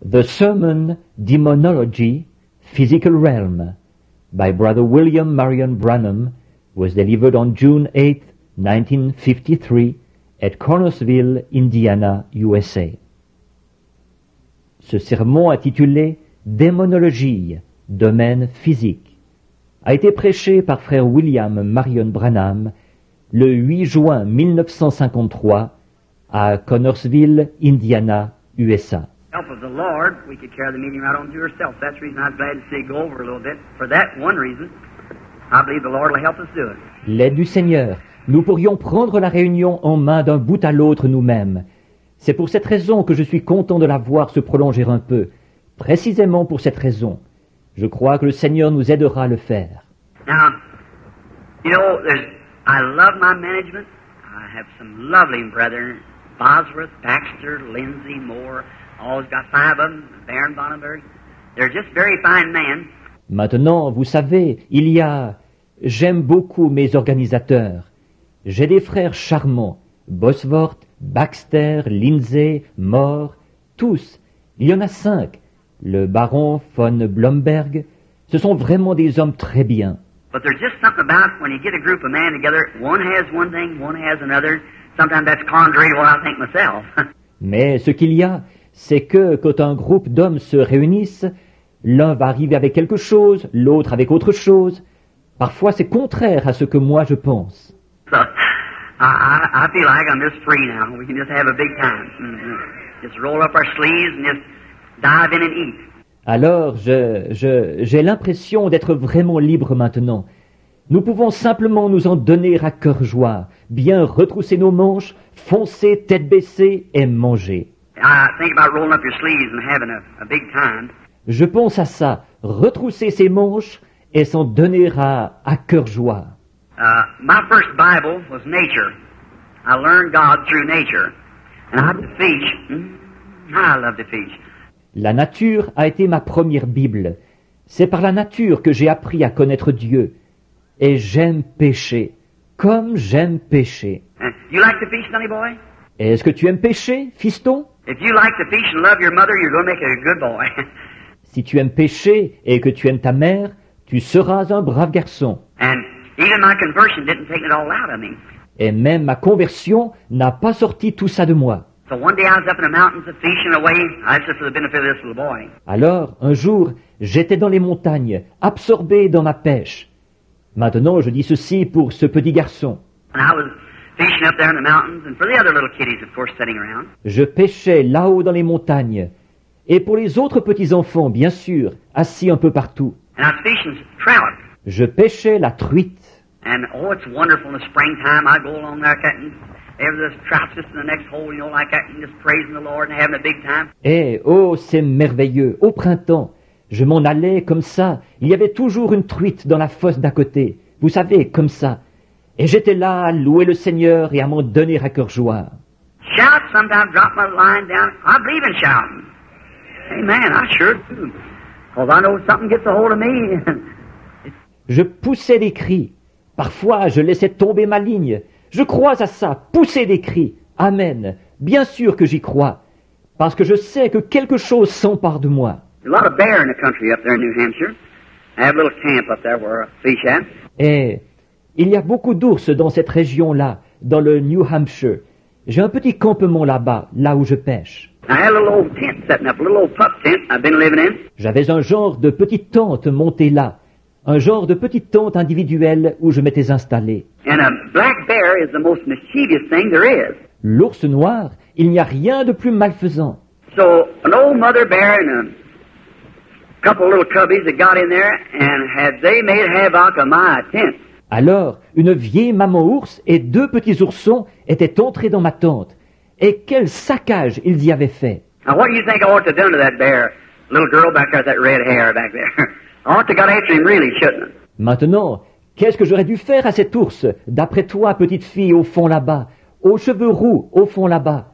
The Sermon, Demonology, Physical Realm, by Brother William Marion Branham, was delivered on June 8, 1953, at Cornersville, Indiana, USA. Ce sermon intitulé Démonologie, domaine physique, a été prêché par frère William Marion Branham le 8 juin 1953 à Cornersville, Indiana, USA. Help of the Lord, we could carry the meeting right on to yourself. That's the reason I was glad to see you go over a little bit. For that one reason, I believe the Lord will help us do it. L'aide du Seigneur, nous pourrions prendre la réunion en main d'un bout à l'autre nous-mêmes. C'est pour cette raison que je suis content de la voir se prolonger un peu. Précisément pour cette raison. Je crois que le Seigneur nous aidera à le faire. Now, you know, I love my management. I have some lovely brethren, Bosworth, Baxter, Lindsay, Moore. Always got 5 of them, Baron Bonnenberg. They're just very fine men. Maintenant, vous savez, j'aime beaucoup mes organisateurs. J'ai des frères charmants, Bosworth, Baxter, Lindsay, Moore, tous. Il y en a 5. Le baron von Blomberg. Ce sont vraiment des hommes très bien. But there's just something about when you get a group of men together, one has one thing, one has another. Sometimes that's contrary to what I think myself. Mais ce qu'il y a, c'est que quand un groupe d'hommes se réunissent, l'un va arriver avec quelque chose, l'autre avec autre chose. Parfois c'est contraire à ce que moi je pense. So, I feel like I'm just free now. We can just have a big time. Just roll up our sleeves and just dive in and eat. Alors j'ai l'impression d'être vraiment libre maintenant. Nous pouvons simplement nous en donner à cœur joie, bien retrousser nos manches, foncer tête baissée et manger. I think about rolling up your sleeves and having a big time. Je pense à ça, retrousser ses manches et s'en donner à cœur joie. My first Bible was nature. I learned God through nature. And I love to fish. I love to fish. La nature a été ma première Bible. C'est par la nature que j'ai appris à connaître Dieu. Et j'aime pêcher, comme j'aime pêcher. You like to fish, sonny boy? Est-ce que tu aimes pêcher, fiston? If you like to fish and love your mother, you're going to make a good boy. Si tu aimes pêcher et que tu aimes ta mère, tu seras un brave garçon. And even my conversion didn't take it all out of me. Et même ma conversion n'a pas sorti tout ça de moi. So one day I was up in the mountains fishing away. That's just for the benefit of this little boy. Alors, un jour, j'étais dans les montagnes, absorbé dans ma pêche. Maintenant, je dis ceci pour ce petit garçon. And I was fishing up there in the mountains, and for the other little kiddies, of course, sitting around. Je pêchais là-haut dans les montagnes. Et pour les autres petits-enfants, bien sûr, assis un peu partout. And I was fishing trout. Je pêchais la truite. And oh, it's wonderful in the springtime. I go along there cutting. There's this trout just in the next hole, you know, like that, and just praising the Lord and having a big time. Et oh, c'est merveilleux. Au printemps, je m'en allais comme ça. Il y avait toujours une truite dans la fosse d'à côté. Vous savez, comme ça. Et j'étais là à louer le Seigneur et à m'en donner à cœur joie. Shout, sometimes drop my line down. I believe in shouting. Amen, I sure do. Because I know something gets a hold of me. Je poussais des cris. Parfois, je laissais tomber ma ligne. Je crois à ça, pousser des cris. Amen. Bien sûr que j'y crois. Parce que je sais que quelque chose s'empare de moi. There's a lot of bear in the country up there in New Hampshire. I have a little camp up there where I fish at. Et il y a beaucoup d'ours dans cette région-là, dans le New Hampshire. J'ai un petit campement là-bas, là où je pêche. I had a little old tent setting up, a little old pup tent I've been living in. J'avais un genre de petite tente montée là, un genre de petite tente individuelle où je m'étais installé. And a black bear is the most mischievous thing there is. L'ours noir, il n'y a rien de plus malfaisant. So an old mother bear and a couple of little cubbies that got in there and they made havoc of my tent. Alors, une vieille maman ours et 2 petits oursons étaient entrés dans ma tente. Et quel saccage ils y avaient fait. Now what do you think I ought to have done to that bear? Little girl back there with that red hair back there. I ought to got after him really, shouldn't I? Maintenant, qu'est-ce que j'aurais dû faire à cet ours, d'après toi, petite fille au fond là-bas, aux cheveux roux au fond là-bas?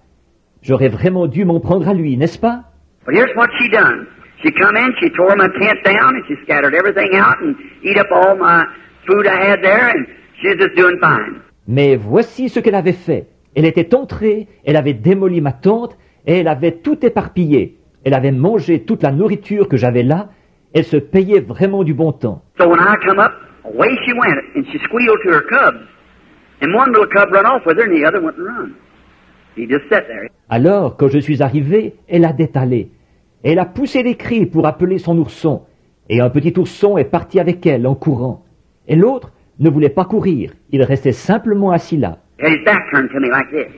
J'aurais vraiment dû m'en prendre à lui, n'est-ce pas? But here's what she done. She come in, she tore my tent down, and she scattered everything out and eat up all my food I had there, and she's just doing fine. Mais voici ce qu'elle avait fait. Elle était entrée, elle avait démoli ma tente, et elle avait tout éparpillé. Elle avait mangé toute la nourriture que j'avais là. Elle se payait vraiment du bon temps. So when I come up, away she went, and she squealed to her cubs. And one little cub run off with her, and the other went and run. He just sat there. Alors, quand je suis arrivé, elle a détalé. Elle a poussé des cris pour appeler son ourson. Et un petit ourson est parti avec elle en courant. Et l'autre ne voulait pas courir. Il restait simplement assis là. He had his back turned to me like this.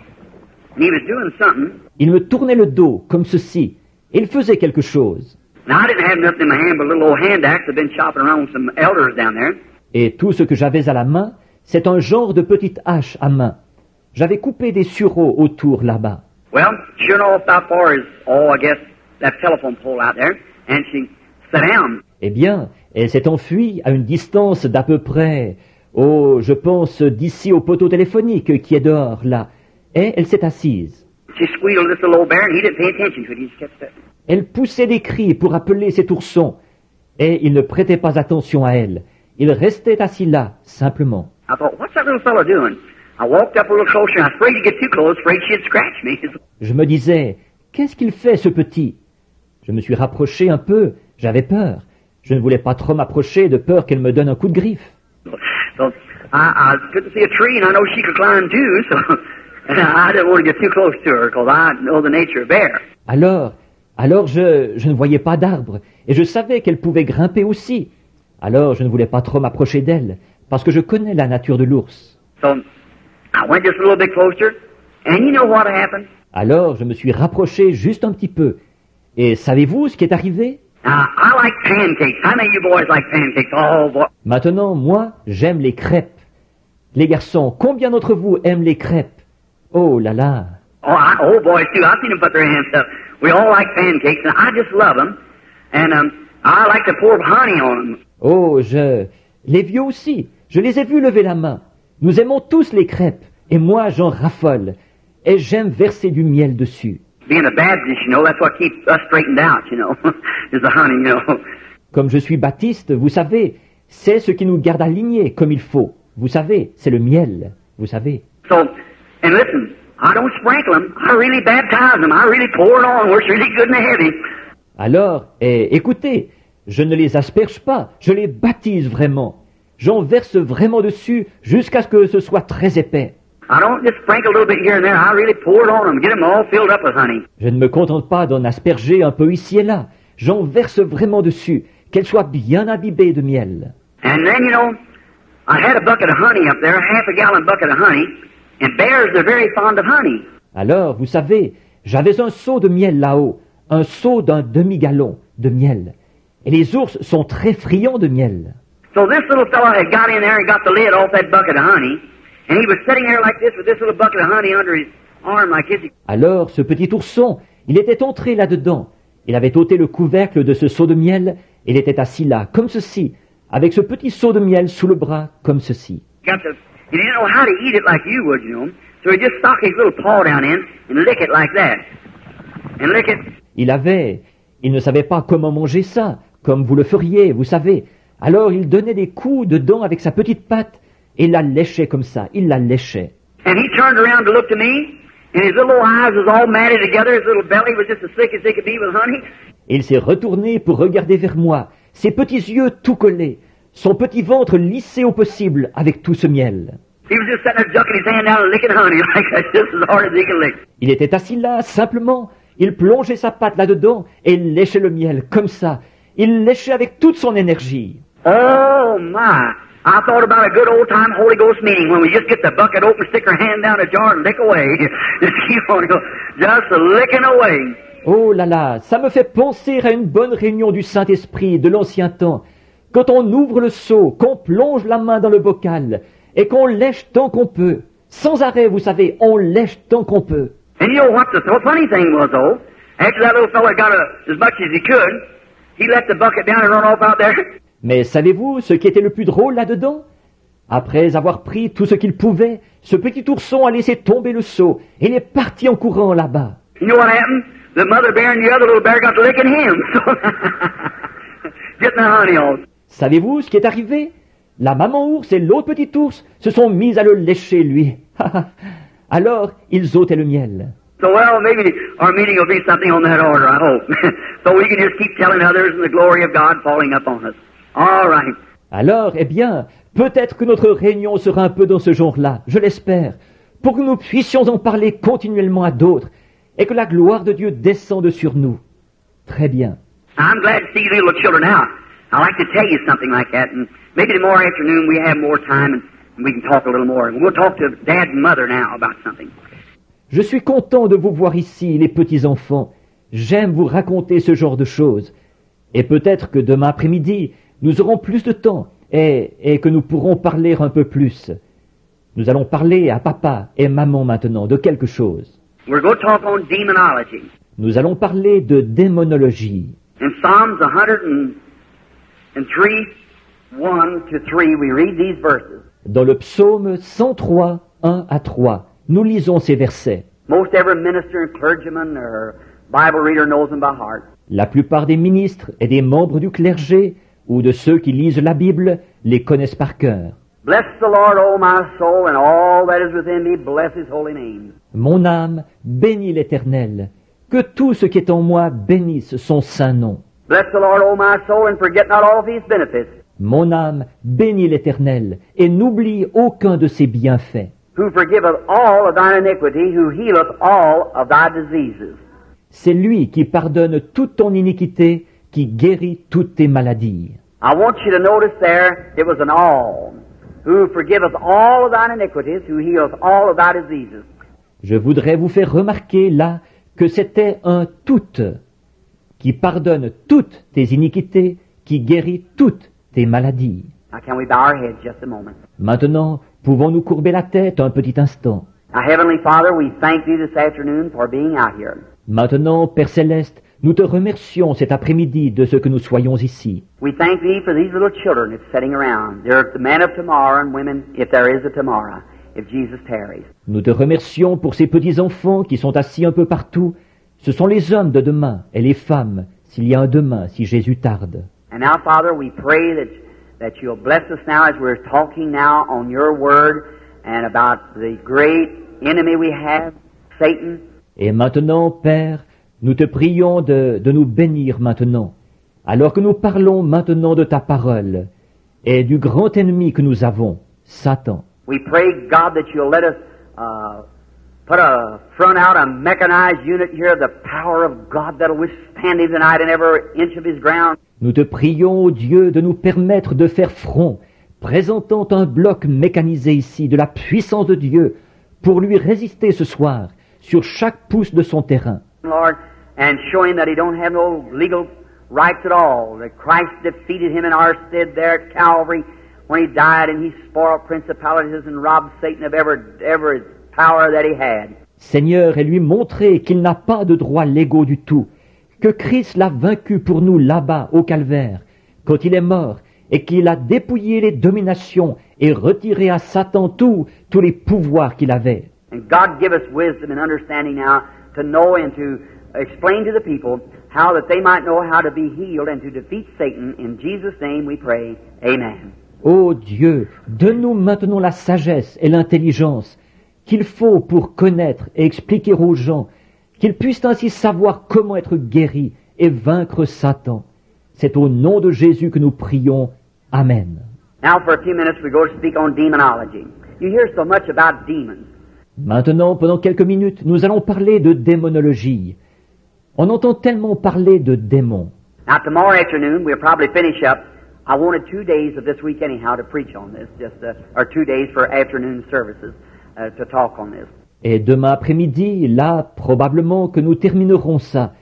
And he was doing something. Il me tournait le dos, comme ceci. Il faisait quelque chose. Now, I didn't have nothing in my hand but a little old hand axe. I've been chopping around with some elders down there. Et tout ce que j'avais à la main, c'est un genre de petite hache à main. J'avais coupé des sureaux autour là-bas. Well, sure enough, about far as, I guess, that telephone pole out there. And she sat down. Eh bien, elle s'est enfuie à une distance d'à peu près, je pense d'ici au poteau téléphonique qui est dehors, là. Et elle s'est assise. She squealed this little old bear, and he didn't pay attention to it. He just kept sitting. Elle poussait des cris pour appeler cet ourson. Et il ne prêtait pas attention à elle. Il restait assis là, simplement. I thought, what's that little fellow doing? I walked up a little closer, and I was afraid to get too close, afraid she'd scratch me. Je me disais, qu'est-ce qu'il fait, ce petit? Je me suis rapproché un peu, j'avais peur. Je ne voulais pas trop m'approcher de peur qu'elle me donne un coup de griffe. So I couldn't see a tree, and I know she could climb too, so I didn't want to get too close to her, because I know the nature of bear. Alors je ne voyais pas d'arbre, et je savais qu'elle pouvait grimper aussi. Alors je ne voulais pas trop m'approcher d'elle, parce que je connais la nature de l'ours. So I went just a little bit closer, and you know what happened? Alors je me suis rapproché juste un petit peu. Et savez-vous ce qui est arrivé? Now, I like pancakes. How many of you boys like pancakes? Oh, boy. Maintenant, moi, j'aime les crêpes. Les garçons, combien d'entre vous aiment les crêpes? Oh là là! Oh, boys too. I've seen them put their hands up. We all like pancakes, and I just love them. And I like to pour honey on them. Oh, les vieux aussi, je les ai vus lever la main. Nous aimons tous les crêpes, et moi j'en raffole. Et j'aime verser du miel dessus. Being a Baptist, you know, that's what keeps us straightened out, you know, is the honey, you know. Comme je suis baptiste, vous savez, c'est ce qui nous garde alignés comme il faut. Vous savez, c'est le miel, vous savez. So, and listen, I don't sprinkle them. I really baptize them. I really pour it on where it's really good and heavy. Alors, écoutez, je ne les asperge pas, je les baptise vraiment. J'en verse vraiment dessus jusqu'à ce que ce soit très épais. I don't just sprinkle a little bit here and there. I really pour it on them, get them all filled up with honey. Je ne me contente pas d'en asperger un peu ici et là. J'en verse vraiment dessus, qu'elles soient bien imbibées de miel. And then, you know, I had a bucket of honey up there, a half a gallon bucket of honey, and bears, they're very fond of honey. Alors, vous savez, j'avais un seau de miel là-haut, un seau d'un demi-gallon de miel. Et les ours sont très friands de miel. So this little fellow had got in there and got the lid off that bucket of honey, and he was sitting there like this with this little bucket of honey under his arm like this. Alors, ce petit ourson, il était entré là-dedans. Il avait ôté le couvercle de ce seau de miel, et il était assis là, comme ceci, avec ce petit seau de miel sous le bras, comme ceci. He didn't know how to eat it like you would, you know. So he just stuck his little paw down in and lick it like that. And lick it. Il ne savait pas comment manger ça, comme vous le feriez, vous savez. Alors il donnait des coups dedans avec sa petite patte, et il la léchait comme ça, il la léchait. And he turned around to look to me, and his little eyes was all matted together, his little belly was just as thick as they could be with honey. Et il s'est retourné pour regarder vers moi, ses petits yeux tout collés, son petit ventre lissé au possible avec tout ce miel. He was just sitting there ducking his hand down and licking honey like that, just as hard as he could lick. Il était assis là, simplement, il plongeait sa patte là-dedans et il léchait le miel, comme ça. Il léchait avec toute son énergie. Oh my! I thought about a good old-time Holy Ghost meeting when we just get the bucket open, stick our hand down the jar and lick away. Just keep on going, just licking away. Oh là là, ça me fait penser à une bonne réunion du Saint-Esprit de l'ancien temps. Quand on ouvre le seau, qu'on plonge la main dans le bocal et qu'on lèche tant qu'on peut. Sans arrêt, vous savez, on lèche tant qu'on peut. And you know what the funny thing was, though? After that little fella got as much as he could, he let the bucket down and run off out there. Mais savez-vous ce qui était le plus drôle là-dedans? Après avoir pris tout ce qu'il pouvait, ce petit ourson a laissé tomber le seau et il est parti en courant là-bas. You know what happened? The mother bear and the other little bear got to licking him. Getting the honey on. Savez-vous ce qui est arrivé? La maman ours et l'autre petit ours se sont mis à le lécher, lui. Alors, ils ôtaient le miel. So, well, maybe our meeting will be something on that order, I hope. So we can just keep telling others and the glory of God falling upon us. All right. Alors, eh bien, peut-être que notre réunion sera un peu dans ce genre-là, je l'espère, pour que nous puissions en parler continuellement à d'autres et que la gloire de Dieu descende sur nous. Très bien. I'm glad to see you little children now. I'd like to tell you something like that, and maybe tomorrow afternoon we have more time and we can talk a little more. And we'll talk to Dad and Mother now about something. Je suis content de vous voir ici, les petits-enfants. J'aime vous raconter ce genre de choses. Et peut-être que demain après-midi, nous aurons plus de temps et que nous pourrons parler un peu plus. Nous allons parler à papa et maman maintenant de quelque chose. We're going to talk on demonology. Nous allons parler de démonologie. In Psalms 103, 1-3, we read these verses. Dans le psaume 103, 1 à 3, nous lisons ces versets. Most every minister and clergyman or Bible reader knows them by heart. La plupart des ministres et des membres du clergé ou de ceux qui lisent la Bible les connaissent par cœur. Bless the Lord, O my soul, and all that is within me, bless His holy name. Mon âme bénit l'Éternel. Que tout ce qui est en moi bénisse son saint nom. Bless the Lord, O my soul, and forget not all of His benefits. Mon âme bénit l'Éternel et n'oublie aucun de ses bienfaits. Who forgiveth all of thine iniquity, who healeth all of thy diseases. C'est lui qui pardonne toute ton iniquité, qui guérit toutes tes maladies. I want you to notice there, it was an all. Who forgiveth all of thine iniquities, who healeth all of thy diseases. Je voudrais vous faire remarquer là que c'était un tout, qui pardonne toutes tes iniquités, qui guérit toutes tes maladies. Now can we bow our heads just a moment? Maintenant, pouvons-nous courber la tête un petit instant? Now, Heavenly Father, we thank Thee this afternoon for being out here. Maintenant, Père Céleste, nous te remercions cet après-midi de ce que nous soyons ici. We thank Thee for these little children that's sitting around. They're the men of tomorrow and women, if there is a tomorrow, if Jesus tarries. Nous te remercions pour ces petits-enfants qui sont assis un peu partout. Ce sont les hommes de demain et les femmes, s'il y a un demain, si Jésus tarde. And now, Father, we pray that You'll bless us now as we're talking now on Your Word and about the great enemy we have, Satan. Et maintenant, Père, nous te prions de nous bénir maintenant, alors que nous parlons maintenant de ta parole et du grand ennemi que nous avons, Satan. We pray, God, that You'll let us put a front out, a mechanized unit here of the power of God that'll withstand Him tonight in every inch of His ground. Nous te prions, ô Dieu, de nous permettre de faire front, présentant un bloc mécanisé ici de la puissance de Dieu pour lui résister ce soir sur chaque pouce de son terrain. Lord, and show Him that He don't have no legal rights at all, that Christ defeated Him in our stead there at Calvary when He died and He spoiled principalities and robbed Satan of every power that he had. Seigneur, et lui montrer qu'il n'a pas de droits légaux du tout, que Christ l'a vaincu pour nous là-bas au calvaire, quand il est mort, et qu'il a dépouillé les dominations et retiré à Satan tous les pouvoirs qu'il avait. And God give us wisdom and understanding now to know and to explain to the people how that they might know how to be healed and to defeat Satan. In Jesus' name we pray. Amen. Ô Dieu, donne-nous maintenant la sagesse et l'intelligence qu'il faut pour connaître et expliquer aux gens, qu'ils puissent ainsi savoir comment être guéris et vaincre Satan. C'est au nom de Jésus que nous prions. Amen. Now for a few minutes we're going to speak on demonology. You hear so much about demons. Maintenant, pendant quelques minutes, nous allons parler de démonologie. On entend tellement parler de démons. Now tomorrow afternoon we'll probably finish up. I wanted 2 days of this week anyhow to preach on this, or 2 days for afternoon services to talk on this. Et demain après-midi, là, probablement que nous terminerons ça.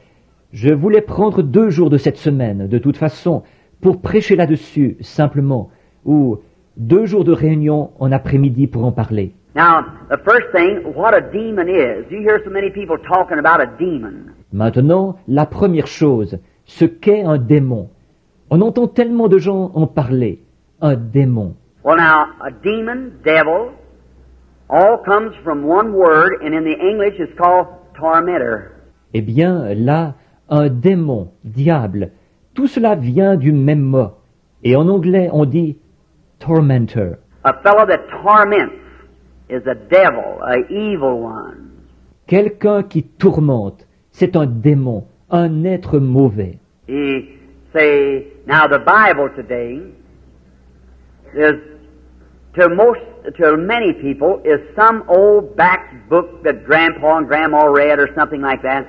Je voulais prendre 2 jours de cette semaine, de toute façon, pour prêcher là-dessus, simplement, ou 2 jours de réunion en après-midi pour en parler. Now, the first thing, what a demon is. You hear so many people talking about a demon. Maintenant, la première chose, ce qu'est un démon. On entend tellement de gens en parler. Un démon. Well now, a demon, devil, all comes from one word, and in the English it's called tormentor. Eh bien, là, un démon, diable, tout cela vient du même mot. Et en anglais, on dit « tormentor ». A fellow that torments is a devil, a evil one. quelqu'un qui tourmente, c'est un démon, un être mauvais. He say, now the Bible today is, to many people, is some old back book that Grandpa and Grandma read or something like that.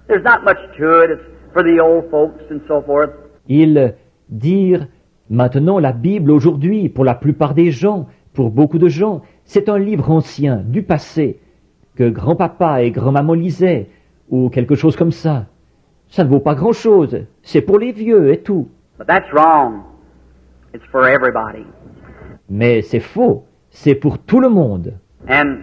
There's not much to it. It's for the old folks and so forth. Ils dirent, maintenant la Bible aujourd'hui, pour la plupart des gens, pour beaucoup de gens, c'est un livre ancien, du passé, que grand-papa et grand-maman lisaient, ou quelque chose comme ça. Ça ne vaut pas grand-chose, c'est pour les vieux et tout. But that's wrong. It's for everybody. Mais c'est faux, c'est pour tout le monde. And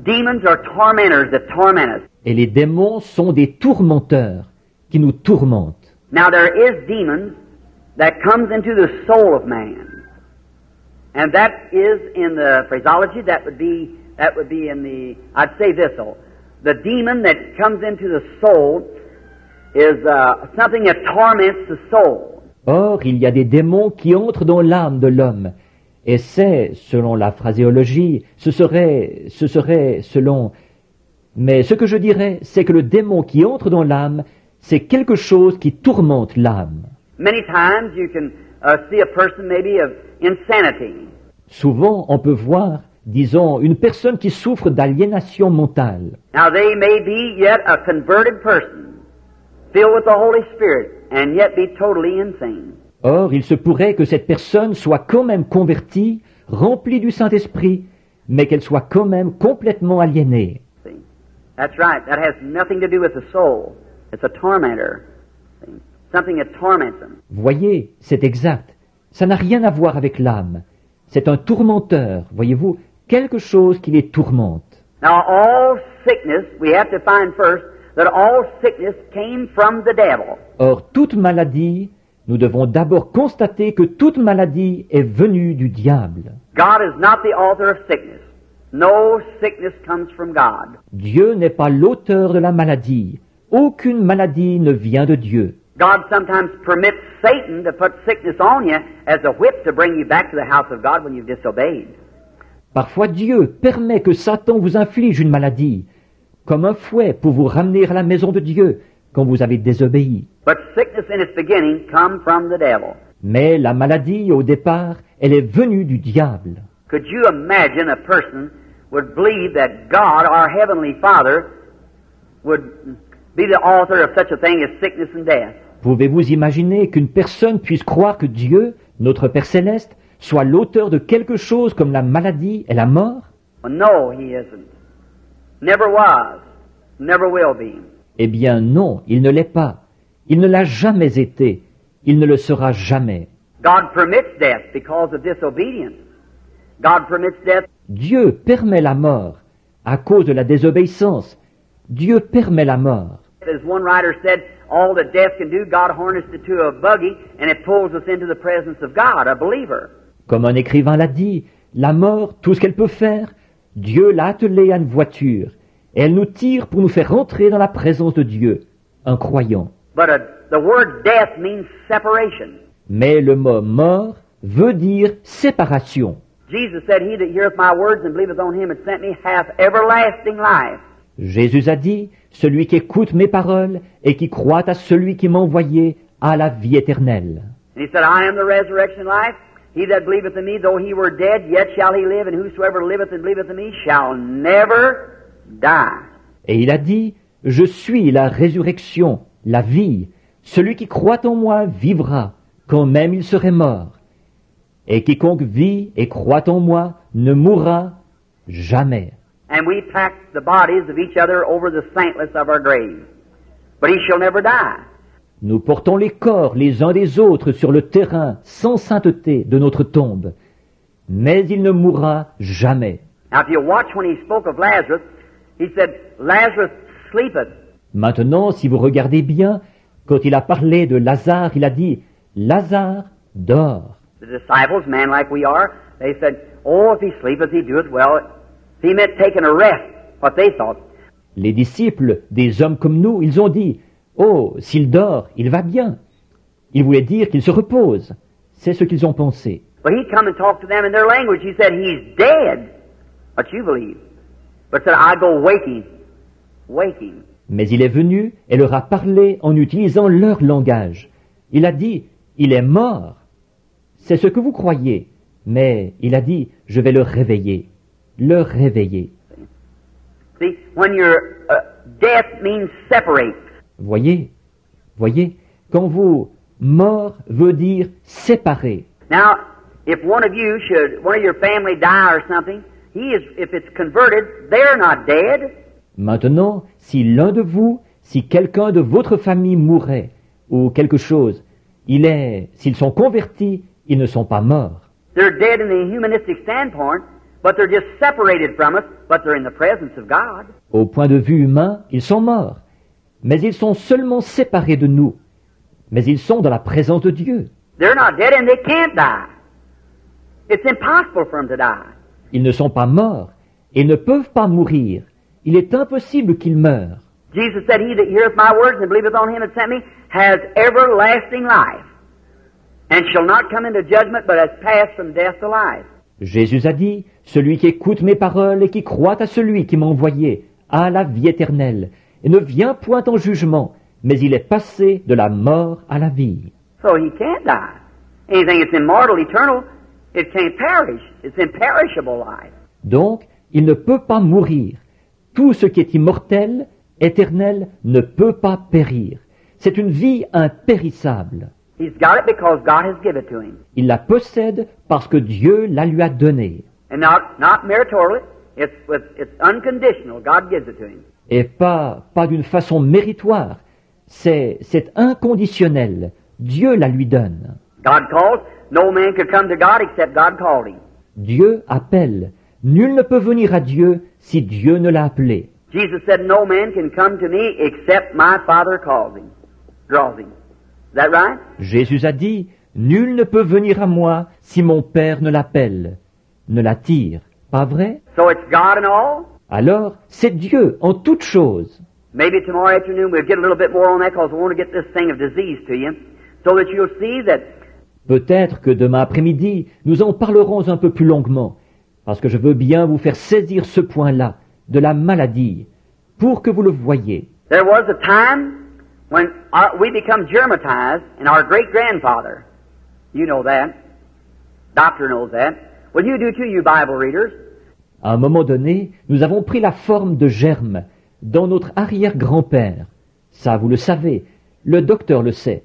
demons are tormentors that torment us. Et les démons sont des tourmenteurs qui nous tourmentent. Now there is demons that comes into the soul of man. And that is in the phraseology, that would be in the, I'd say this though, the demon that comes into the soul is something that torments the soul. Or, il y a des démons qui entrent dans l'âme de l'homme. Et c'est, selon la phraséologie, ce serait selon... Mais ce que je dirais, c'est que le démon qui entre dans l'âme, c'est quelque chose qui tourmente l'âme. Many times you can see a person maybe of insanity. Souvent, on peut voir, disons, une personne qui souffre d'aliénation mentale. Now they may be yet a converted person, filled with the Holy Spirit, and yet be totally insane. Or, il se pourrait que cette personne soit quand même convertie, remplie du Saint-Esprit, mais qu'elle soit quand même complètement aliénée. See? That's right. That has nothing to do with the soul. It's a tormentor. See? Something that torments them. Voyez, c'est exact. Ça n'a rien à voir avec l'âme. C'est un tourmenteur, voyez-vous, quelque chose qui les tourmente. Now all sickness, we have to find first that all sickness came from the devil. Or, toute maladie, nous devons d'abord constater que toute maladie est venue du diable. God is not the author of sickness. No sickness comes from God. Dieu n'est pas l'auteur de la maladie. Aucune maladie ne vient de Dieu. God sometimes permits Satan to put sickness on you as a whip to bring you back to the house of God when you've disobeyed. Parfois Dieu permet que Satan vous inflige une maladie, comme un fouet pour vous ramener à la maison de Dieu quand vous avez désobéi. But sickness in its beginning come from the devil. Mais la maladie, au départ, elle est venue du diable. Could you imagine a person would believe that God, our Heavenly Father, would be the author of such a thing as sickness and death? Pouvez-vous imaginer qu'une personne puisse croire que Dieu, notre Père Céleste, soit l'auteur de quelque chose comme la maladie et la mort? Well, no, He isn't. Never was. Never will be. Eh bien non, il ne l'est pas. Il ne l'a jamais été. Il ne le sera jamais. God permits death because of disobedience. God permits death. Dieu permet la mort à cause de la désobéissance. Dieu permet la mort. As one writer said, all that death can do, God harnessed it to a buggy and it pulls us into the presence of God, a believer. Comme un écrivain l'a dit, la mort, tout ce qu'elle peut faire, Dieu l'a attelée à une voiture, et elle nous tire pour nous faire rentrer dans la présence de Dieu, un croyant. But the word death means separation. Mais le mot mort veut dire séparation. Jesus said, He that heareth my words and believeth on him that sent me hath everlasting life. Jésus a dit, celui qui écoute mes paroles et qui croit à celui qui m'a envoyé a la vie éternelle. And he said, I am the resurrection and life. He that believeth in me, though he were dead, yet shall he live, and whosoever liveth and believeth in me shall never die. Et il a dit, je suis la résurrection, la vie. Celui qui croit en moi vivra, quand même il serait mort. Et quiconque vit et croit en moi ne mourra jamais. And we pack the bodies of each other over the saintless of our graves. But he shall never die. Nous portons les corps les uns des autres sur le terrain sans sainteté de notre tombe. Mais il ne mourra jamais. Now if you watch when he spoke of Lazarus, he said, Lazarus sleepeth. Maintenant, si vous regardez bien, quand il a parlé de Lazare, il a dit, Lazare dort. The disciples, man like we are, they said, oh, if he sleepeth, he doeth well. He meant taking a rest, what they thought. Les disciples, des hommes comme nous, ils ont dit, oh, s'il dort, il va bien. Il voulait dire qu'il se repose. C'est ce qu'ils ont pensé. But he come and talked to them in their language. He said, he's dead. What you believe? but said, I go waking. Waking. Mais il est venu et leur a parlé en utilisant leur langage. Il a dit, il est mort. C'est ce que vous croyez. Mais il a dit, je vais le réveiller. Le réveiller. See, when your death means separate. Voyez, quand vous mort veut dire séparer. Now, if one of your family die or something, if it's converted, they're not dead. Maintenant, si l'un de vous, si quelqu'un de votre famille mourait, ou quelque chose, s'ils sont convertis, ils ne sont pas morts. They're dead in the humanistic standpoint, but they're just separated from us, but they're in the presence of God. Au point de vue humain, ils sont morts, mais ils sont seulement séparés de nous. Mais ils sont dans la présence de Dieu. They're not dead and they can't die. It's impossible for them to die. Ils ne sont pas morts et ne peuvent pas mourir. Il est impossible qu'ils meurent. Jesus said, He that heareth my words and believeth on him that sent me has everlasting life, and shall not come into judgment, but has passed from death to life. Jésus a dit, celui qui écoute mes paroles et qui croit à celui qui m'a envoyé a la vie éternelle, et ne vient point en jugement, mais il est passé de la mort à la vie. So he can't die. Anything that's immortal, eternal, it can't perish. It's imperishable life. Donc, il ne peut pas mourir. Tout ce qui est immortel, éternel, ne peut pas périr. C'est une vie impérissable. He's got it because God has given it to him. Il la possède parce que Dieu la lui a donnée. And not meritorially, it's unconditional. God gives it to him. Et pas d'une façon méritoire. C'est inconditionnel. Dieu la lui donne. God calls. No man could come to God except God called him. Dieu appelle. Nul ne peut venir à Dieu si Dieu ne l'a appelé. Jesus said, no man can come to me except my Father calls him, draws him. Is that right? Jésus a dit, nul ne peut venir à moi si mon Père ne l'appelle, ne l'attire. Pas vrai? So it's God in all? Alors, c'est Dieu en toutes choses. Maybe tomorrow afternoon we'll get a little bit more on that because we want to get this thing of disease to you so that you'll see that. Peut-être que demain après-midi, nous en parlerons un peu plus longuement, parce que je veux bien vous faire saisir ce point-là, de la maladie, pour que vous le voyiez. There was a time when we become germatized, and our great-grandfather, you know that, doctor knows that, well you do too, you Bible readers. À un moment donné, nous avons pris la forme de germes dans notre arrière-grand-père. Ça, vous le savez, le docteur le sait.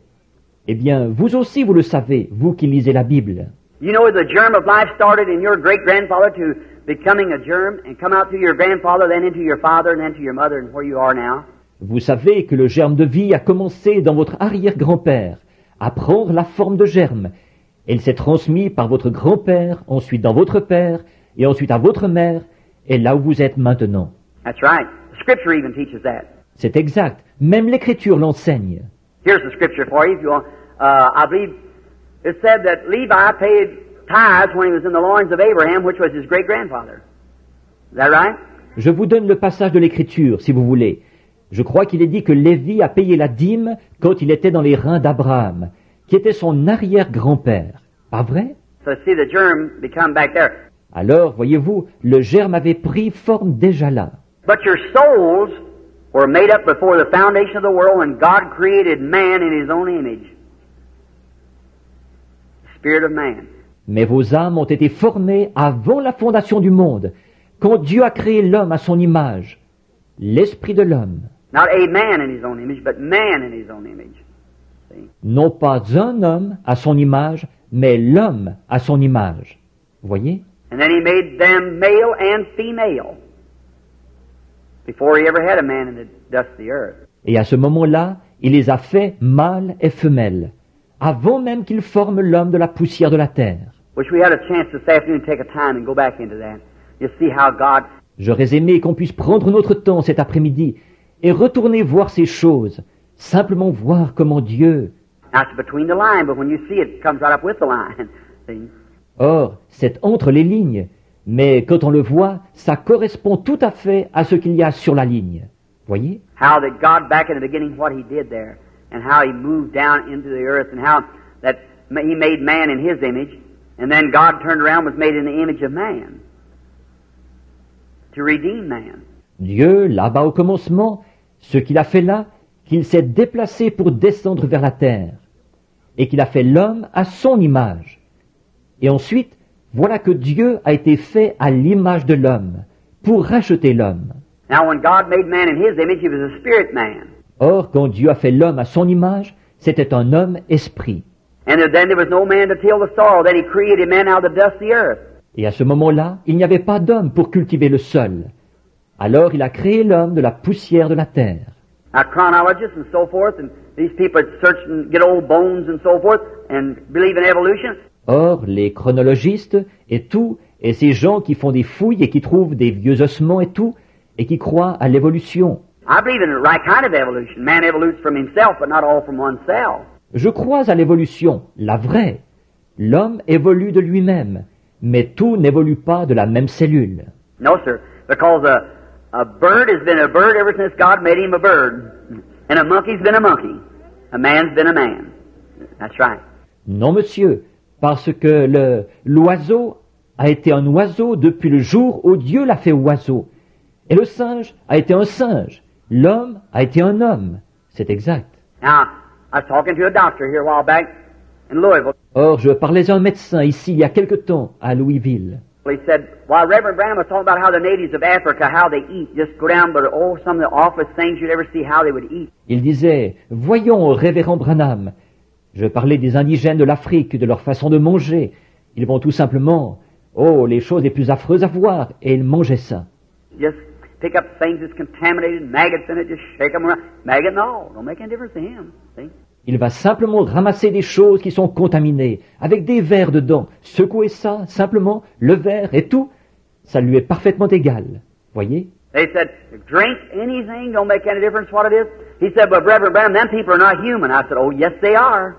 Eh bien, vous aussi vous le savez, vous qui lisez la Bible. You know the germ of life started in your great-grandfather to becoming a germ and come out through your grandfather, then into your father, and then to your mother, and where you are now. Vous savez que le germe de vie a commencé dans votre arrière-grand-père, à prendre la forme de germe. Et il s'est transmis par votre grand-père, ensuite dans votre père, et ensuite à votre mère, et là où vous êtes maintenant. That's right. The Scripture even teaches that. C'est exact. Même l'Écriture l'enseigne. Here's the Scripture for you if you want. I believe it said that Levi paid tithes when he was in the loins of Abraham, which was his great-grandfather. Is that right? Je vous donne le passage de l'Écriture, si vous voulez. Je crois qu'il est dit que Lévi a payé la dîme quand il était dans les reins d'Abraham, qui était son arrière-grand-père. Pas vrai? So see the germ become back there. Alors, voyez-vous, le germe avait pris forme déjà là. But your souls were made up before the foundation of the world when God created man in His own image. The Spirit of man. Mais vos âmes ont été formées avant la fondation du monde, quand Dieu a créé l'homme à son image, l'esprit de l'homme. Not a man in His own image, but man in His own image. See? Non pas un homme à son image, mais l'homme à son image. Voyez? And then He made them male and female before He ever had a man in the dust of the earth. Et à ce moment-là, il les a fait mâles et femelles, avant même qu'il forme l'homme de la poussière de la terre. Wish we had a chance this afternoon to take a time and go back into that. You see how God. J'aurais aimé qu'on puisse prendre notre temps cet après-midi et retourner voir ces choses, simplement voir comment Dieu... That's between the line, but when you see it, it comes right up with the line. See? Or, c'est entre les lignes, mais quand on le voit, ça correspond tout à fait à ce qu'il y a sur la ligne. Voyez? How that God back in the beginning, what He did there, and how He moved down into the earth, and how that He made man in His image, and then God turned around and was made in the image of man. to redeem man. Dieu, là-bas au commencement, ce qu'il a fait là, qu'il s'est déplacé pour descendre vers la terre, et qu'il a fait l'homme à son image. Et ensuite, voilà que Dieu a été fait à l'image de l'homme, pour racheter l'homme. Now when God made man in his image, he was a spirit man. Or, quand Dieu a fait l'homme à son image, c'était un homme esprit. And then there was no man to till the soil. Then he created man out of the dust of the earth. Et à ce moment-là, il n'y avait pas d'homme pour cultiver le sol. Alors il a créé l'homme de la poussière de la terre. Now chronologists and so forth, and these people that search and get old bones and so forth, and believe in evolution. Or, les chronologistes et tout, et ces gens qui font des fouilles et qui trouvent des vieux ossements et tout, et qui croient à l'évolution. I believe in the right kind of evolution. Man evolutes from himself, but not all from one cell. Je crois à l'évolution, la vraie. L'homme évolue de lui-même, mais tout n'évolue pas de la même cellule. No, sir, because a bird has been a bird ever since God made him a bird, and a monkey's been a monkey. A man's been a man. That's right. Non, monsieur, parce que l'oiseau a été un oiseau depuis le jour où Dieu l'a fait oiseau. Et le singe a été un singe. L'homme a été un homme. C'est exact. Now, I was talking to a doctor here a while back in Louisville. Or, je parlais à un médecin ici il y a quelque temps à Louisville. He said, while Reverend Branham was talking about how the natives of Africa, how they eat, just go down, but some of the awfulest things you'd ever see how they would eat. Il disait, voyons, révérend Branham. Je parlais des indigènes de l'Afrique, de leur façon de manger. Ils vont tout simplement, les choses les plus affreuses à voir, et ils mangeaient ça. Just pick up things that's contaminated, maggots in it, just shake them around. Maggot and all, don't make any difference to him. See? Il va simplement ramasser des choses qui sont contaminées, avec des vers dedans, secouer ça, simplement, le verre et tout, ça lui est parfaitement égal. Voyez? They said, drink anything, don't make any difference what it is. He said, but Reverend Branham, them people are not human. I said, oh, yes, they are.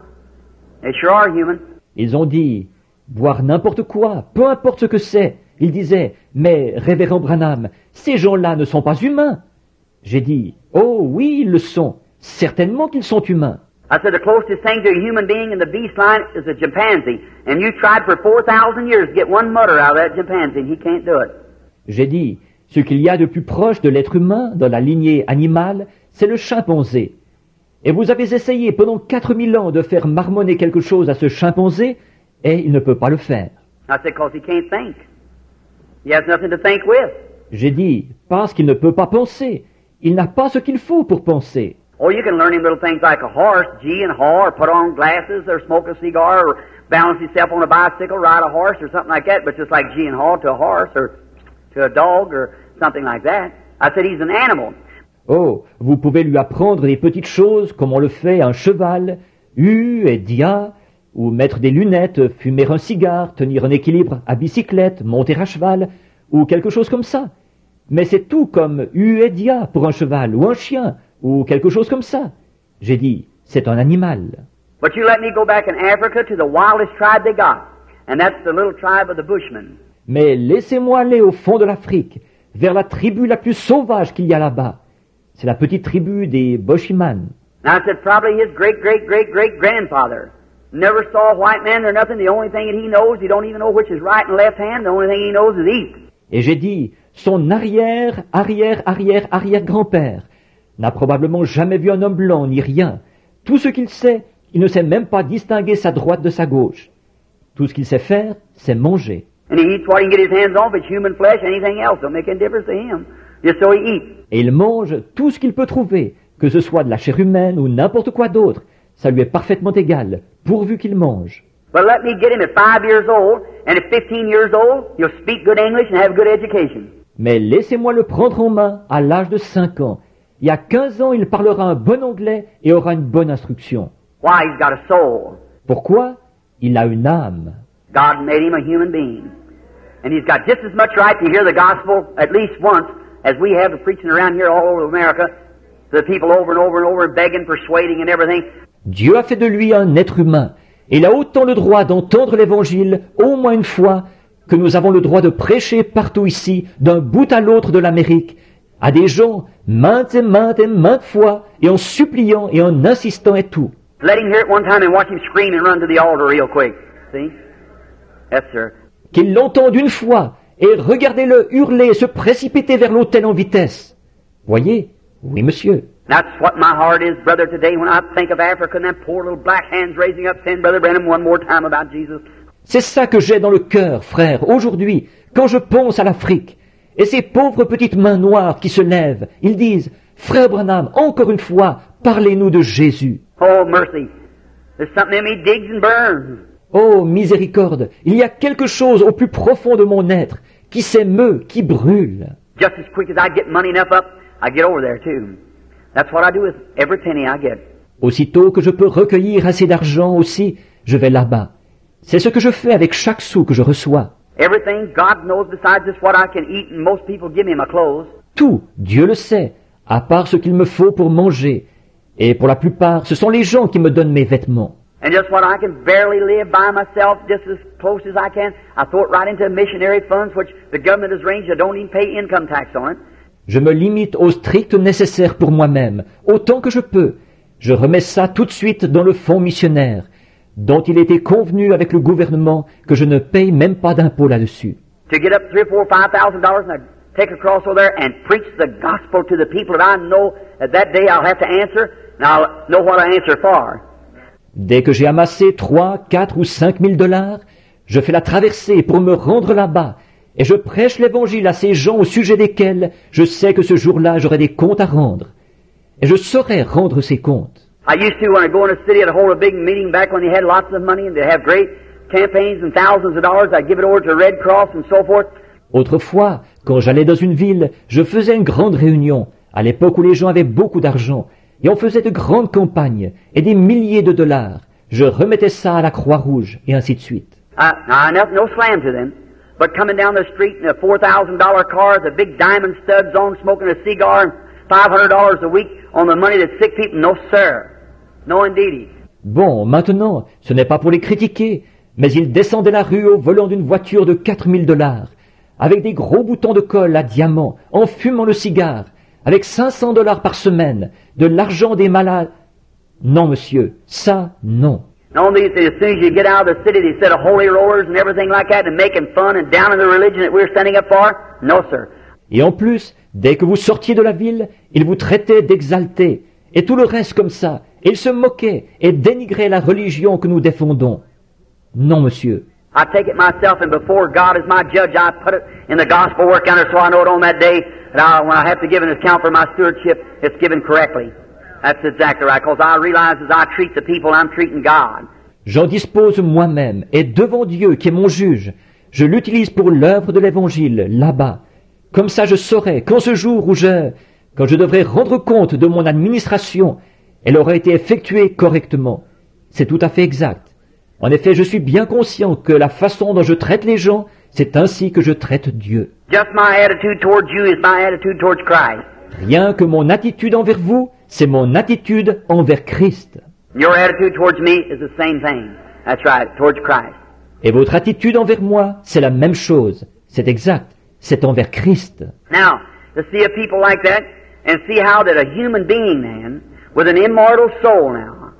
They sure are human. Ils ont dit, boire n'importe quoi, peu importe ce que c'est. Il disait, mais révérend Branham, ces gens-là ne sont pas humains. J'ai dit, oh oui, ils le sont. Certainement qu'ils sont humains. I said, the closest thing to a human being in the beast line is a chimpanzee. And you tried for 4,000 years to get one mutter out of that chimpanzee, and he can't do it. J'ai dit, ce qu'il y a de plus proche de l'être humain dans la lignée animale, c'est le chimpanzé. Et vous avez essayé pendant 4000 ans de faire marmonner quelque chose à ce chimpanzé, et il ne peut pas le faire. I said, because he can't think. He has nothing to think with. J'ai dit, parce qu'il ne peut pas penser. Il n'a pas ce qu'il faut pour penser. Oh, you can learn him little things like a horse, gee and haw, or put on glasses, or smoke a cigar, or balance himself on a bicycle, ride a horse, or something like that, but just like gee and haw to a horse, or to a dog, or something like that. I said, he's an animal. Oh, vous pouvez lui apprendre des petites choses comme on le fait à un cheval, et dia, ou mettre des lunettes, fumer un cigare, tenir un équilibre à bicyclette, monter à cheval, ou quelque chose comme ça. Mais c'est tout comme et dia pour un cheval, ou un chien, ou quelque chose comme ça. J'ai dit, c'est un animal. But you let me go back in Africa to the wildest tribe they got, and that's the little tribe of the Bushmen. Mais laissez-moi aller au fond de l'Afrique, vers la tribu la plus sauvage qu'il y a là-bas. C'est la petite tribu des Bushmen. Now I said probably his great-great-great-great-grandfather never saw a white man or nothing. The only thing that he knows, he don't even know which is right and left hand. The only thing he knows is eat. Et j'ai dit, son arrière-arrière-arrière-arrière-grand-père n'a probablement jamais vu un homme blanc ni rien. Tout ce qu'il sait, il ne sait même pas distinguer sa droite de sa gauche. Tout ce qu'il sait faire, c'est manger. And he eats what he can get his hands on, if it's human flesh, anything else. Don't make any difference to him. Just so he eats. Et il mange tout ce qu'il peut trouver, que ce soit de la chair humaine ou n'importe quoi d'autre. Ça lui est parfaitement égal, pourvu qu'il mange. But let me get him at 5 years old, and at 15 years old, he'll speak good English and have good education. Mais laissez-moi le prendre en main à l'âge de 5 ans. Il y a 15 ans, il parlera un bon anglais et aura une bonne instruction. Why? He's got a soul. Pourquoi? Il a une âme. God made him a human being. And he's got just as much right to hear the gospel at least once as we have of preaching around here all over America to the people over and over and over, begging, persuading and everything. Dieu a fait de lui un être humain. Et il a autant le droit d'entendre l'évangile au moins une fois que nous avons le droit de prêcher partout ici, d'un bout à l'autre de l'Amérique, à des gens maintes et maintes fois, et en suppliant et en insistant et tout. Let him hear it one time and watch him scream and run to the altar real quick. See? Yes, sir. Qu'ils l'entendent une fois et regardez-le hurler et se précipiter vers l'autel en vitesse. Voyez? Oui, monsieur. That's what my heart is, brother, today when I think of Africa and them poor little black hands raising up saying, Brother Branham, one more time about Jesus. C'est ça que j'ai dans le cœur, frère, aujourd'hui, quand je pense à l'Afrique. Et ces pauvres petites mains noires qui se lèvent, ils disent, Frère Branham, encore une fois, parlez-nous de Jésus. Oh, mercy. There's something in me digs and burns. Oh, miséricorde, il y a quelque chose au plus profond de mon être qui s'émeut, qui brûle. Just as quick as I get money enough up, I get over there too. That's what I do with every penny I get. Aussitôt que je peux recueillir assez d'argent aussi, je vais là-bas. C'est ce que je fais avec chaque sou que je reçois. Everything God knows besides just what I can eat, and most people give me my clothes. Tout, Dieu le sait, à part ce qu'il me faut pour manger. Et pour la plupart, ce sont les gens qui me donnent mes vêtements. And just what I can barely live by myself, just as close as I can, I throw it right into missionary funds, which the government has arranged. I don't even pay income tax on it. Je me limite au strict nécessaire pour moi-même, autant que je peux. Je remets ça tout de suite dans le fonds missionnaire, dont il était convenu avec le gouvernement que je ne paye même pas d'impôt là-dessus. To get up $3,000, $4,000, $5,000 and I take across over there and preach the gospel to the people that I know that day I'll have to answer, and I'll know what I answer for. Dès que j'ai amassé 3, 4 ou 5 000 $, je fais la traversée pour me rendre là-bas, et je prêche l'évangile à ces gens au sujet desquels je sais que ce jour-là j'aurai des comptes à rendre. Et je saurai rendre ces comptes. I used to, when I go in a city, I'd hold a big meeting back when they had lots of money and they'd have great campaigns and thousands of dollars. I'd give it over to Red Cross and so forth. Autrefois, quand j'allais dans une ville, je faisais une grande réunion, à l'époque où les gens avaient beaucoup d'argent, et on faisait de grandes campagnes, et des milliers de $. Je remettais ça à la Croix-Rouge, et ainsi de suite. No slam to them, but coming down the street in a $4,000 car with a big diamond studs on, smoking a cigar, and $500 a week on the money that sick people, no sir. No indeedy. Bon, maintenant, ce n'est pas pour les critiquer, mais ils descendaient la rue au volant d'une voiture de 4 000 $, avec des gros boutons de colle à diamants, en fumant le cigare, avec 500 $ par semaine, de l'argent des malades. Non, monsieur, ça, non. No, as soon as you get out of the city, they set of holy rollers and everything like that and making fun and down in the religion that we're standing up for. No, sir. Et en plus, dès que vous sortiez de la ville, ils vous traitaient d'exaltés, et tout le reste comme ça, et ils se moquaient et dénigraient la religion que nous défendons. Non, monsieur. I take it myself, and before God is my judge, I put it in the gospel work counter so I know it on that day that when I have to give an account for my stewardship, it's given correctly. That's exactly right, because I realize as I treat the people, I'm treating God. J'en dispose moi-même, et devant Dieu qui est mon juge, je l'utilise pour l'œuvre de l'Évangile, là-bas. Comme ça je saurai qu'en ce jour où quand je devrais rendre compte de mon administration, elle aura été effectuée correctement. C'est tout à fait exact. En effet, je suis bien conscient que la façon dont je traite les gens, c'est ainsi que je traite Dieu. Just my attitude towards you is my attitude towards Christ. Rien que mon attitude envers vous, c'est mon attitude envers Christ. Your attitude towards me is the same thing. That's right, towards Christ. Et votre attitude envers moi, c'est la même chose. C'est exact. C'est envers Christ. Now, to see a people like that, and see how that a human being then, with an immortal soul now,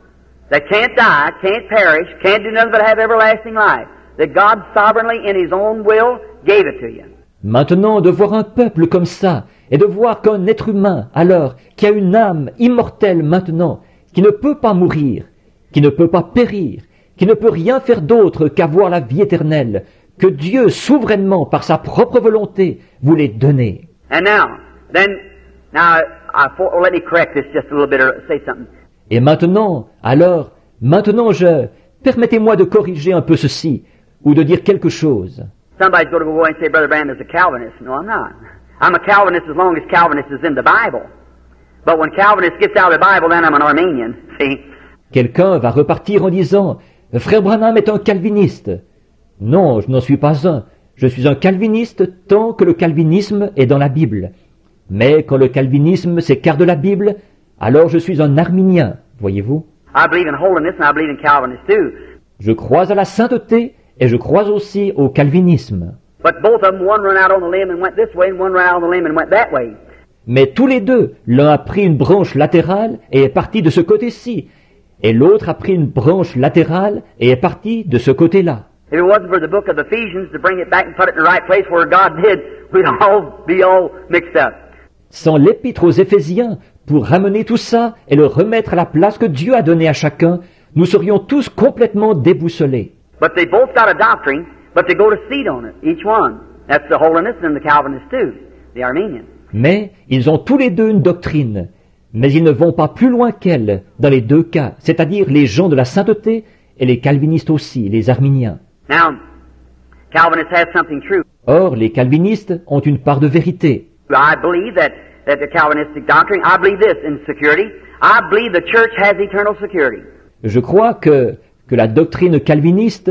that can't die, can't perish, can't do nothing but have everlasting life, that God sovereignly in His own will gave it to you. Maintenant, de voir un peuple comme ça, et de voir qu'un être humain, alors, qui a une âme immortelle maintenant, qui ne peut pas mourir, qui ne peut pas périr, qui ne peut rien faire d'autre qu'avoir la vie éternelle, que Dieu, souverainement, par sa propre volonté, vous l'ait donnée. And let me correct this just a little bit or say something. Et maintenant, permettez-moi de corriger un peu ceci, ou de dire quelque chose. Somebody's going to go and say, Brother Branham is a Calvinist. No, I'm not. I'm a Calvinist as long as Calvinist is in the Bible. But when Calvinist gets out of the Bible, then I'm an Arminian. See? Quelqu'un va repartir en disant, Frère Branham est un calviniste. Non, je n'en suis pas un. Je suis un calviniste tant que le calvinisme est dans la Bible. Mais quand le calvinisme s'écarte de la Bible, alors je suis un arminien, voyez-vous. I believe in holiness and I believe in Calvinist too. Je crois à la sainteté et je crois aussi au calvinisme. But both of them, one run out on the limb and went this way, and one ran out on the limb and went that way. Mais tous les deux, l'un a pris une branche latérale et est parti de ce côté-ci, et l'autre a pris une branche latérale et est parti de ce côté-là. If it wasn't for the book of Ephesians to bring it back and put it in the right place where God did, we'd all be all mixed up. Sans l'épître aux Éphésiens, pour ramener tout ça et le remettre à la place que Dieu a donnée à chacun, nous serions tous complètement déboussolés. But they both got a doctrine, but they go to seed on it, each one. That's the Holiness and the Calvinist too, the Armenian. Mais ils ont tous les deux une doctrine, mais ils ne vont pas plus loin qu'elle dans les deux cas, c'est-à-dire les gens de la sainteté et les calvinistes aussi, les arméniens. Now, Calvinist has something true. Or, les calvinistes ont une part de vérité. I believe that the Calvinistic doctrine, I believe this in security. I believe the church has eternal security. Je crois que la doctrine calviniste,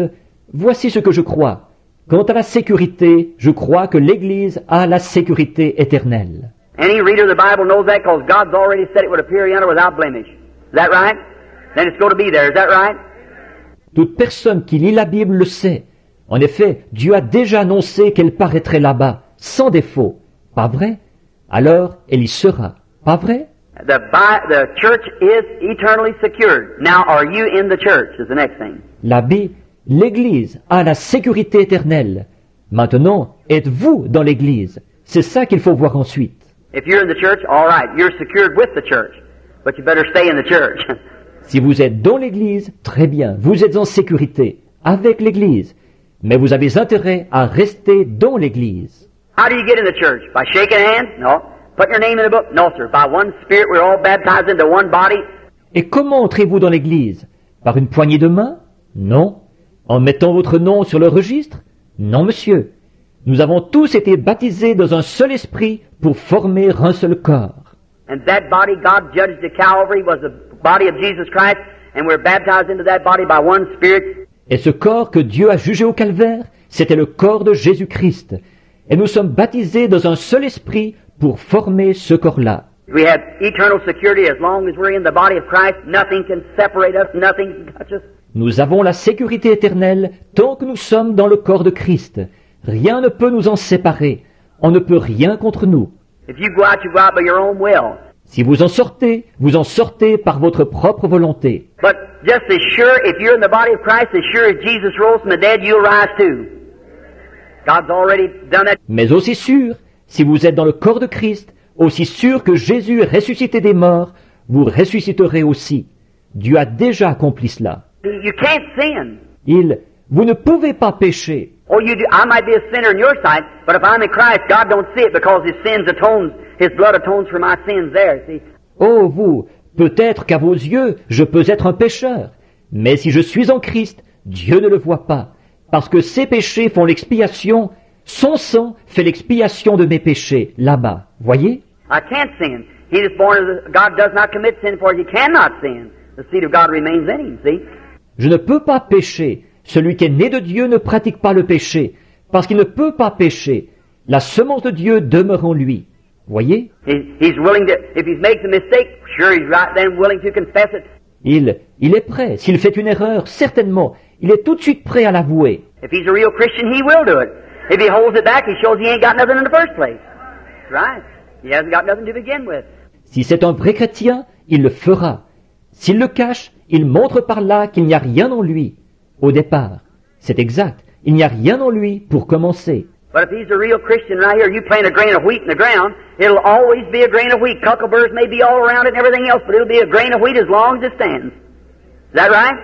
voici ce que je crois. Quant à la sécurité, je crois que l'Église a la sécurité éternelle. Any reader of the Bible knows that because God's already said it would appear yonder without blemish. Is that right? Then it's going to be there. Is that right? Toute personne qui lit la Bible le sait. En effet, Dieu a déjà annoncé qu'elle paraîtrait là-bas, sans défaut. Pas vrai? Alors, elle y sera. Pas vrai? The church is eternally secured. Now, are you in the church? Is the next thing. L'Église a la sécurité éternelle. Maintenant, êtes-vous dans l'Église? C'est ça qu'il faut voir ensuite. If you're in the church, all right, you're secured with the church, but you better stay in the church. Si vous êtes dans l'Église, très bien, vous êtes en sécurité, avec l'Église. Mais vous avez intérêt à rester dans l'Église. How do you get in the church? By shaking hands? No. Put your name in the book? No, sir. By one Spirit, we're all baptized into one body. Et comment entrez-vous dans l'Église? Par une poignée de main? Non. En mettant votre nom sur le registre? Non, monsieur. Nous avons tous été baptisés dans un seul esprit pour former un seul corps. And that body God judged at Calvary was the body of Jesus Christ, and we're baptized into that body by one Spirit. Et ce corps que Dieu a jugé au calvaire, c'était le corps de Jésus-Christ. Et nous sommes baptisés dans un seul esprit pour former ce corps-là. We have eternal security as long as we're in the body of Christ. Nothing can separate us, nothing can touch us. Nous avons la sécurité éternelle tant que nous sommes dans le corps de Christ. Rien ne peut nous en séparer. On ne peut rien contre nous. If you go out by your own will. Si vous en sortez par votre propre volonté. But just as sure, if you're in the body of Christ, as sure as Jesus rose from the dead, you'll rise too. God's already done that. Mais aussi sûr, si vous êtes dans le corps de Christ, aussi sûr que Jésus est ressuscité des morts, vous ressusciterez aussi. Dieu a déjà accompli cela. You can't sin. Vous ne pouvez pas pécher. Oh, you do. I might be a sinner in your sight, but if I'm in Christ, God don't see it because His blood atones for my sins there, see? Oh, vous, peut-être qu'à vos yeux, je peux être un pécheur. Mais si je suis en Christ, Dieu ne le voit pas. Parce que ses péchés font l'expiation, son sang fait l'expiation de mes péchés, là-bas. Voyez? I can't sin. He is born of God does not commit sin, for he cannot sin. The seed of God remains in him, see? Je ne peux pas pécher. Celui qui est né de Dieu ne pratique pas le péché, parce qu'il ne peut pas pécher. La semence de Dieu demeure en lui. Voyez? He's willing to, if he makes a mistake, sure he's right then willing to confess it. Il est prêt. S'il fait une erreur, certainement, il est tout de suite prêt à l'avouer. If he's a real Christian, he will do it. If he holds it back, he shows he ain't got nothing in the first place. Right. He hasn't got nothing to begin with. Si c'est un vrai chrétien, il le fera. S'il le cache, il montre par là qu'il n'y a rien en lui. Au départ. C'est exact. Il n'y a rien en lui pour commencer. But if he's a real Christian right here, you plant a grain of wheat in the ground, it'll always be a grain of wheat. Cuckleburs may be all around it and everything else, but it'll be a grain of wheat as long as it stands. Is that right?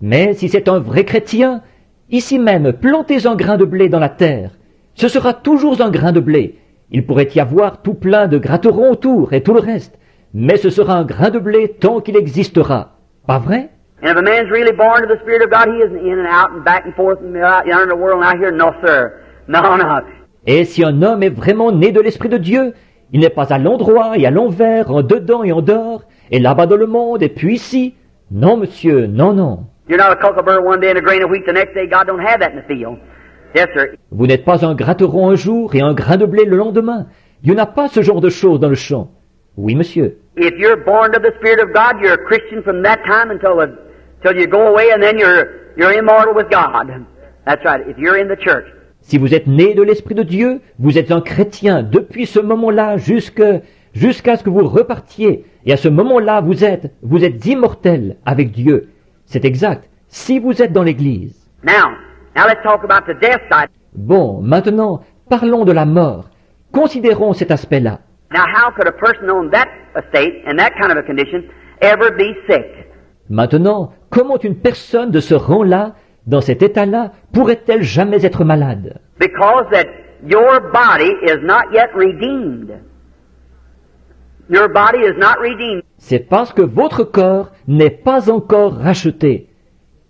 Mais si c'est un vrai chrétien, ici même, plantez un grain de blé dans la terre. Ce sera toujours un grain de blé. Il pourrait y avoir tout plein de gratterons autour et tout le reste. Mais ce sera un grain de blé tant qu'il existera. Pas vrai? And if a man's really born of the Spirit of God, he isn't in and out and back and forth and out yonder in the world and out here. No, sir. No. Et si un homme est vraiment né de l'Esprit de Dieu, il n'est pas à l'endroit et à l'envers, en dedans et en dehors, et là-bas dans le monde, et puis ici. Non, monsieur, non. You're not a cucklebur one day and a grain of wheat the next day. God don't have that in the field. Yes, sir. Vous n'êtes pas un gratteron un jour et un grain de blé le lendemain. Dieu n'a pas ce genre de choses dans le champ. Oui, monsieur. If you're born of the Spirit of God, you're a Christian from that time until you go away, and then you're immortal with God. That's right. If you're in the church. Si vous êtes né de l'Esprit de Dieu, vous êtes un chrétien depuis ce moment-là jusqu'à ce que vous repartiez. Et à ce moment-là, vous êtes immortel avec Dieu. C'est exact. Si vous êtes dans l'Église. Now, Now let's talk about the death side. Bon, maintenant, parlons de la mort. Considérons cet aspect-là. Now how could a person on that estate, in that kind of a condition, ever be sick? Maintenant, comment une personne de ce rang-là, dans cet état-là, pourrait-elle jamais être malade? Because that your body is not yet redeemed. Your body is not redeemed. C'est parce que votre corps n'est pas encore racheté.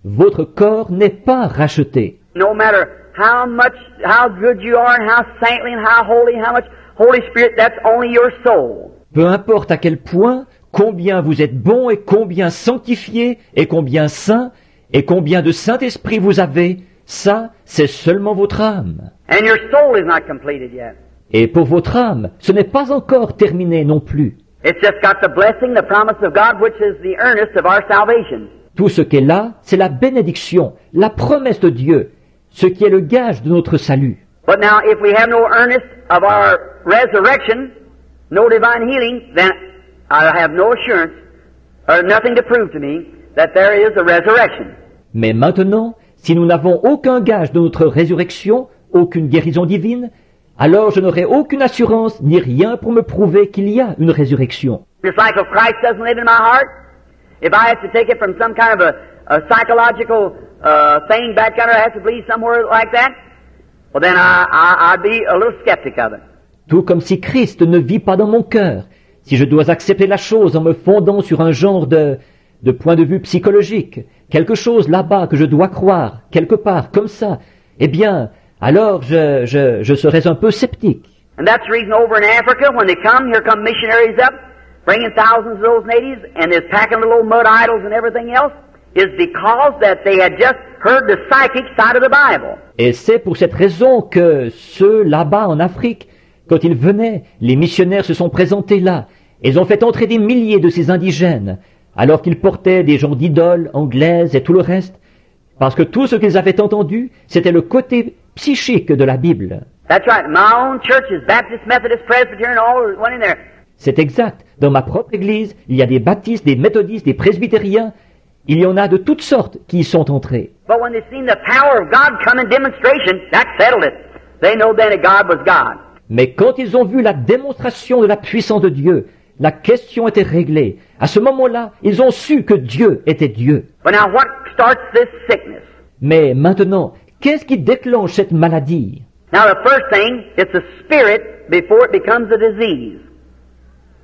Votre corps n'est pas racheté. No matter how good you are and how saintly and how much Holy Spirit, that's only your soul. Peu importe à quel point, combien vous êtes bon et combien sanctifié et combien saint et combien de Saint-Esprit vous avez, ça, c'est seulement votre âme. And your soul is not completed yet. Et pour votre âme, ce n'est pas encore terminé non plus. It's just got the blessing, the promise of God, which is the earnest of our salvation. Tout ce qui est là, c'est la bénédiction, la promesse de Dieu, ce qui est le gage de notre salut. But now, if we have no earnest of our resurrection, no divine healing, then I have no assurance, or nothing to prove to me, that there is a resurrection. Mais maintenant, si nous n'avons aucun gage de notre résurrection, aucune guérison divine, alors je n'aurai aucune assurance ni rien pour me prouver qu'il y a une résurrection. Just like if Christ doesn't live in my heart, if I have to take it from some kind of a psychological thing back under, I have to believe somewhere like that, well then I'd be a little skeptic of it. Tout comme si Christ ne vit pas dans mon cœur, si je dois accepter la chose en me fondant sur un genre de point de vue psychologique, quelque chose là-bas que je dois croire, quelque part, comme ça, eh bien, alors je serais un peu sceptique. And that's the reason over in Africa, when they come, here come missionaries up, bringing thousands of those natives, and they're packing little mud idols and everything else, is because that they had just heard the psychic side of the Bible. Et c'est pour cette raison que ceux là-bas en Afrique, quand ils venaient, les missionnaires se sont présentés là. Ils ont fait entrer des milliers de ces indigènes, alors qu'ils portaient des genres d'idoles anglaises et tout le reste, parce que tout ce qu'ils avaient entendu, c'était le côté psychique de la Bible. That's right. My own church is Baptist, Methodist, Presbyterian, all went in there. C'est exact. Dans ma propre église, il y a des baptistes, des méthodistes, des presbytériens. Il y en a de toutes sortes qui y sont entrés. But when they seen the power of God come in demonstration, that settled it. They know then that God was God. Mais quand ils ont vu la démonstration de la puissance de Dieu, la question était réglée. À ce moment-là, ils ont su que Dieu était Dieu. But now what starts this sickness? Mais maintenant, qu'est-ce qui déclenche cette maladie? Now the first thing, it's a spirit before it becomes a disease.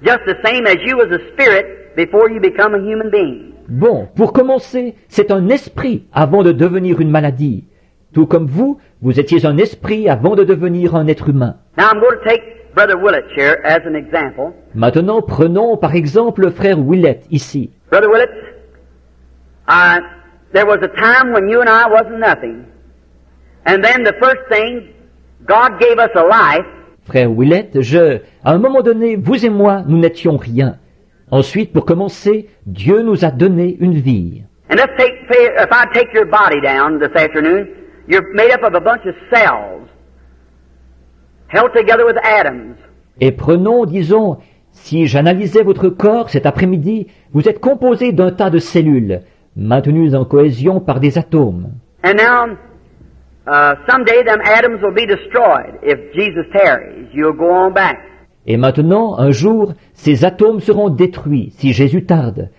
Just the same as you was a spirit before you become a human being. Bon, pour commencer, c'est un esprit avant de devenir une maladie. Tout comme vous étiez un esprit avant de devenir un être humain. Now I'm going to take Brother Willett here as an example. Maintenant, prenons par exemple le frère Willett ici. Brother Willett, there was a time when you and I wasn't nothing. And then the first thing, God gave us a life. Frère Willett, à un moment donné, vous et moi, nous n'étions rien. Ensuite, pour commencer, Dieu nous a donné une vie. And if I take your body down this afternoon, you're made up of a bunch of cells, held together with atoms. Et prenons, disons, si j'analysais votre corps cet après-midi, vous êtes composé d'un tas de cellules, maintenues en cohésion par des atomes. And now, someday them atoms will be destroyed. If Jesus tarries, you'll go on back. Et maintenant, un jour, ces atomes seront détruits si Jésus tarde.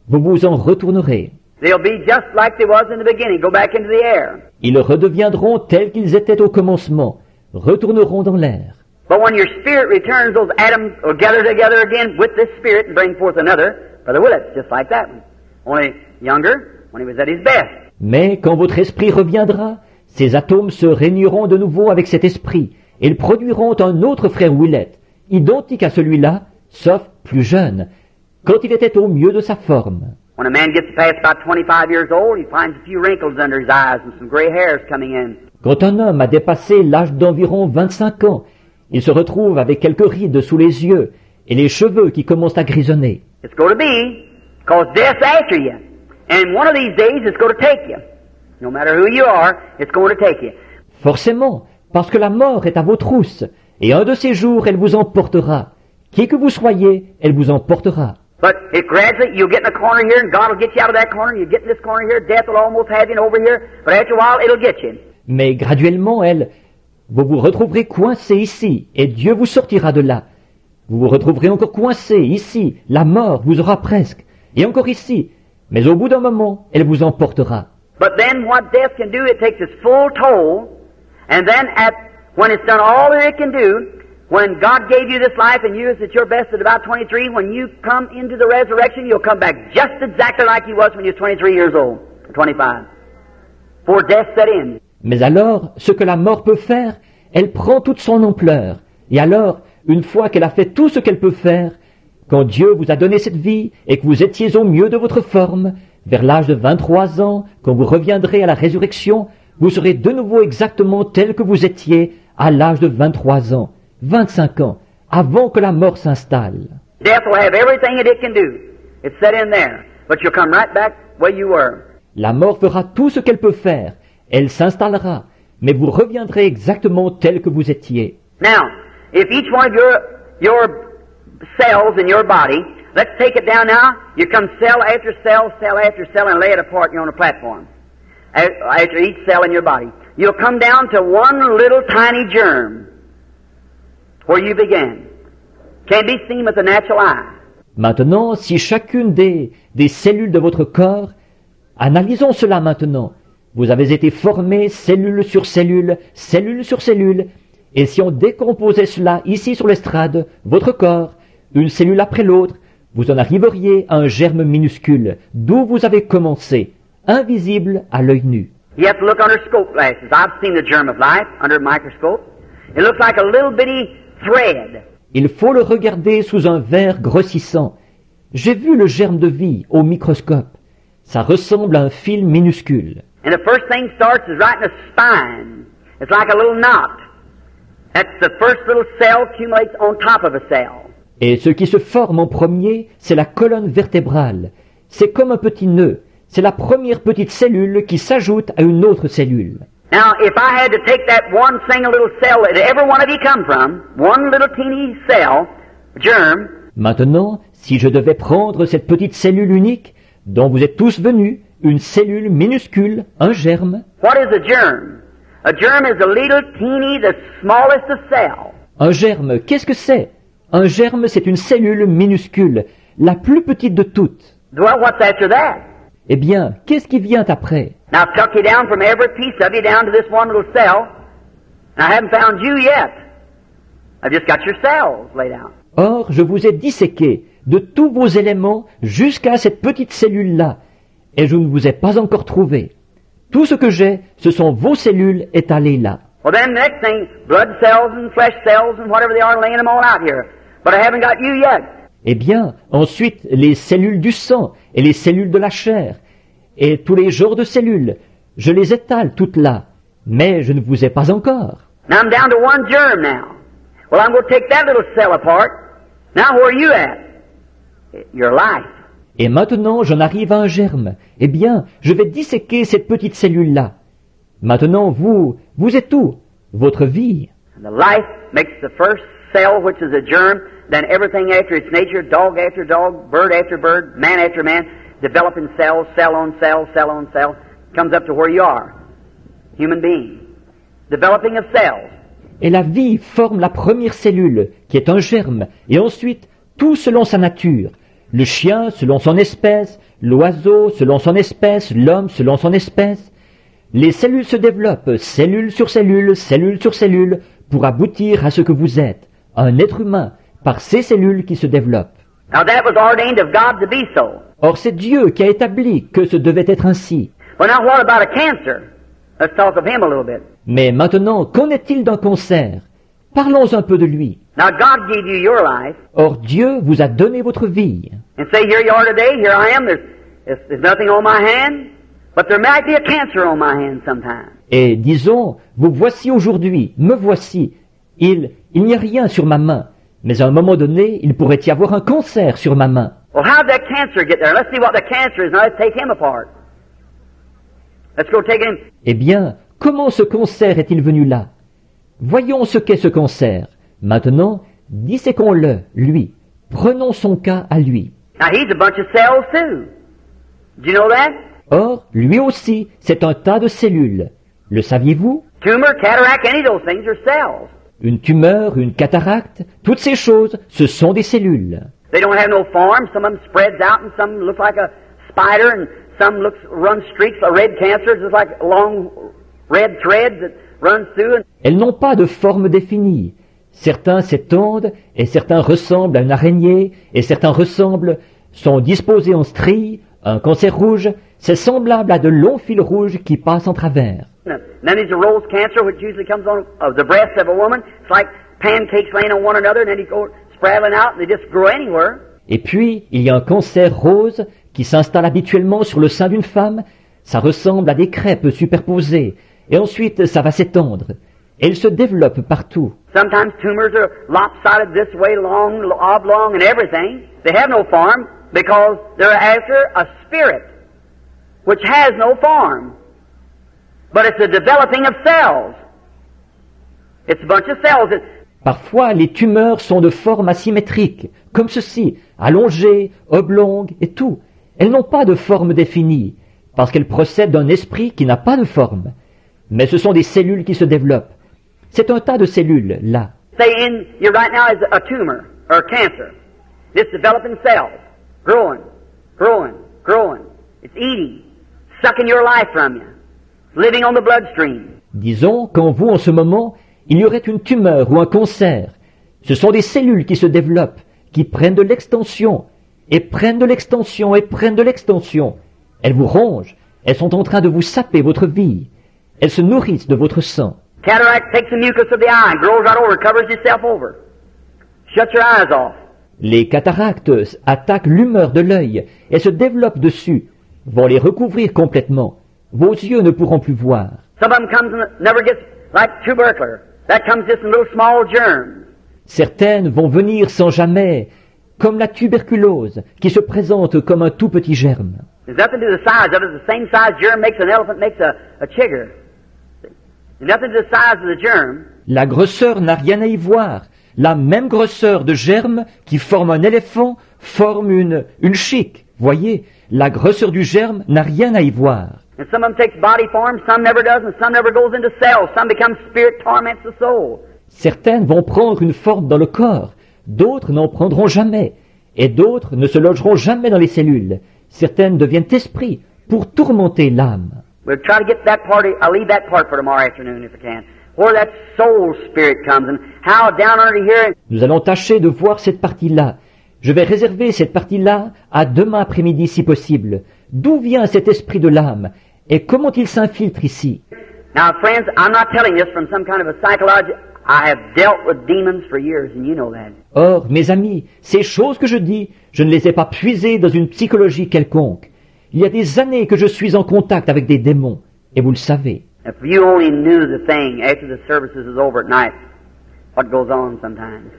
Vous vous en retournerez. They'll be just like they was in the beginning, go back into the air. Ils redeviendront tels qu'ils étaient au commencement, retourneront dans l'air. But when your spirit returns, those atoms will gather together again with this spirit and bring forth another. Brother Willett, just like that one. Only younger, when he was at his best. Mais quand votre esprit reviendra, ces atomes se réuniront de nouveau avec cet esprit, et ils produiront un autre frère Willett, identique à celui-là, sauf plus jeune, quand il était au mieux de sa forme. When a man gets past about 25 years old, he finds a few wrinkles under his eyes and some gray hairs coming in. Quand un homme a dépassé l'âge d'environ 25 ans, il se retrouve avec quelques rides sous les yeux et les cheveux qui commencent à grisonner. It's going to be, because death's after you. And one of these days it's going to take you. No matter who you are, it's going to take you. Forcément, parce que la mort est à vos trousses, et un de ces jours elle vous emportera. Qui que vous soyez, elle vous emportera. But it gradually, you'll get in a corner here, and God will get you out of that corner, and you get in this corner here, death will almost have you over here, but after a while, it'll get you. Mais graduellement, vous vous retrouverez coincé ici, et Dieu vous sortira de là. Vous vous retrouverez encore coincé ici, la mort vous aura presque, et encore ici, mais au bout d'un moment, elle vous emportera. But then what death can do, it takes its full toll, and then when it's done all that it can do, when God gave you this life and you was at your best at about 23, when you come into the resurrection, you'll come back just exactly like you was when you were 23 years old, or 25, before death set in. Mais alors, ce que la mort peut faire, elle prend toute son ampleur. Et alors, une fois qu'elle a fait tout ce qu'elle peut faire, quand Dieu vous a donné cette vie et que vous étiez au mieux de votre forme, vers l'âge de 23 ans, quand vous reviendrez à la résurrection, vous serez de nouveau exactement tel que vous étiez à l'âge de 23 ans, 25 ans, avant que la mort s'installe. Death will have everything that it can do. It's set in there. But you'll come right back where you were. La mort fera tout ce qu'elle peut faire. Elle s'installera, mais vous reviendrez exactement tel que vous étiez. Now, if each one of your cells in your body, let's take it down now, you come cell after cell, cell after cell, and lay it apart, you're on a platform. After each cell in your body. You'll come down to one little tiny germ, where you began. Can't be seen with the natural eye. Maintenant, si chacune des cellules de votre corps, analysons cela maintenant. Vous avez été formés cellule sur cellule, cellule sur cellule, et si on décomposait cela ici sur l'estrade, votre corps, une cellule après l'autre, vous en arriveriez à un germe minuscule, d'où vous avez commencé, invisible à l'œil nu. You have to look under scope glasses. I've seen the germ of life under a microscope. It looks like a little bitty thread. Il faut le regarder sous un verre grossissant. J'ai vu le germe de vie au microscope. Ça ressemble à un fil minuscule. And the first thing starts is right in the spine. It's like a little knot. That's the first little cell accumulates on top of a cell. Et ce qui se forme en premier, c'est la colonne vertébrale. C'est comme un petit nœud. C'est la première petite cellule qui s'ajoute à une autre cellule. Now, if I had to take that one single little cell that every one of you come from, one little teeny cell, germ. Maintenant, si je devais prendre cette petite cellule unique, dont vous êtes tous venus, une cellule minuscule, un germe. What is a germ? A germ is a little teeny, the smallest of cells. Un germe, qu'est-ce que c'est? Un germe, c'est une cellule minuscule, la plus petite de toutes. Well, what's after that? Eh bien, qu'est-ce qui vient après? Now, I've tucked you down from every piece of you down to this one little cell. And I haven't found you yet. I've just got your cells laid out. Or, je vous ai disséqué de tous vos éléments jusqu'à cette petite cellule-là, et je ne vous ai pas encore trouvé. Tout ce que j'ai, ce sont vos cellules étalées là. Well, then the next thing, blood cells and flesh cells and whatever they are, laying them all out here. But I haven't got you yet. Eh bien, ensuite, les cellules du sang et les cellules de la chair, et tous les genres de cellules, je les étale toutes là, mais je ne vous ai pas encore. Now I'm down to one germ now. Well, I'm going to take that little cell apart. Now where are you at? Your life. Et maintenant, j'en arrive à un germe. Eh bien, je vais disséquer cette petite cellule-là. Maintenant, vous êtes où? Votre vie. The life makes the first cell, which is a germ, then everything after its nature, dog after dog, bird after bird, man after man, developing cells, cell on cell, cell on cell, comes up to where you are. Human being. Developing of cells. Et la vie forme la première cellule, qui est un germe, et ensuite, tout selon sa nature. Le chien selon son espèce, l'oiseau selon son espèce, l'homme selon son espèce. Les cellules se développent, cellule sur cellule, cellule sur cellule, pour aboutir à ce que vous êtes, un être humain, par ces cellules qui se développent. Now that was ordained of God to be so. Or c'est Dieu qui a établi que ce devait être ainsi. But now what about a cancer? Let's talk of him a little bit. Mais maintenant, qu'en est-il d'un cancer? Parlons un peu de lui. Now God gave you your life. Or Dieu vous a donné votre vie. And say, here you are today, here I am, there's nothing on my hand, but there might be a cancer on my hand sometime. Et disons, vous voici aujourd'hui, me voici. Il n'y a rien sur ma main, mais à un moment donné, il pourrait y avoir un cancer sur ma main. Well, how did that cancer get there? Let's see what the cancer is. Now let's take him apart. Let's go take him. Eh bien, comment ce cancer est-il venu là? Voyons ce qu'est ce cancer. Maintenant, disséquons-le, lui. Prenons son cas à lui. Now he's a bunch of cells too. Did you know that? Or, lui aussi, c'est un tas de cellules. Le saviez-vous? Tumor, cataract, any of those things are cells. Une tumeur, une cataracte, toutes ces choses, ce sont des cellules. They don't have no form. Some of them spreads out and some look like a spider and some run streaks of red cancer, just like long red threads that runs through. Elles n'ont pas de forme définie. Certains s'étendent et certains ressemblent à une araignée et certains sont disposés en stries. Un cancer rouge, c'est semblable à de longs fils rouges qui passent en travers. And then there's a rose cancer, which usually comes on of the breast of a woman. It's like pancakes laying on one another, and then they go spiraling out, and they just grow anywhere. Et puis, il y a un cancer rose qui s'installe habituellement sur le sein d'une femme. Ça ressemble à des crêpes superposées. Et ensuite, ça va s'étendre. Et il se développe partout. Sometimes tumors are lopsided this way, long, oblong, and everything. They have no form because they're after a spirit, which has no form. But it's a developing of cells. It's a bunch of cells. Parfois, les tumeurs sont de forme asymétrique, comme ceci, allongées, oblongues et tout. Elles n'ont pas de forme définie, parce qu'elles procèdent d'un esprit qui n'a pas de forme. Mais ce sont des cellules qui se développent. C'est un tas de cellules, là. Say in you right now is a tumor or a cancer. It's developing cells, growing, growing, growing. It's eating, sucking your life from you, living on the bloodstream. Disons qu'en vous, en ce moment, il y aurait une tumeur ou un cancer. Ce sont des cellules qui se développent, qui prennent de l'extension, et prennent de l'extension, et prennent de l'extension. Elles vous rongent, elles sont en train de vous saper votre vie. Elles se nourrissent de votre sang. Cataract takes the mucus of the eye and grows right over, covers yourself over. Shut your eyes off. Les cataractes attaquent l'humeur de l'œil et se développent dessus, vont les recouvrir complètement. Vos yeux ne pourront plus voir. Some of them comes and never gets like tubercular. That comes just in little small germs. Certaines vont venir sans jamais, comme la tuberculose, qui se présente comme un tout petit germe. There's nothing to the size of it. The same size germ makes an elephant, makes a chigger. There's nothing to the size of the germ. La grosseur n'a rien à y voir. La même grosseur de germe qui forme un éléphant forme une chique. Voyez, la grosseur du germe n'a rien à y voir. And some of them takes body form, some never does, and some never goes into cells. Some become spirit, torments the soul. Certaines vont prendre une forme dans le corps, d'autres n'en prendront jamais, et d'autres ne se logeront jamais dans les cellules. Certaines deviennent esprits pour tourmenter l'âme. We'll try to get that part. I'll leave that part for tomorrow afternoon if I can. Where that soul spirit comes and how down under here. Nous allons tâcher de voir cette partie-là. Je vais réserver cette partie-là à demain après-midi si possible. D'où vient cet esprit de l'âme et comment il s'infiltre ici? Now, friends, I'm not telling this from some kind of a psychology. I have dealt with demons for years, and you know that. Or, mes amis, ces choses que je dis, je ne les ai pas puisées dans une psychologie quelconque. Il y a des années que je suis en contact avec des démons, et vous le savez. If you only knew the thing after the services is over at night, what goes on sometimes.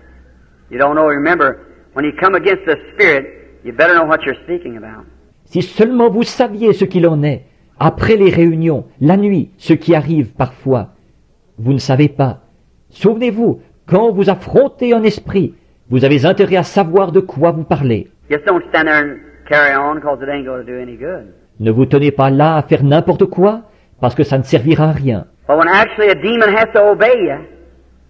You don't know. Remember, when you come against the spirit, you better know what you're speaking about. Si seulement vous saviez ce qu'il en est, après les réunions, la nuit, ce qui arrive parfois. Vous ne savez pas. Souvenez-vous, quand vous affrontez un esprit, vous avez intérêt à savoir de quoi vous parlez. Just don't stand there and carry on because it ain't going to do any good. Ne vous tenez pas là à faire n'importe quoi, parce que ça ne servira à rien. But when actually a demon has to obey you,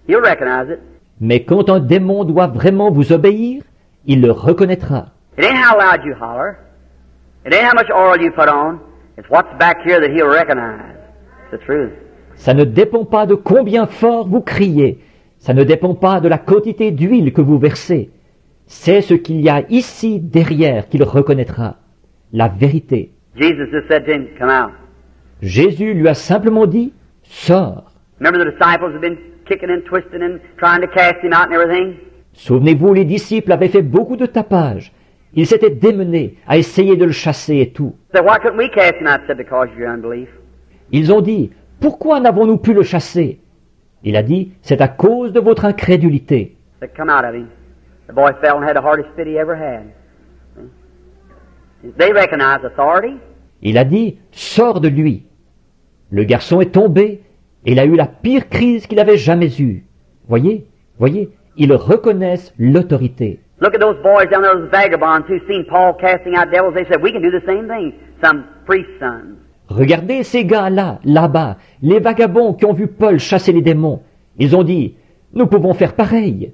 you'll recognize it. Mais quand un démon doit vraiment vous obéir, il le reconnaîtra. It ain't how loud you holler. It ain't how much oil you put on. It's what's back here that he'll recognize. It's the truth. Ça ne dépend pas de combien fort vous criez. Ça ne dépend pas de la quantité d'huile que vous versez. C'est ce qu'il y a ici derrière qu'il reconnaîtra. La vérité. Jesus just said to him, come out. Jésus lui a simplement dit, sors. Remember the disciples have been kicking and twisting and trying to cast him out and everything? Souvenez-vous, les disciples avaient fait beaucoup de tapage. Ils s'étaient démenés à essayer de le chasser et tout. Said, why couldn't we cast him out? Said, because of your unbelief. Ils ont dit, pourquoi n'avons-nous pu le chasser? Il a dit, c'est à cause de votre incrédulité. Said, come out of him. The boy fell and had the hardest fit he ever had. They recognize authority. Il a dit, sors de lui. Le garçon est tombé et il a eu la pire crise qu'il avait jamais eue. Voyez, ils reconnaissent l'autorité. Look at those boys down there, those vagabonds who seen Paul casting out devils. They said, we can do the same thing. Some priest's sons. Regardez ces gars-là, là-bas, les vagabonds qui ont vu Paul chasser les démons. Ils ont dit, nous pouvons faire pareil.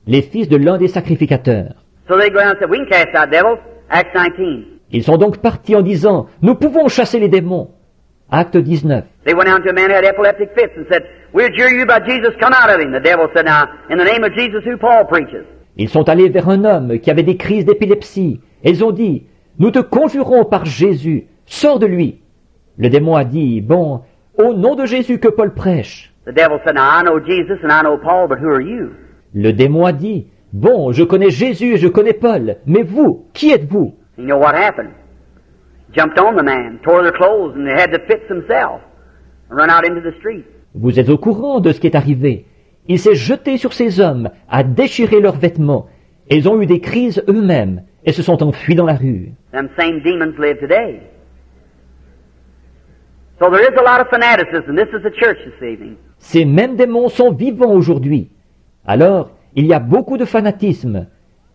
Les fils de l'un des sacrificateurs. So they go down and said, we can cast out devils. Acts 19. Ils sont donc partis en disant, nous pouvons chasser les démons. Acte 19. They went down to a man who had epileptic fits and said, we adjure you by Jesus, come out of him. The devil said, now, in the name of Jesus who Paul preaches. Ils sont allés vers un homme qui avait des crises d'épilepsie. Et ils ont dit, nous te conjurons par Jésus, sors de lui. Le démon a dit, bon, au nom de Jésus que Paul prêche. The devil said, now I know Jesus and I know Paul, but who are you? Le démon a dit, bon, je connais Jésus et je connais Paul, mais vous, qui êtes-vous? You know what happened? Jumped on the man, tore their clothes, and they had the fits themselves, and run out into the street. Vous êtes au courant de ce qui est arrivé. Il s'est jeté sur ces hommes, a déchiré leurs vêtements, et ils ont eu des crises eux-mêmes, et se sont enfuis dans la rue. Them same demons live today. So there is a lot of fanaticism. This is the church this evening. Ces mêmes démons sont vivants aujourd'hui. Alors, il y a beaucoup de fanatisme.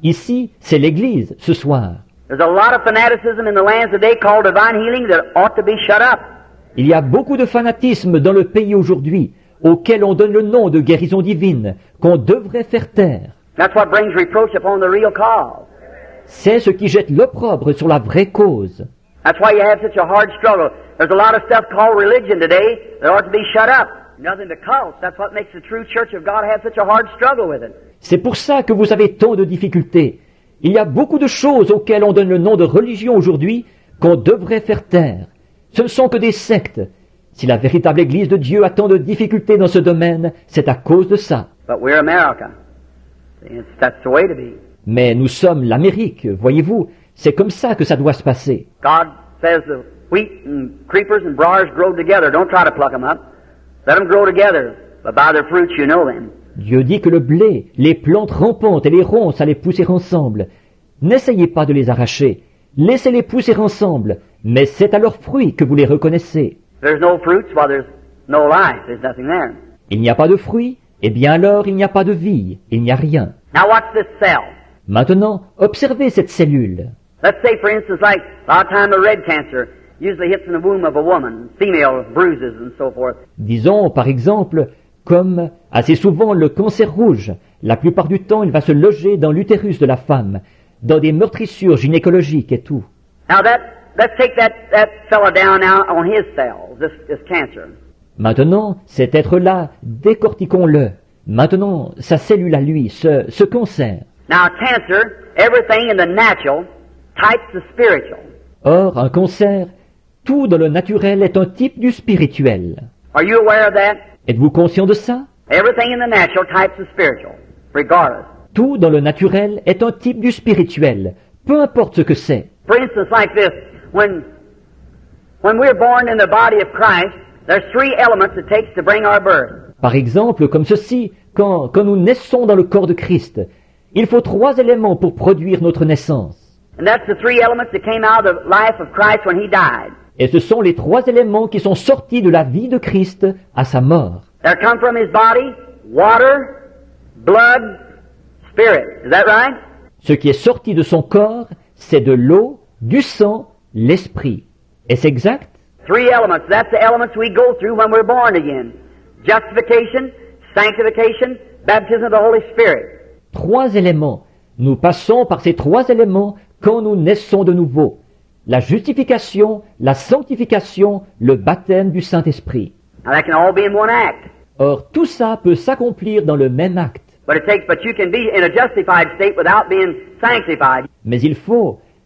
Ici, c'est l'Église, ce soir. There's a lot of fanaticism in the lands today called divine healing that ought to be shut up. Il y a beaucoup de fanatisme dans le pays aujourd'hui, auquel on donne le nom de guérison divine, qu'on devrait faire taire. That's what brings reproach upon the real cause. C'est ce qui jette l'opprobre sur la vraie cause. That's why you have such a hard struggle. There's a lot of stuff called religion today that ought to be shut up. Nothing but cults. That's what makes the true church of God have such a hard struggle with it. C'est pour ça que vous avez tant de difficultés. Il y a beaucoup de choses auxquelles on donne le nom de religion aujourd'hui qu'on devrait faire taire. Ce ne sont que des sectes. Si la véritable Église de Dieu a tant de difficultés dans ce domaine, c'est à cause de ça. But we're America. That's the way to be. Mais nous sommes l'Amérique, voyez-vous. C'est comme ça que ça doit se passer. God says the wheat and creepers and briars grow together. Don't try to pluck them up. Let them grow together. But by their fruits you know them. Dieu dit que le blé, les plantes rampantes et les ronces allaient pousser ensemble. N'essayez pas de les arracher. Laissez-les pousser ensemble. Mais c'est à leurs fruits que vous les reconnaissez. There's no fruits, well, there's no life. There's nothing there. Il n'y a pas de fruits, eh bien alors il n'y a pas de vie. Il n'y a rien. Now watch this cell. Maintenant, observez cette cellule. Let's say, for instance, like a lot of time the red cancer usually hits in the womb of a woman, female bruises and so forth. Disons, par exemple, comme assez souvent le cancer rouge. La plupart du temps, il va se loger dans l'utérus de la femme, dans des meurtrissures gynécologiques et tout. Now let's take that fella down now on his cells, this cancer. Maintenant, cet être-là, décortiquons-le. Maintenant, sa cellule à lui, ce cancer. Now cancer, everything in the natural types the spiritual. Or, un cancer, tout dans le naturel est un type du spirituel. Are you aware of that? Êtes-vous conscient de ça? Everything in the natural types the spiritual, regardless. Tout dans le naturel est un type du spirituel, peu importe ce que c'est. For instance, like this, when we're born in the body of Christ, there's three elements it takes to bring our birth. Par exemple, comme ceci, quand nous naissons dans le corps de Christ, il faut 3 éléments pour produire notre naissance. And that's the three elements that came out of the life of Christ when he died. Et ce sont les 3 éléments qui sont sortis de la vie de Christ à sa mort. There come from his body water, blood, spirit. Is that right? Ce qui est sorti de son corps, c'est de l'eau, du sang, l'esprit. Est-ce exact? Three elements. That's the elements we go through when we're born again. Justification, sanctification, baptism of the Holy Spirit. 3 éléments. Nous passons par ces 3 éléments quand nous naissons de nouveau. La justification, la sanctification, le baptême du Saint-Esprit. Now that can all be in one act. Or, tout ça peut s'accomplir dans le même acte. But you can be in a justified state without being sanctified.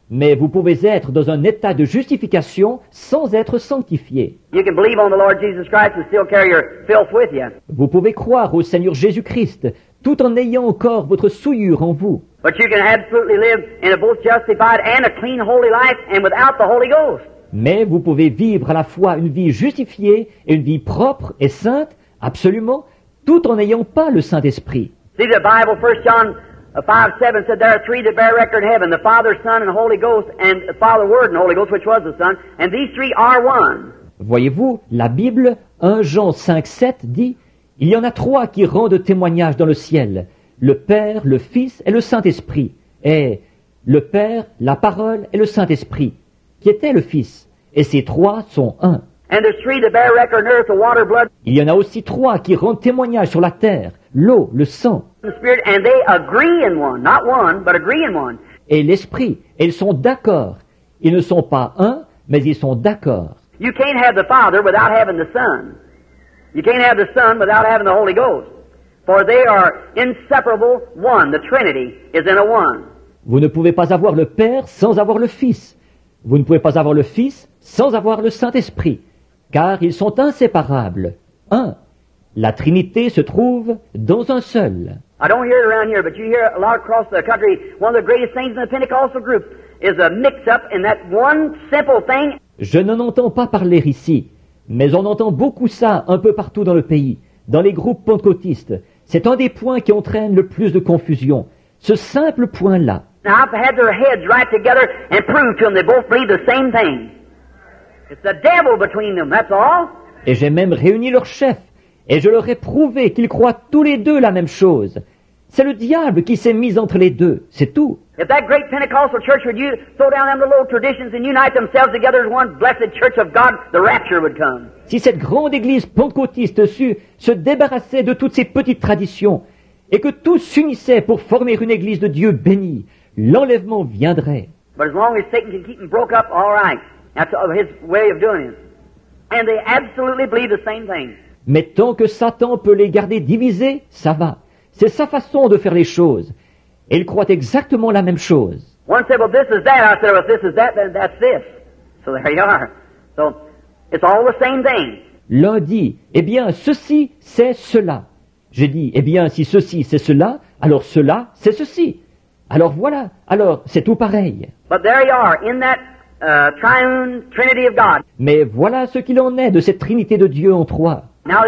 Mais vous pouvez être dans un état de justification sans être sanctifié. You can believe on the Lord Jesus Christ and still carry your filth with you. Vous pouvez croire au Seigneur Jésus-Christ tout en ayant encore votre souillure en vous. But you can absolutely live in a both justified and a clean holy life and without the Holy Ghost. Mais vous pouvez vivre à la fois une vie justifiée et une vie propre et sainte, absolument, tout en n'ayant pas le Saint-Esprit. See, the Bible, 1 John 5:7 said there are three that bear record in heaven, the Father, Son, and Holy Ghost, and the Father, Word, and Holy Ghost, which was the Son, and these three are one. Voyez-vous, la Bible, 1 Jean 5:7 dit, il y en a 3 qui rendent témoignage dans le ciel, le Père, le Fils et le Saint-Esprit. est le Père, la Parole et le Saint-Esprit, qui était le Fils. Et ces trois sont un. And there's three that bear record on earth, the water, blood, Il y en a aussi trois qui rendent témoignage sur la terre, l'eau, le sang and the spirit, and they agree in one. Not one, but agree in one. et l'Esprit. Et ils sont d'accord. Ils ne sont pas un, mais ils sont d'accord. You can't have the Father without having the Son. You can't have the Son without having the Holy Ghost. For they are inseparable one. The Trinity is in a one. Vous ne pouvez pas avoir le Père sans avoir le Fils. Vous ne pouvez pas avoir le Fils sans avoir le Saint-Esprit, car ils sont inséparables. Un. La Trinité se trouve dans un seul. I don't hear it around here, but you hear a lot across the country. One of the greatest things in the Pentecostal group is a mix-up in that one simple thing. Je n'en entends pas parler ici, mais on entend beaucoup ça un peu partout dans le pays, dans les groupes pentecôtistes. C'est un des points qui entraîne le plus de confusion. Ce simple point-là. Now, I've had their heads right together and proved to them they both believe the same thing. It's the devil between them, that's all. Et j'ai même réuni leurs chefs, et je leur ai prouvé qu'ils croient tous les deux la même chose. C'est le diable qui s'est mis entre les deux, c'est tout. If that great Pentecostal church would you throw down them little old traditions and unite themselves together as one blessed church of God, the rapture would come. Si cette grande église pentecôtiste sut se débarrasser de toutes ces petites traditions, et que tous s'unissaient pour former une église de Dieu bénie, l'enlèvement viendrait. But as long as Satan can keep them broke up, all right. That's his way of doing it. And they absolutely believe the same thing. Mais tant que Satan peut les garder divisés, ça va. C'est sa façon de faire les choses. Et ils croient exactement la même chose. One said, well, this is that. I said, well, if this is that, then that's this. So there you are. So it's all the same thing. L'un dit, eh bien, ceci, c'est cela. J'ai dit, eh bien, si ceci, c'est cela, alors cela, c'est ceci. Alors voilà, alors c'est tout pareil. But there you are, in that triune Trinity of God. Mais voilà ce qu'il en est de cette Trinité de Dieu en trois. Now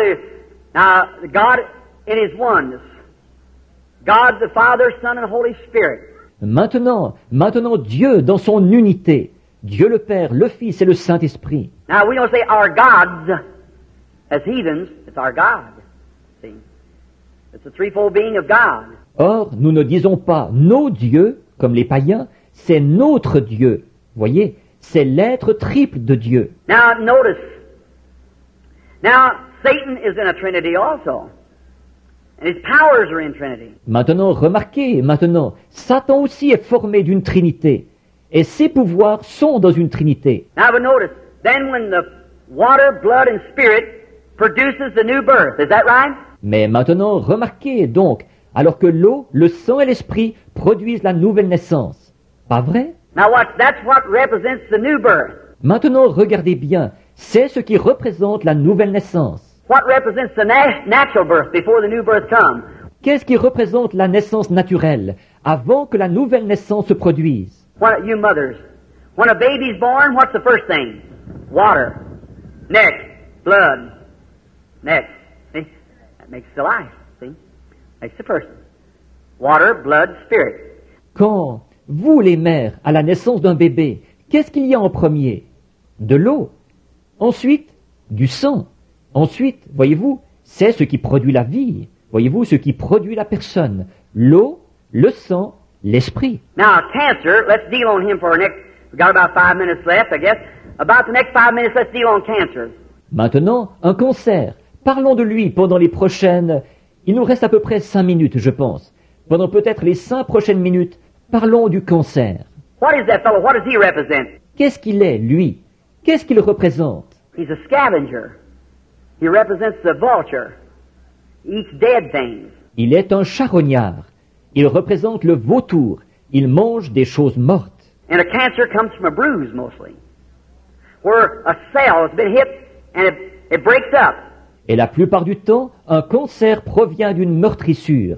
God in His oneness. God the Father, Son, and Holy Spirit. Maintenant Dieu dans son unité. Dieu le Père, le Fils et le Saint-Esprit. Now we don't say our gods as heathens, it's our God. See? It's the threefold being of God. Or, nous ne disons pas nos dieux, comme les païens, c'est notre Dieu. Voyez, c'est l'être triple de Dieu. Now notice. Now Satan is in a Trinity also. And his powers are in Trinity. Maintenant, remarquez, Satan aussi est formé d'une Trinité. Et ses pouvoirs sont dans une Trinité. Now but notice, then when the water, blood, and spirit produces the new birth, is that right? Mais maintenant, remarquez donc, alors que l'eau, le sang et l'esprit produisent la nouvelle naissance. Pas vrai? Now watch, that's what represents the new birth. Maintenant, regardez bien, c'est ce qui représente la nouvelle naissance. What represents the natural birth before the new birth comes? Qu'est-ce qui représente la naissance naturelle, avant que la nouvelle naissance se produise? What, you mothers, when a baby's born, what's the first thing? Water. Next, blood. Next. See? That makes the life. See? Makes the person. Water, blood, spirit. Quand, vous les mères, à la naissance d'un bébé, qu'est-ce qu'il y a en premier? De l'eau. Ensuite, du sang. Ensuite, voyez-vous, c'est ce qui produit la vie. Voyez-vous, ce qui produit la personne. L'eau, le sang, l'esprit. Now, cancer, let's deal on him for our next, we've got about 5 minutes left, I guess. About the next 5 minutes, let's deal on cancer. Maintenant, un cancer. Parlons de lui pendant les prochaines... Il nous reste à peu près 5 minutes, je pense. Pendant peut-être les 5 prochaines minutes, parlons du cancer. What is that fellow? What does he represent? Qu'est-ce qu'il est, lui? Qu'est-ce qu'il représente? He's a scavenger. He represents the vulture. He eats dead things. Il est un charognard. Il représente le vautour. Il mange des choses mortes. And a cancer comes from a bruise, mostly. Where a cell has been hit and it breaks up. Et la plupart du temps, un cancer provient d'une meurtrissure.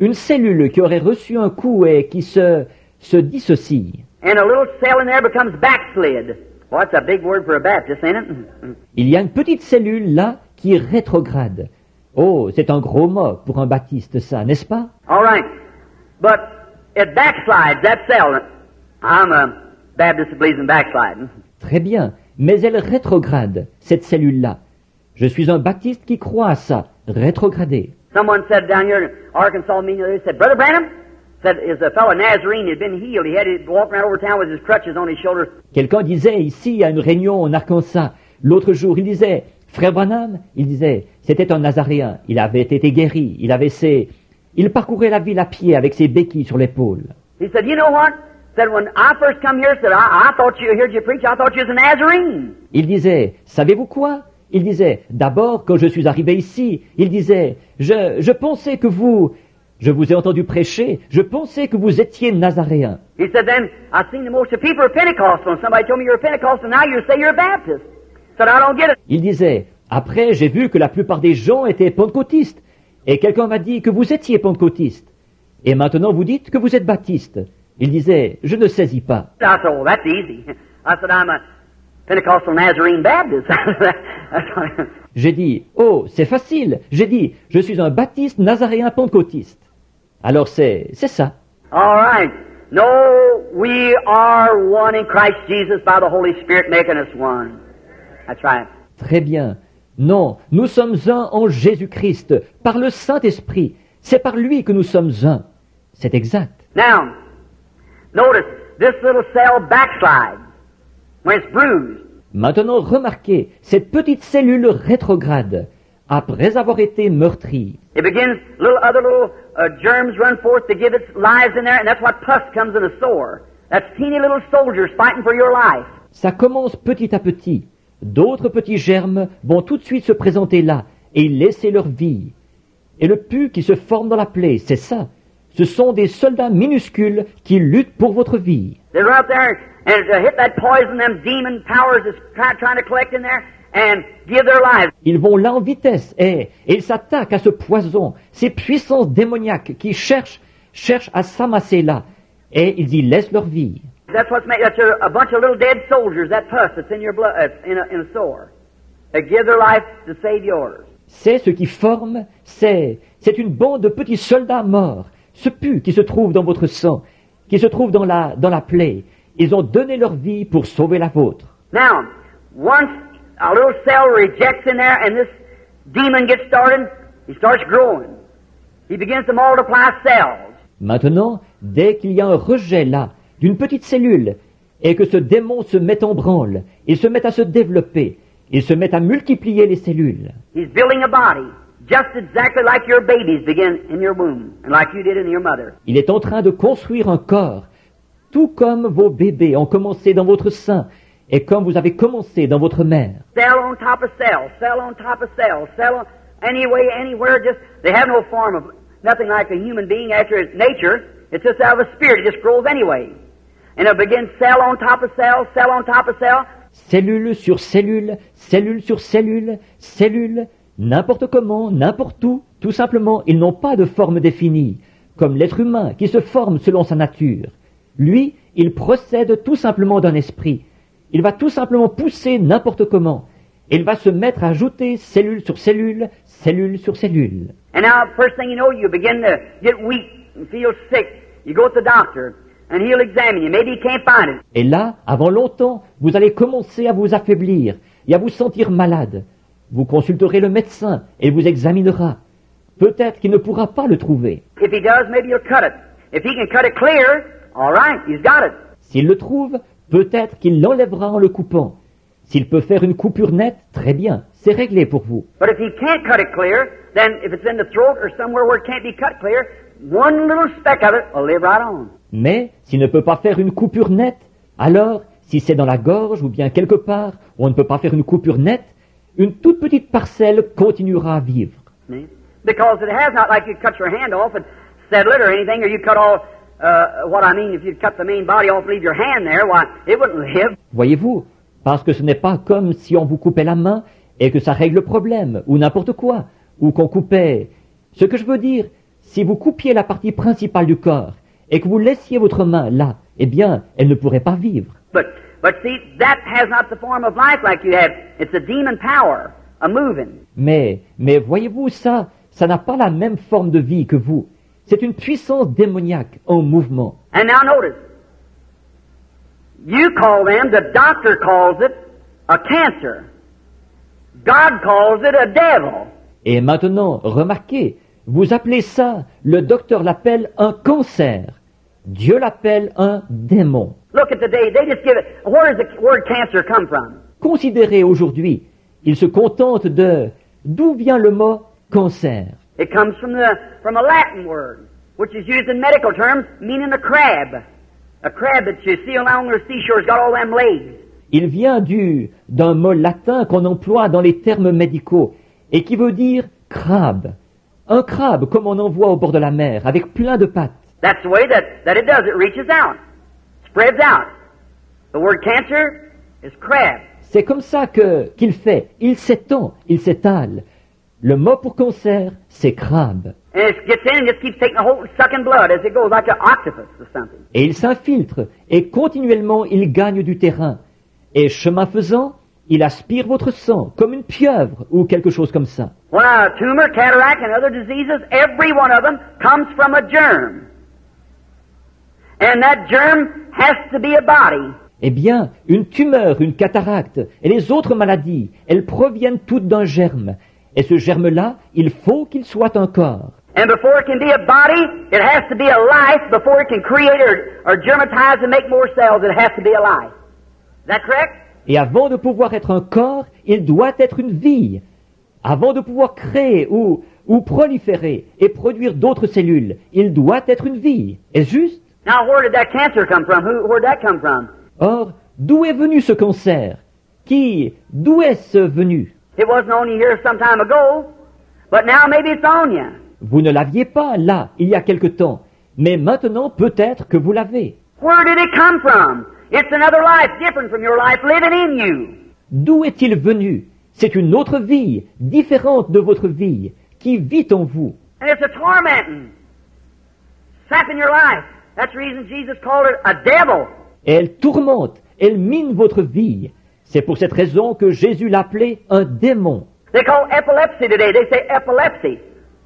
Une cellule qui aurait reçu un coup et qui se dissocie. And a little cell in there becomes backslid. Well, that's a big word for a Baptist, ain't it? Il y a une petite cellule là qui rétrograde. Oh, c'est un gros mot pour un baptiste, ça, n'est-ce pas? All right. But it backslides, that cell. I'm a Baptist who believes in backsliding. Très bien, mais elle rétrograde, cette cellule-là. Je suis un baptiste qui croit à ça, rétrograder. Someone said down here in Arkansas meeting, they said, Brother Branham, said is a fellow Nazarene had been healed. He had to walk around over town with his crutches on his shoulders. Quelqu'un disait ici à une réunion en Arkansas, l'autre jour, il disait, Frère Branham, il disait, c'était un Nazaréen, il avait été guéri, il parcourait la ville à pied avec ses béquilles sur l'épaule. He said, you know what? Said when I first come here, said I thought you heard you preach. I thought you was a Nazarene. Il disait, savez-vous quoi? Il disait, d'abord, quand je suis arrivé ici, il disait, je pensais que je vous ai entendu prêcher, je pensais que vous étiez Nazaréen. He said, then I seen the most of people are Pentecostal, and somebody told me you're a Pentecostal, now you say you're a Baptist. Said I don't get it. Il disait, après, j'ai vu que la plupart des gens étaient pentecôtistes, et quelqu'un m'a dit que vous étiez pentecôtiste. Et maintenant, vous dites que vous êtes baptiste. Il disait, je ne saisis pas. I said, well, that's easy. I said, I'm a Pentecostal Nazarene Baptist. J'ai dit, oh, c'est facile. J'ai dit, je suis un baptiste nazaréen pentecôtiste. Alors c'est ça. All right. No, we are one in Christ Jesus by the Holy Spirit making us one. That's right. Très bien. Non, nous sommes un en Jésus-Christ, par le Saint-Esprit. C'est par lui que nous sommes un. C'est exact. Now, notice, this little cell backslides when it's bruised. Maintenant, remarquez, cette petite cellule rétrograde, après avoir été meurtrie. It begins, other little germs run forth to give its lives in there, and that's what pus comes in a sore. That's teeny little soldiers fighting for your life. Ça commence petit à petit. D'autres petits germes vont tout de suite se présenter là et laisser leur vie. Et le pus qui se forme dans la plaie, c'est ça. Ce sont des soldats minuscules qui luttent pour votre vie. They run out there and hit that poison, them demon powers that's trying to collect in there and give their lives. Ils vont là en vitesse et ils s'attaquent à ce poison, ces puissances démoniaques qui cherchent à s'amasser là et ils y laissent leur vie. That's a bunch of little dead soldiers, that pus that's in your blood, in a sore. They give their life to save yours. C'est ce qui forme, c'est une bande de petits soldats morts. Ce pus qui se trouve dans votre sang, qui se trouve dans la plaie, ils ont donné leur vie pour sauver la vôtre. Now, once a little cell rejects in there and this demon gets started, he starts growing. He begins to multiply cells. Maintenant, dès qu'il y a un rejet là, d'une petite cellule, et que ce démon se met en branle, il se met à se développer, il se met à multiplier les cellules. He's building a body. Just exactly like your babies begin in your womb, and like you did in your mother. Il est en train de construire un corps, tout comme vos bébés ont commencé dans votre sein, et comme vous avez commencé dans votre mère. Cell on top of cell, cell on top of cell, cell on, anywhere, just, they have no form of, nothing like a human being after its nature. It's just out of a spirit, it just grows anyway. And it begins cell on top of cell, cell on top of cell. Cellule sur cellule, cellule sur cellule, cellule, n'importe comment, n'importe où, tout simplement, ils n'ont pas de forme définie, comme l'être humain qui se forme selon sa nature. Lui, il procède tout simplement d'un esprit. Il va tout simplement pousser n'importe comment. Il va se mettre à ajouter cellule sur cellule, cellule sur cellule. And now, first thing you know, you begin to get weak and feel sick. You go to the doctor, and he'll examine you. Maybe he can't find it. Et là, avant longtemps, vous allez commencer à vous affaiblir et à vous sentir malade. Vous consulterez le médecin et il vous examinera. Peut-être qu'il ne pourra pas le trouver. If he does, maybe he'll cut it. If he can cut it clear, all right, he's got it. S'il le trouve, peut-être qu'il l'enlèvera en le coupant. S'il peut faire une coupure nette, très bien, c'est réglé pour vous. But if he can't cut it clear, then if it's in the throat or somewhere where it can't be cut clear, one little speck of it will live right on. Mais s'il ne peut pas faire une coupure nette, alors, si c'est dans la gorge ou bien quelque part où on ne peut pas faire une coupure nette, une toute petite parcelle continuera à vivre. Because it has not like you cut your hand off and settle it or anything, or you cut all, if you cut the main body off and leave your hand there, why, it wouldn't live. Voyez-vous, parce que ce n'est pas comme si on vous coupait la main et que ça règle le problème, ou n'importe quoi, ou qu'on coupait. Ce que je veux dire, si vous coupiez la partie principale du corps et que vous laissiez votre main là, eh bien, elle ne pourrait pas vivre. But see, that has not the form of life like you have. It's a demon power, a moving. Mais voyez-vous, ça n'a pas la même forme de vie que vous. C'est une puissance démoniaque en mouvement. And now notice, you call them, the doctor calls it, a cancer. God calls it a devil. Et maintenant, remarquez, Vous appelez ça, le docteur l'appelle un cancer. Dieu l'appelle un démon. Look at today, they just give it, where does the word cancer come from? Considérez aujourd'hui, il se contente de d'où vient le mot cancer. It comes from a Latin word, which is used in medical terms, meaning a crab. A crab that you see along the seashore has got all them legs. Il vient d'un mot latin qu'on emploie dans les termes médicaux et qui veut dire crabe. Un crabe comme on en voit au bord de la mer, avec plein de pattes. That's the way that it does. It reaches out, spreads out. The word cancer is crab. C'est comme ça qu'il fait. Il s'étend, il s'étale. Le mot pour cancer, c'est crabe. And it gets in and just keeps taking a hold and sucking blood as it goes, like an octopus or something. Et il s'infiltre, et continuellement il gagne du terrain. Et chemin faisant, il aspire votre sang, comme une pieuvre, ou quelque chose comme ça. When a tumor, cataract, and other diseases, every one of them comes from a germ. And that germ has to be a body. Eh bien, une tumeur, une cataracte, et les autres maladies, elles proviennent toutes d'un germe. Et ce germe-là, il faut qu'il soit un corps. And before it can be a body, it has to be a life. Before it can create or germatize and make more cells, it has to be a life. Is that correct? Et avant de pouvoir être un corps, il doit être une vie. Avant de pouvoir créer ou proliférer et produire d'autres cellules, il doit être une vie. Est-ce juste? Now, where did that cancer come from? Where did that come from? Or, d'où est venu ce cancer? D'où est-ce venu? It wasn't on you here some time ago, but now maybe it's on you. Vous ne l'aviez pas là, il y a quelque temps, mais maintenant peut-être que vous l'avez. Where did it come from? It's another life different from your life living in you. D'où est-il venu? C'est une autre vie, différente de votre vie, qui vit en vous. And it's a tormenting, sapping your life. That's the reason Jesus called it a devil. Et elle tourmente, elle mine votre vie. C'est pour cette raison que Jésus l'appelait un démon. They call epilepsy today. They say epilepsy.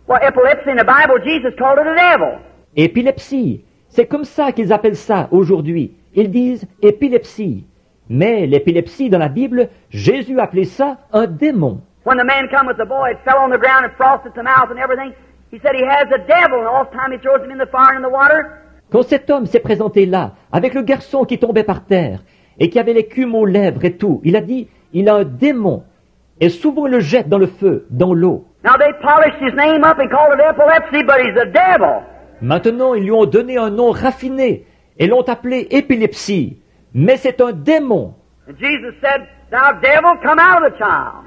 Well, epilepsy in the Bible, Jesus called it a devil. Épilepsie, c'est comme ça qu'ils appellent ça aujourd'hui. Ils disent épilepsie. Mais l'épilepsie dans la Bible, Jésus appelait ça un démon. When the man come with the boy, it fell on the ground and frosted the mouth and everything. He said he has a devil, and all the time he throws him in the fire and in the water. Quand cet homme s'est présenté là, avec le garçon qui tombait par terre, et qui avait l'écume aux lèvres et tout, il a dit, il a un démon, et souvent il le jette dans le feu, dans l'eau. Now they polished his name up and called it epilepsy, but he's a devil. Maintenant, ils lui ont donné un nom raffiné, et l'ont appelé épilepsie, mais c'est un démon. And Jesus said, "Thou devil, come out of the child."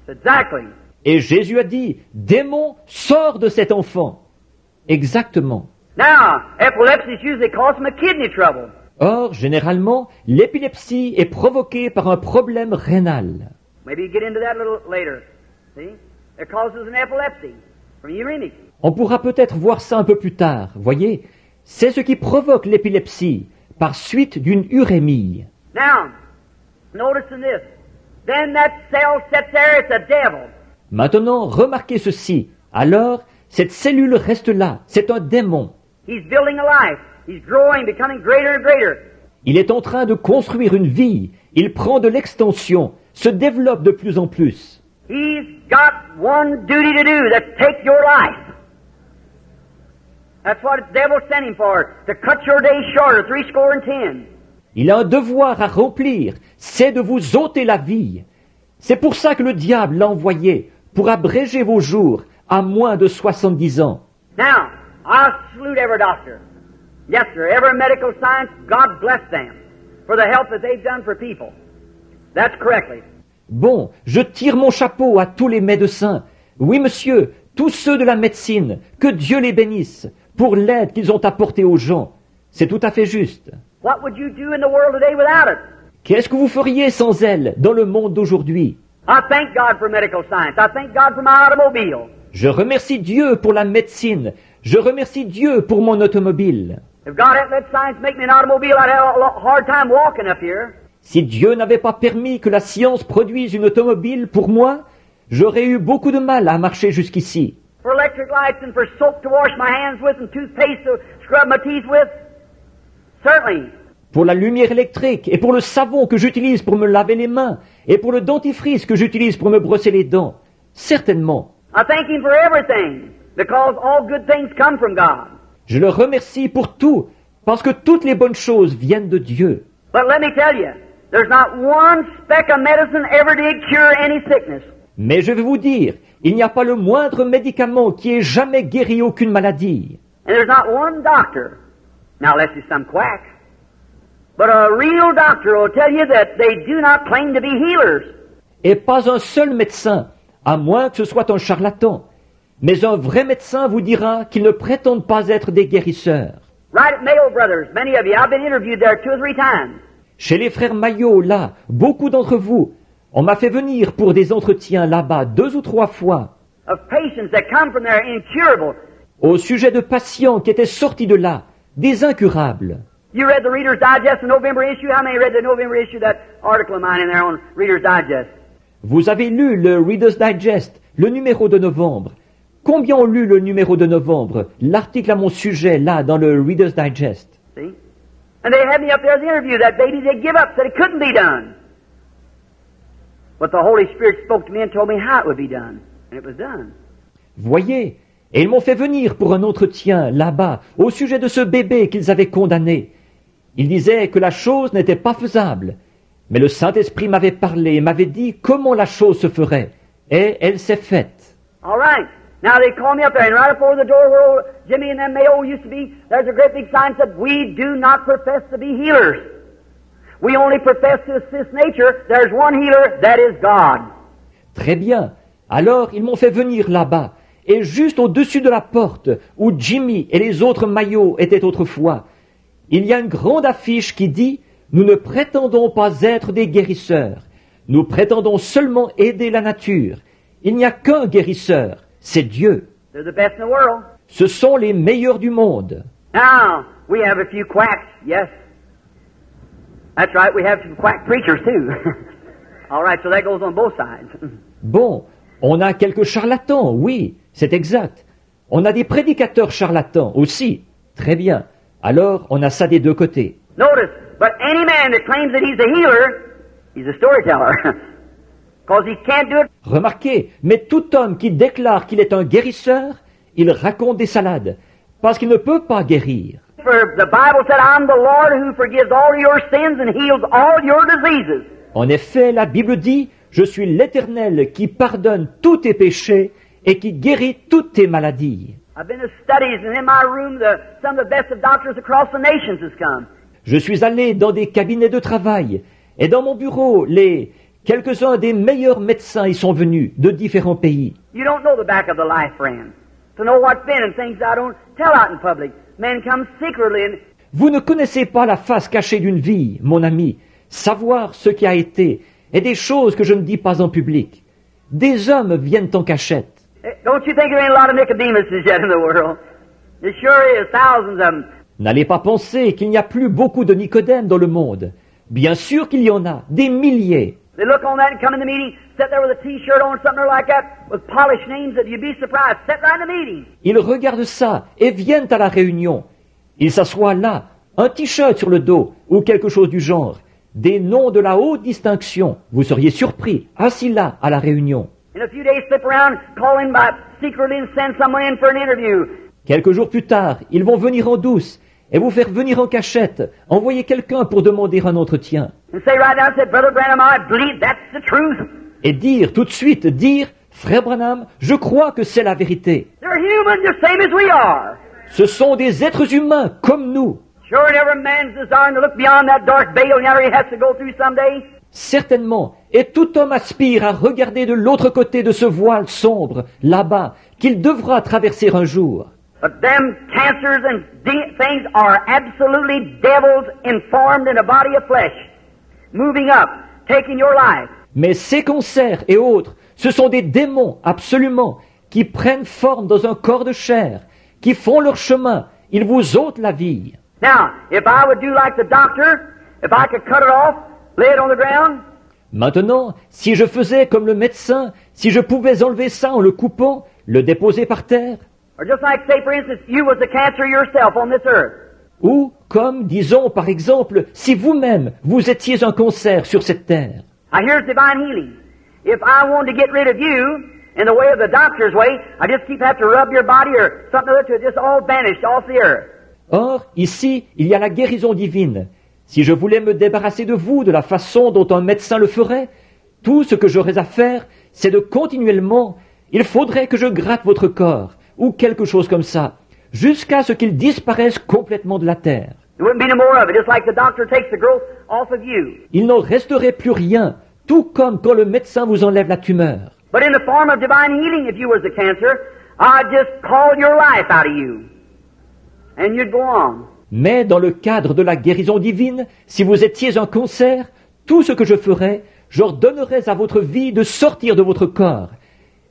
Exactly. Et Jésus a dit, démon, sors de cet enfant. Exactement. Now, epilepsy is usually caused from a kidney trouble. Or, généralement, l'épilepsie est provoquée par un problème rénal. Maybe you get into that a little later. See? It causes an epilepsy from uremic. On pourra peut-être voir ça un peu plus tard, voyez. C'est ce qui provoque l'épilepsie, par suite d'une urémie. Now, notice in this. Then that cell sits there, it's a devil. Maintenant, remarquez ceci. Alors, cette cellule reste là, c'est un démon. He's building a life. He's growing, becoming greater and greater. Il est en train de construire une vie. Il prend de l'extension, se développe de plus en plus. He's got one duty to do, that's take your life. That's what the devil sent him for, to cut your days shorter, 70. Il a un devoir à remplir, c'est de vous ôter la vie. C'est pour ça que le diable l'a envoyé, pour abréger vos jours à moins de 70 ans. Now, I salute every doctor. Yes, sir, every medical science, God bless them for the help that they've done for people. That's correctly. Bon, je tire mon chapeau à tous les médecins. Oui, monsieur, tous ceux de la médecine, que Dieu les bénisse pour l'aide qu'ils ont apportée aux gens. C'est tout à fait juste. What would you do in the world today without it? Qu'est-ce que vous feriez sans elle dans le monde d'aujourd'hui? I thank God for medical science. I thank God for my automobile. Je remercie Dieu pour la médecine. Je remercie Dieu pour mon automobile. If God hadn't let science make me an automobile, I'd have a hard time walking up here. Si Dieu n'avait pas permis que la science produise une automobile pour moi, j'aurais eu beaucoup de mal à marcher jusqu'ici. For electric lights and for soap to wash my hands with and toothpaste to scrub my teeth with, certainly. Pour la lumière électrique et pour le savon que j'utilise pour me laver les mains et pour le dentifrice que j'utilise pour me brosser les dents, certainement. I thank Him for everything, because all good things come from God. Je le remercie pour tout, parce que toutes les bonnes choses viennent de Dieu. But let me tell you, there's not one speck of medicine ever did cure any sickness. Mais je vais vous dire, il n'y a pas le moindre médicament qui ait jamais guéri aucune maladie. And there's not one doctor, now unless he's some quack, but a real doctor will tell you that they do not claim to be healers. Et pas un seul médecin, à moins que ce soit un charlatan. Mais un vrai médecin vous dira qu'ils ne prétendent pas être des guérisseurs. Right at Mayo Brothers, many of you, I've been interviewed there 2 or 3 times. Chez les frères Maillot, là, beaucoup d'entre vous, on m'a fait venir pour des entretiens là-bas 2 ou 3 fois, Of patients that come from there incurable. au sujet de patients qui étaient sortis de là, des incurables. You read the Reader's Digest, the November issue? How many read the November issue, that article of mine in there on Reader's Digest? Vous avez lu le Reader's Digest, le numéro de novembre. Combien ont lu le numéro de novembre, l'article à mon sujet, là, dans le Reader's Digest? See? And they had me up there as an interview. That baby, they give up, said it couldn't be done. But the Holy Spirit spoke to me and told me how it would be done. And it was done. Voyez, et ils m'ont fait venir pour un entretien là-bas au sujet de ce bébé qu'ils avaient condamné. Ils disaient que la chose n'était pas faisable, mais le Saint-Esprit m'avait parlé et m'avait dit comment la chose se ferait, et elle s'est faite. All right. Now they called me up there, and right before the door where old Jimmy and them Mayo used to be, there's a great big sign that said, "We do not profess to be healers. We only profess to assist nature. There's one healer, that is God." Très bien. Alors ils m'ont fait venir là-bas, et juste au-dessus de la porte, où Jimmy et les autres maillots étaient autrefois, il y a une grande affiche qui dit « Nous ne prétendons pas être des guérisseurs. Nous prétendons seulement aider la nature. Il n'y a qu'un guérisseur, c'est Dieu. They're the best in the world. Ce sont les meilleurs du monde. » Now, we have a few quacks, yes. That's right, we have some quack preachers too. All right, so that goes on both sides. Bon, on a quelques charlatans, oui, c'est exact. On a des prédicateurs charlatans aussi. Très bien. Alors, on a ça des deux côtés. Notice, but any man that claims that he's a healer, he's a storyteller. Because he can't do it. Remarquez, mais tout homme qui déclare qu'il est un guérisseur, il raconte des salades, parce qu'il ne peut pas guérir. For the Bible said, "I'm the Lord who forgives all your sins and heals all your diseases." En effet, la Bible dit, « Je suis l'Éternel qui pardonne tous tes péchés et qui guérit toutes tes maladies. I've been to studies, and in my room, some of the best of doctors across the nations has come. Je suis allé dans des cabinets de travail, et dans mon bureau, quelques-uns des meilleurs médecins y sont venus de différents pays. You don't know the back of the life, friend. To know what's been and things I don't tell out in public. Men come secretly and Vous ne connaissez pas la face cachée d'une vie, mon ami, savoir ce qui a été, et des choses que je ne dis pas en public. Des hommes viennent en cachette. don't you think there ain't a lot of Nicodemuses yet in the world? There sure is, thousands of them. N'allez pas penser qu'il n'y a plus beaucoup de Nicodème dans le monde. Bien sûr qu'il y en a, des milliers. They look on that and come in the meeting, sit there with a T-shirt on, something like that, with polished names that you'd be surprised. Sit right in the meeting. Ils regardent ça et viennent à la réunion. Ils s'assoient là, un t-shirt sur le dos ou quelque chose du genre. Des noms de la haute distinction. Vous seriez surpris, assis là à la réunion. In a few days, slip around, call in by secretly and send someone in for an interview. Quelques jours plus tard, ils vont venir en douce et vous faire venir en cachette, envoyer quelqu'un pour demander un entretien. And say right now, say, Brother Branham, I believe that's the truth. Et dire tout de suite, Frère Branham, je crois que c'est la vérité. They're human, the same as we are. Ce sont des êtres humains comme nous. Sure, and every man's desiring to look beyond that dark veil and he has to go through someday. Certainement, et tout homme aspire à regarder de l'autre côté de ce voile sombre, là-bas, qu'il devra traverser un jour. But them cancers and things are absolutely devils informed in a body of flesh, moving up, taking your life. Mais ces cancers et autres, ce sont des démons, absolument, qui prennent forme dans un corps de chair, qui font leur chemin, ils vous ôtent la vie. Now, if I would do like the doctor, if I could cut it off, lay it on the ground, Maintenant, si je faisais comme le médecin, si je pouvais enlever ça en le coupant, le déposer par terre, or just like, say, for instance, you was the cancer yourself on this earth, ou comme, disons par exemple, si vous-même, vous étiez un cancer sur cette terre. now here's divine healing. If I wanted to get rid of you, in the way of the doctor's way. I just keep having to rub your body or something or other till it just all vanished off the earth. Or, ici, il y a la guérison divine. Si je voulais me débarrasser de vous de la façon dont un médecin le ferait, tout ce que j'aurais à faire, c'est de continuellement, il faudrait que je gratte votre corps, ou quelque chose comme ça, jusqu'à ce qu'il disparaisse complètement de la terre. There wouldn't be no more of it, just like the doctor takes the growth off of you. Il n'en resterait plus rien, tout comme quand le médecin vous enlève la tumeur. But in the form of divine healing, if you was the cancer, I'd just call your life out of you. And you'd go on. Mais dans le cadre de la guérison divine, si vous étiez un cancer, tout ce que je ferais, j'ordonnerais à votre vie de sortir de votre corps.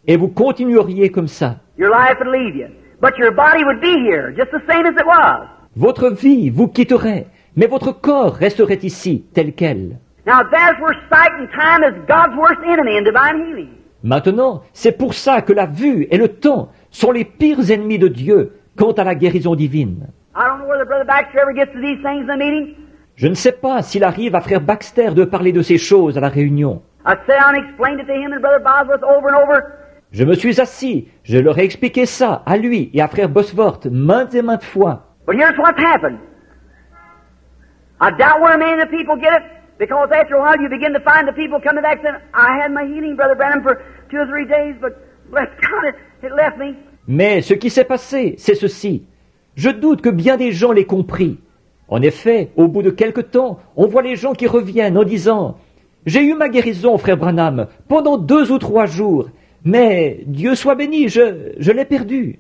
Et vous continueriez comme ça. Your life would leave you. But your body would be here, just the same as it was. Votre vie vous quitterait, mais votre corps resterait ici, tel quel. Now there's where sight and time is God's worst enemy in divine healing. Maintenant, c'est pour ça que la vue et le temps sont les pires ennemis de Dieu quant à la guérison divine. I don't know whether Brother Baxter ever gets to these things in the meeting. Je ne sais pas s'il arrive à frère Baxter de parler de ces choses à la réunion. I sat down and explained it to him and Brother Bosworth over and over. Je me suis assis, je leur ai expliqué ça à lui et à frère Bosworth maintes et maintes fois. But here's what's happened. I doubt where many of the people get it, because after a while you begin to find the people coming back saying, I had my healing, Brother Branham, for 2 or 3 days, but bless God, it left me. Mais ce qui s'est passé, c'est ceci. Je doute que bien des gens l'aient compris. En effet, au bout de quelque temps, on voit les gens qui reviennent en disant « J'ai eu ma guérison, frère Branham, pendant 2 ou 3 jours, mais Dieu soit béni, je l'ai perdu. »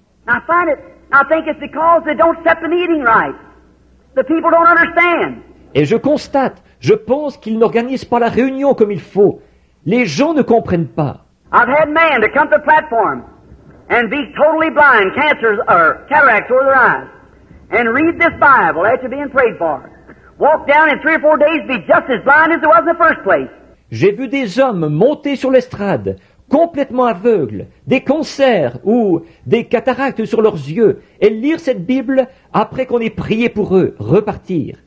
I think it's because they don't set the meeting right. The people don't understand. Et je constate, je pense qu'ils n'organisent pas la réunion comme il faut. Les gens ne comprennent pas. I've had men to come to the platform and be totally blind, cancers or cataracts over their eyes, and read this Bible after being prayed for. Walk down in 3 or 4 days, be just as blind as they was in the first place. J'ai vu des hommes monter sur l'estrade, complètement aveugles, des cancers ou des cataractes sur leurs yeux, et lire cette Bible après qu'on ait prié pour eux, repartir.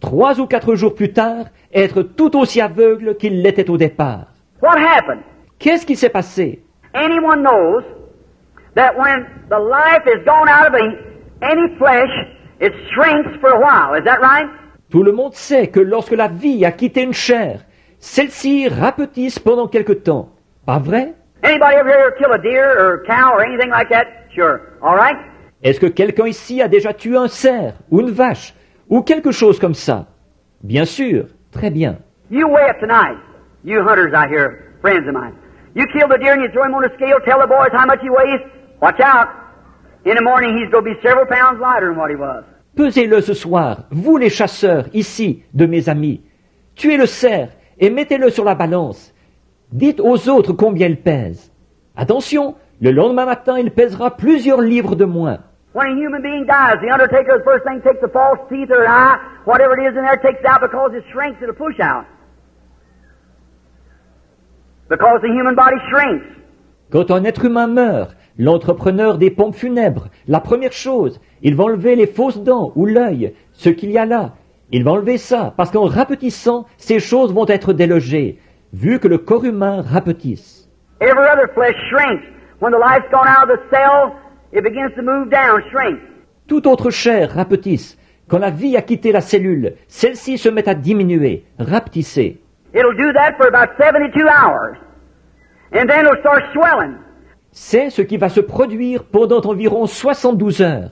3 ou 4 jours plus tard, être tout aussi aveugles qu'ils l'étaient au départ. What happened? Qu'est-ce qui s'est passé? Anyone knows that when the life is gone out of any flesh, it shrinks for a while. Is that right? Tout le monde sait que lorsque la vie a quitté une chair, celle-ci rapetisse pendant quelque temps. Pas vrai? Anybody ever here kill a deer or cow or anything like that? Sure. All right? Est-ce que quelqu'un ici a déjà tué un cerf ou une vache ou quelque chose comme ça? Bien sûr, très bien. You weigh it tonight. You hunters out here, friends of mine. You kill the deer and you throw him on a scale, tell the boys how much he weighs. Watch out. In the morning he's going to be several pounds lighter than what he was. Pesez-le ce soir, vous les chasseurs, ici, de mes amis. Tuez le cerf et mettez-le sur la balance. Dites aux autres combien il pèse. Attention, le lendemain matin, il pèsera plusieurs livres de moins. When a human being dies, the undertaker, the first thing, takes the false teeth or an eye, whatever it is in there, takes it out because it shrinks, it'll push out. Because the human body shrinks. Quand un être humain meurt, l'entrepreneur des pompes funèbres, la première chose, il va enlever les fausses dents ou l'œil, ce qu'il y a là. Il va enlever ça, parce qu'en rapetissant, ces choses vont être délogées, vu que le corps humain rapetisse. Every other flesh shrinks. When the life's gone out of the cell, it begins to move down, shrink. Toute autre chair rapetisse. Quand la vie a quitté la cellule, celle-ci se met à diminuer, rapetisser. It'll do that for about 72 hours. And then it'll start swelling. C'est ce qui va se produire pendant environ 72 heures.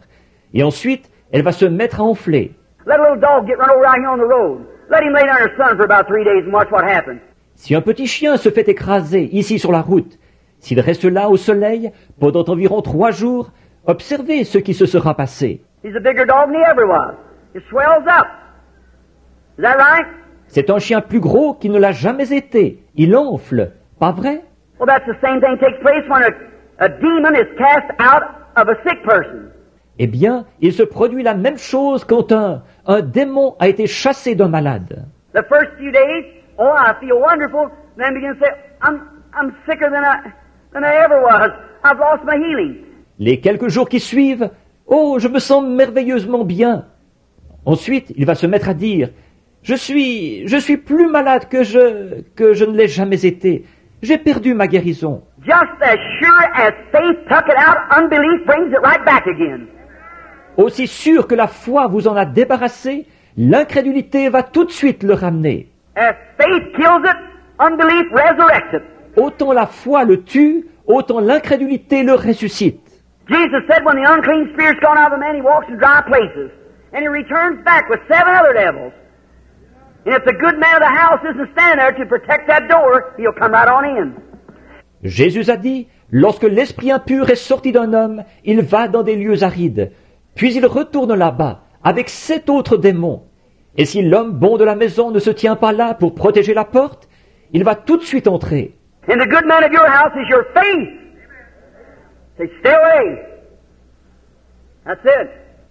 Et ensuite, elle va se mettre à enfler. Let a little dog get run over out here on the road. Let him lay down in the sun for about 3 days and watch what happens. Si un petit chien se fait écraser ici sur la route, s'il reste là au soleil pendant environ 3 jours, observez ce qui se sera passé. He's a bigger dog than he ever was. It swells up. Is that right? C'est un chien plus gros qu'il ne l'a jamais été. Il enfle. Pas vrai? Well, that's the same thing takes place when a demon is cast out of a sick person. Eh bien, il se produit la même chose quand un démon a été chassé d'un malade. The first few days, oh, I feel wonderful. Then begin to say, I'm sicker than I ever was. I've lost my healing. Les quelques jours qui suivent, oh, je me sens merveilleusement bien. Ensuite, il va se mettre à dire, je suis plus malade que je ne l'ai jamais été. J'ai perdu ma guérison. just as sure as faith took it out, unbelief brings it right back again. Aussi sûr que la foi vous en a débarrassé, l'incrédulité va tout de suite le ramener. As faith kills it, unbelief resurrects it. Autant la foi le tue, autant l'incrédulité le ressuscite. Jesus said when the unclean spirit's gone out of a man, he walks in dry places. And he returns back with 7 other devils. And if the good man of the house isn't standing there to protect that door, he'll come right on in. Jésus a dit, lorsque l'esprit impur est sorti d'un homme, il va dans des lieux arides. Puis il retourne là-bas, avec 7 autres démons. Et si l'homme bon de la maison ne se tient pas là pour protéger la porte, il va tout de suite entrer. And the good man of your house is your faith. Say, stay away. That's it.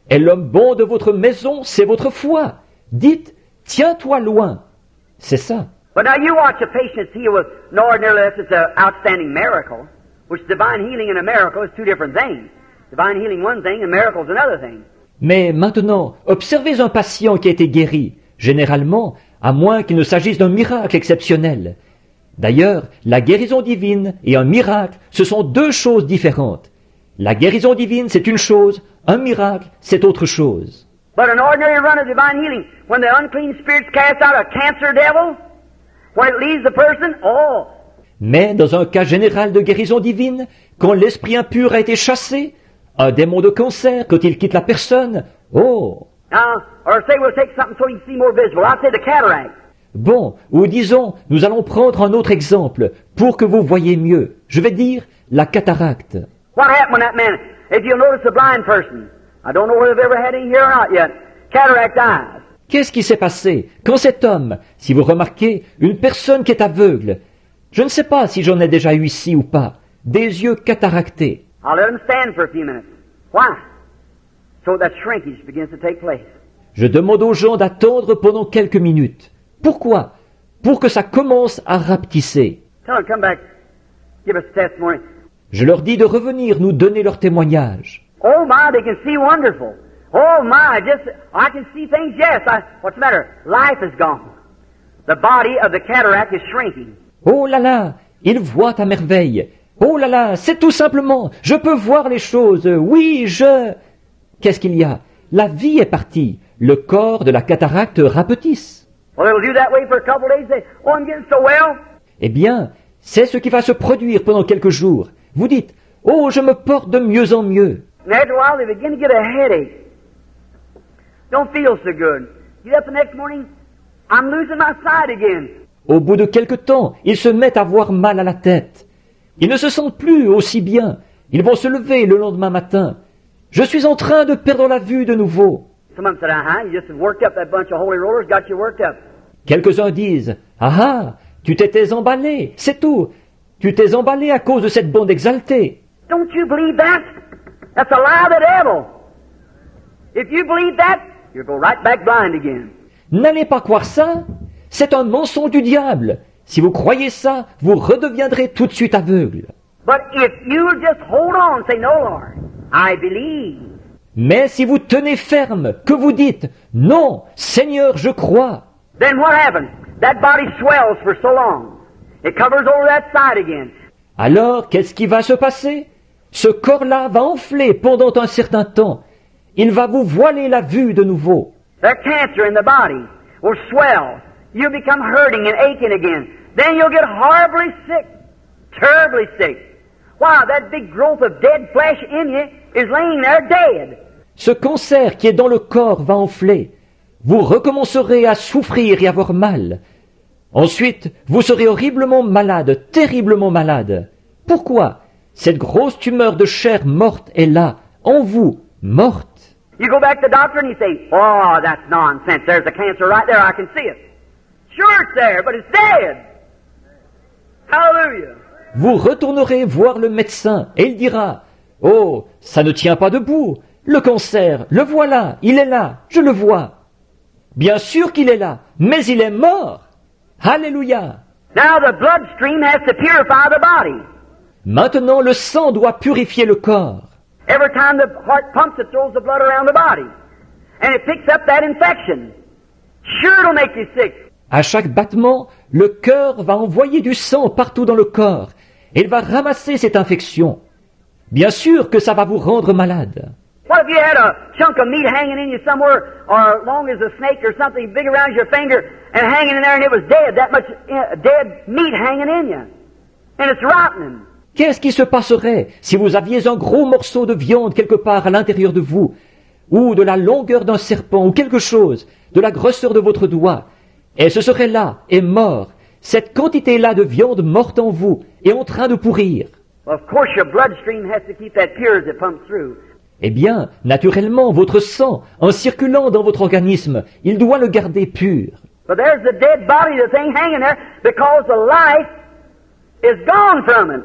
Et l'homme bon de votre maison, c'est votre foi. Dites, tiens-toi loin. C'est ça. But now you watch a patient healed with no ordinary less, it's an outstanding miracle, which divine healing and a miracle is 2 different things. Divine healing one thing and miracles another thing. Mais maintenant, observez un patient qui a été guéri, généralement, à moins qu'il ne s'agisse d'un miracle exceptionnel. D'ailleurs, la guérison divine et un miracle, ce sont 2 choses différentes. La guérison divine, c'est une chose, un miracle, c'est autre chose. But an ordinary run of divine healing, when the unclean spirits cast out a cancer devil, when it leaves the person, oh. Mais dans un cas général de guérison divine, quand l'esprit impur a été chassé, un démon de cancer, quand il quitte la personne, oh. Now, or say we'll take something so you can see more visible. I'll say the cataract. Bon, ou disons, nous allons prendre un autre exemple, pour que vous voyez mieux. Je vais dire la cataracte. What happened when that man, if you'll notice a blind person, I don't know whether they've ever had any here or not yet, cataract eyes. Qu'est-ce qui s'est passé quand cet homme, si vous remarquez, une personne qui est aveugle, je ne sais pas si j'en ai déjà eu ici ou pas, des yeux cataractés. I'll let him stand for a few minutes. Why? So that shrinkage begins to take place. Je demande aux gens d'attendre pendant quelques minutes. Pourquoi? Pour que ça commence à rapetisser. Tell them, come back, give us a testimony. Je leur dis de revenir nous donner leur témoignage. Oh my, they can see wonderful. Oh my, I can see things, yes. What's the matter? Life is gone. The body of the cataract is shrinking. Oh là là, ils voient à merveille. Oh là là, c'est tout simplement, je peux voir les choses. Oui, Qu'est-ce qu'il y a? La vie est partie. Le corps de la cataracte rapetisse. Well, it'll do that way for a couple of days. Say, oh, I'm getting so well. Eh bien, c'est ce qui va se produire pendant quelques jours. Vous dites, oh, je me porte de mieux en mieux. And after a while, they begin to get a headache. Don't feel so good. Get up the next morning, I'm losing my sight again. Au bout de quelque temps, ils se mettent à avoir mal à la tête. Ils ne se sentent plus aussi bien. Ils vont se lever le lendemain matin. Je suis en train de perdre la vue de nouveau. Someone said, you just worked up that bunch of holy rollers, got you worked up. Quelques-uns disent, ah, tu t'étais emballé, c'est tout. Tu t'es emballé à cause de cette bande exaltée. Don't you believe that? That's a lie of the devil. If you believe that, you'll go right back blind again. N'allez pas croire ça. C'est un mensonge du diable. Si vous croyez ça, vous redeviendrez tout de suite aveugle. But if you just hold on, say, no, Lord, I believe. Mais si vous tenez ferme, que vous dites, non, Seigneur, je crois. Then what happens? That body swells for so long. It covers over that side again. Alors, qu'est-ce qui va se passer? Ce corps-là va enfler pendant un certain temps. Il va vous voiler la vue de nouveau. That cancer in the body will swell. You'll become hurting and aching again. Then you'll get horribly sick, terribly sick. Wow, that big growth of dead flesh in you is laying there dead. Ce cancer qui est dans le corps va enfler. Vous recommencerez à souffrir et avoir mal. Ensuite, vous serez horriblement malade, terriblement malade. Pourquoi? Cette grosse tumeur de chair morte est là, en vous, morte. You go back to the doctor and you say, oh, that's nonsense. There's a cancer right there. I can see it. Sure it's there, but it's dead. Hallelujah. Vous retournerez voir le médecin et il dira, oh, ça ne tient pas debout. Le cancer, le voilà, il est là, je le vois. Bien sûr qu'il est là, mais il est mort. Alléluia. Now the bloodstream has to purify the body. Maintenant, le sang doit purifier le corps. Every time the heart pumps, it throws the blood around the body. And it picks up that infection. Sure, it'll make you sick. À chaque battement, le cœur va envoyer du sang partout dans le corps. et il va ramasser cette infection. Bien sûr que ça va vous rendre malade. What if you had a chunk of meat hanging in you somewhere, or long as a snake or something big around your finger, and hanging in there, and it was dead, that much dead meat hanging in you, and it's rotting. Qu'est-ce qui se passerait si vous aviez un gros morceau de viande quelque part à l'intérieur de vous, ou de la longueur d'un serpent, ou quelque chose, de la grosseur de votre doigt, et ce serait là, et mort, cette quantité-là de viande morte en vous, et en train de pourrir? Well, of course your bloodstream has to keep that pure as it pumps through. Eh bien, naturellement, votre sang, en circulant dans votre organisme, il doit le garder pur. But there's the dead body, the thing hanging there, because the life is gone from it.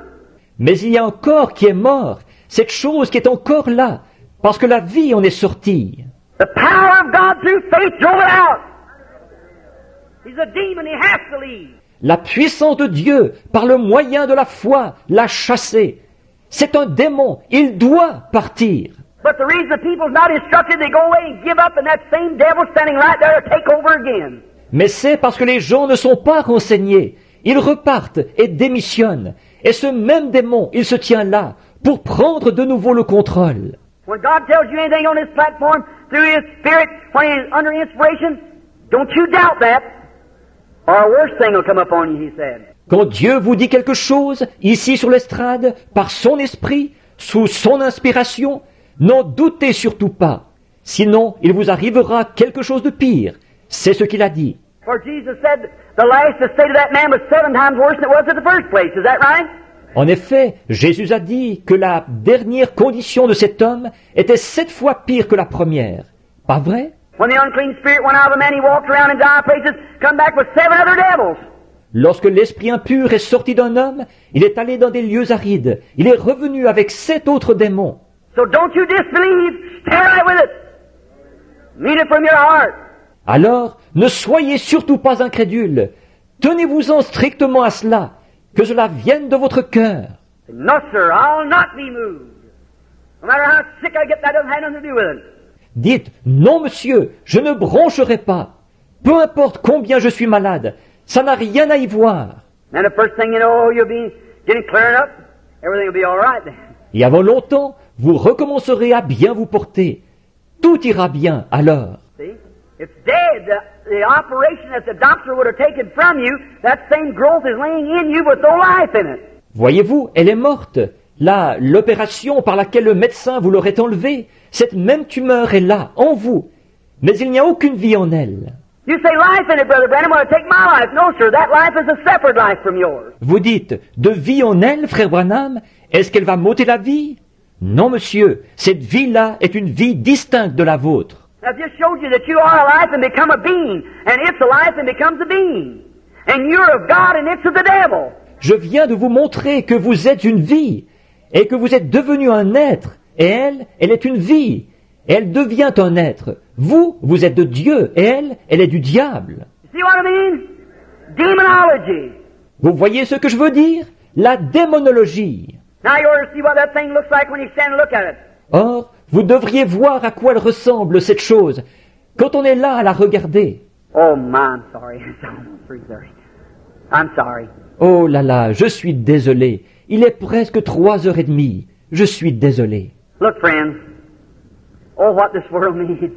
Mais il y a un corps qui est mort, cette chose qui est encore là, parce que la vie en est sortie. The power of God through faith drove it out. He's a demon, he has to leave. La puissance de Dieu, par le moyen de la foi, l'a chassé. C'est un démon, il doit partir. But the reason the people's not instructed, they go away and give up, and that same devil standing right there to take over again. Mais c'est parce que les gens ne sont pas renseignés. Ils repartent et démissionnent. Et ce même démon, il se tient là, pour prendre de nouveau le contrôle. When God tells you anything on this platform, through His Spirit, when He's under inspiration, don't you doubt that, or a worse thing will come upon you, He said. Quand Dieu vous dit quelque chose, ici sur l'estrade, par son esprit, sous son inspiration, n'en doutez surtout pas. Sinon, il vous arrivera quelque chose de pire. C'est ce qu'il a dit. For Jesus said, the last estate of that man was 7 times worse than it was at the first place. Is that right? En effet, Jésus a dit que la dernière condition de cet homme était 7 fois pire que la première. Pas vrai? When the unclean spirit went out of a man, he walked around in dire places, come back with 7 other devils. Lorsque l'esprit impur est sorti d'un homme, il est allé dans des lieux arides. Il est revenu avec 7 autres démons. So don't you disbelieve, stay right with it. Mean it from your heart. Alors, ne soyez surtout pas incrédules. Tenez-vous-en strictement à cela, que cela vienne de votre cœur. No, sir, I'll not be moved. No matter how sick I get, that doesn't have nothing to do with it. Dites, non monsieur, je ne broncherai pas. Peu importe combien je suis malade, ça n'a rien à y voir. And the first thing you know, you'll be getting cleared up. Everything will be all right then. Et avant longtemps, vous recommencerez à bien vous porter. Tout ira bien alors. See? It's dead. The operation that the doctor would have taken from you, that same growth is laying in you with no life in it. Voyez-vous, elle est morte. Là, l'opération par laquelle le médecin vous l'aurait enlevée, cette même tumeur est là, en vous. Mais il n'y a aucune vie en elle. You say life in it, Brother Branham, want to take my life. No, sir, that life is a separate life from yours. Vous dites, de vie en elle, frère Branham, est-ce qu'elle va m'ôter la vie? Non, monsieur, cette vie-là est une vie distincte de la vôtre. I've just showed you that you are alive and become a being, and it's alive and becomes a being. And you're of God and it's of the devil. Je viens de vous montrer que vous êtes une vie, et que vous êtes devenu un être, et elle est une vie, et elle devient un être. Vous, vous êtes de Dieu, et elle est du diable. See what I mean? Demonology. Vous voyez ce que je veux dire? La démonologie. Now you ought to see what that thing looks like when you stand and look at it. Or, vous devriez voir à quoi elle ressemble, cette chose, quand on est là à la regarder. Oh, my, I'm sorry. It's almost 3:30. I'm sorry. Oh là là, je suis désolé. Il est presque 3h30. Je suis désolé. Look, friends. Oh, what this world needs.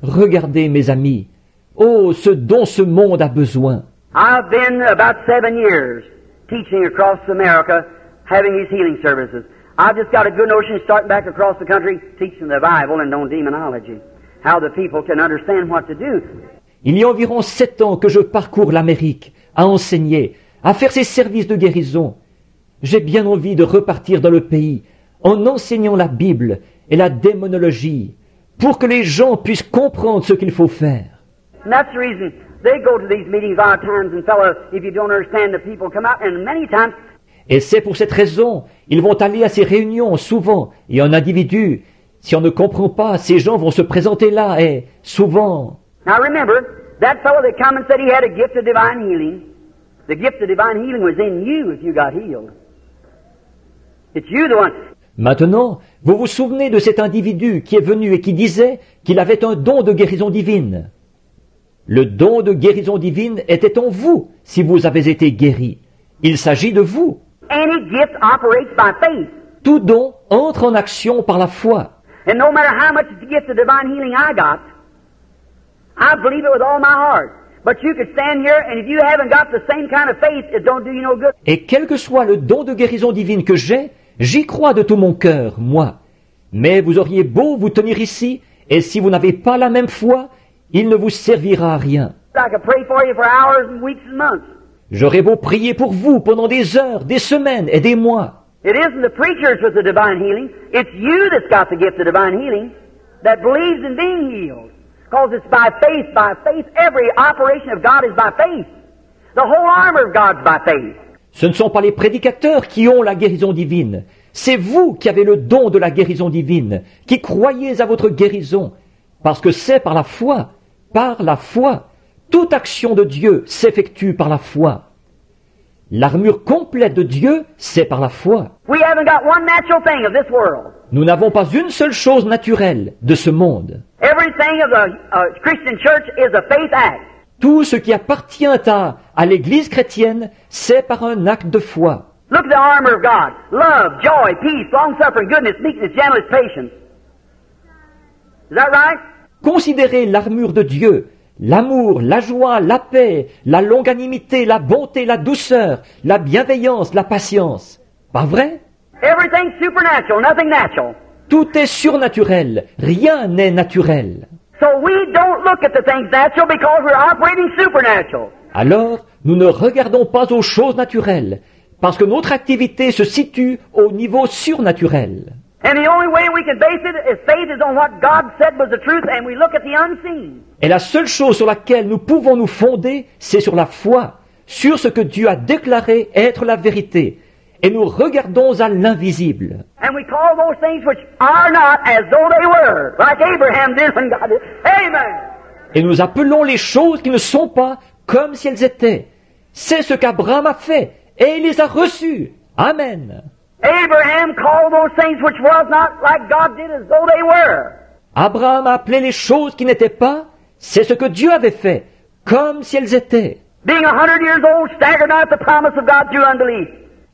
Regardez, mes amis. Oh, ce dont ce monde a besoin. I've been about 7 years teaching across America, having these healing services. I've just got a good notion starting back across the country, teaching the Bible and on demonology. How the people can understand what to do. Il y a environ 7 ans que je parcours l'Amérique, à enseigner, à faire ces services de guérison. J'ai bien envie de repartir dans le pays, en enseignant la Bible et la démonologie, pour que les gens puissent comprendre ce qu'il faut faire. And that's the reason they go to these meetings odd times, and fellow, if you don't understand, the people come out, and many times. Et c'est pour cette raison, ils vont aller à ces réunions souvent, et en individu. Si on ne comprend pas, ces gens vont se présenter là, et souvent. Now remember, that fellow that come and said he had a gift of divine healing, the gift of divine healing was in you if you got healed. It's you the one. Maintenant, vous vous souvenez de cet individu qui est venu et qui disait qu'il avait un don de guérison divine. Le don de guérison divine était en vous si vous avez été guéri. Il s'agit de vous. Any gift operates by faith. Tout don entre en action par la foi. And no matter how much gift of divine healing I got, I believe it with all my heart. But you could stand here, and if you haven't got the same kind of faith, it don't do you no good. Et quel que soit le don de guérison divine que j'ai, j'y crois de tout mon cœur, moi. Mais vous auriez beau vous tenir ici, et si vous n'avez pas la même foi, il ne vous servira à rien. I could pray for you for hours and weeks and months. J'aurais beau prier pour vous pendant des heures, des semaines et des mois. It isn't the preachers with the divine healing. It's you that's got the gift of divine healing that believes in being healed. Because it's by faith. By faith, every operation of God is by faith. The whole armor of God's by faith. Ce ne sont pas les prédicateurs qui ont la guérison divine. C'est vous qui avez le don de la guérison divine, qui croyez à votre guérison. Parce que c'est par la foi. Par la foi. Toute action de Dieu s'effectue par la foi. L'armure complète de Dieu, c'est par la foi. We haven't got one natural thing of this world. Nous n'avons pas une seule chose naturelle de ce monde. Everything of the Christian church is a faith act. Tout ce qui appartient à l'Église chrétienne, c'est par un acte de foi. Look at the armor of God. Love, joy, peace, long-suffering, goodness, meekness, gentleness, patience. Is that right? Considérez l'armure de Dieu. L'amour, la joie, la paix, la longanimité, la bonté, la douceur, la bienveillance, la patience. Pas vrai? Everything's supernatural, nothing natural. Tout est surnaturel, rien n'est naturel. So we don't look at the things natural because we're operating supernatural. Alors, nous ne regardons pas aux choses naturelles, parce que notre activité se situe au niveau surnaturel. And the only way we can base it is faith is on what God said was the truth, and we look at the unseen. Et la seule chose sur laquelle nous pouvons nous fonder, c'est sur la foi, sur ce que Dieu a déclaré être la vérité. Et nous regardons à l'invisible. And we call those things which are not as though they were, like Abraham did when God did. Amen. Et nous appelons les choses qui ne sont pas comme si elles étaient. C'est ce qu'Abraham a fait, et il les a reçues. Amen. Abraham called those things which was not like God did as though they were. Abraham a appelé les choses qui n'étaient pas, c'est ce que Dieu avait fait, comme si elles étaient. Being 100 years old, staggered not at the promise of God through unbelief.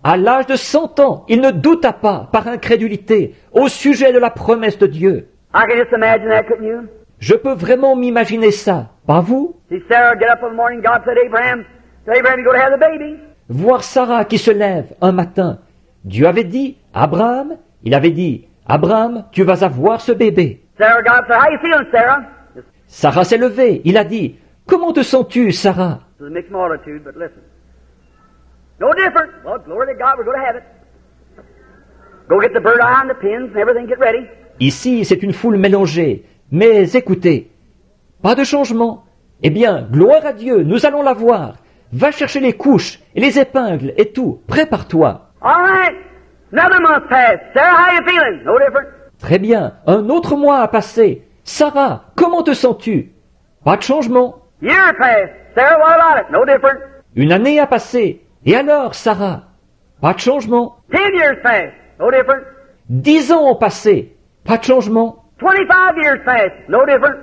À l'âge de 100 ans, il ne douta pas, par incrédulité, au sujet de la promesse de Dieu. I can just imagine that, couldn't you? Je peux vraiment m'imaginer ça, pas vous? See Sarah get up in the morning, God said, Abraham, you go to have the baby. Voir Sarah qui se lève un matin. Dieu avait dit, Abraham, il avait dit, Abraham, tu vas avoir ce bébé. Sarah, God said, how you feeling, Sarah? Sarah s'est levée, il a dit, comment te sens-tu, Sarah? It's a mixed multitude, but listen. No different. Well, glory to God, we're going to have it. Go get the bird eye and the pins and everything, get ready. Ici, c'est une foule mélangée. Mais écoutez, pas de changement. Eh bien, gloire à Dieu, nous allons la voir. Va chercher les couches et les épingles et tout. Prépare-toi. All right. Another month passed. Sarah, how you feeling? No different. Très bien. Un autre mois a passé. Sarah, comment te sens-tu? Pas de changement. Year passed. Sarah, what about it? No different. Une année a passé. Et alors, Sarah? Pas de changement. 10 years passed. No different. 10 ans ont passé. Pas de changement. 25 years passed. No different.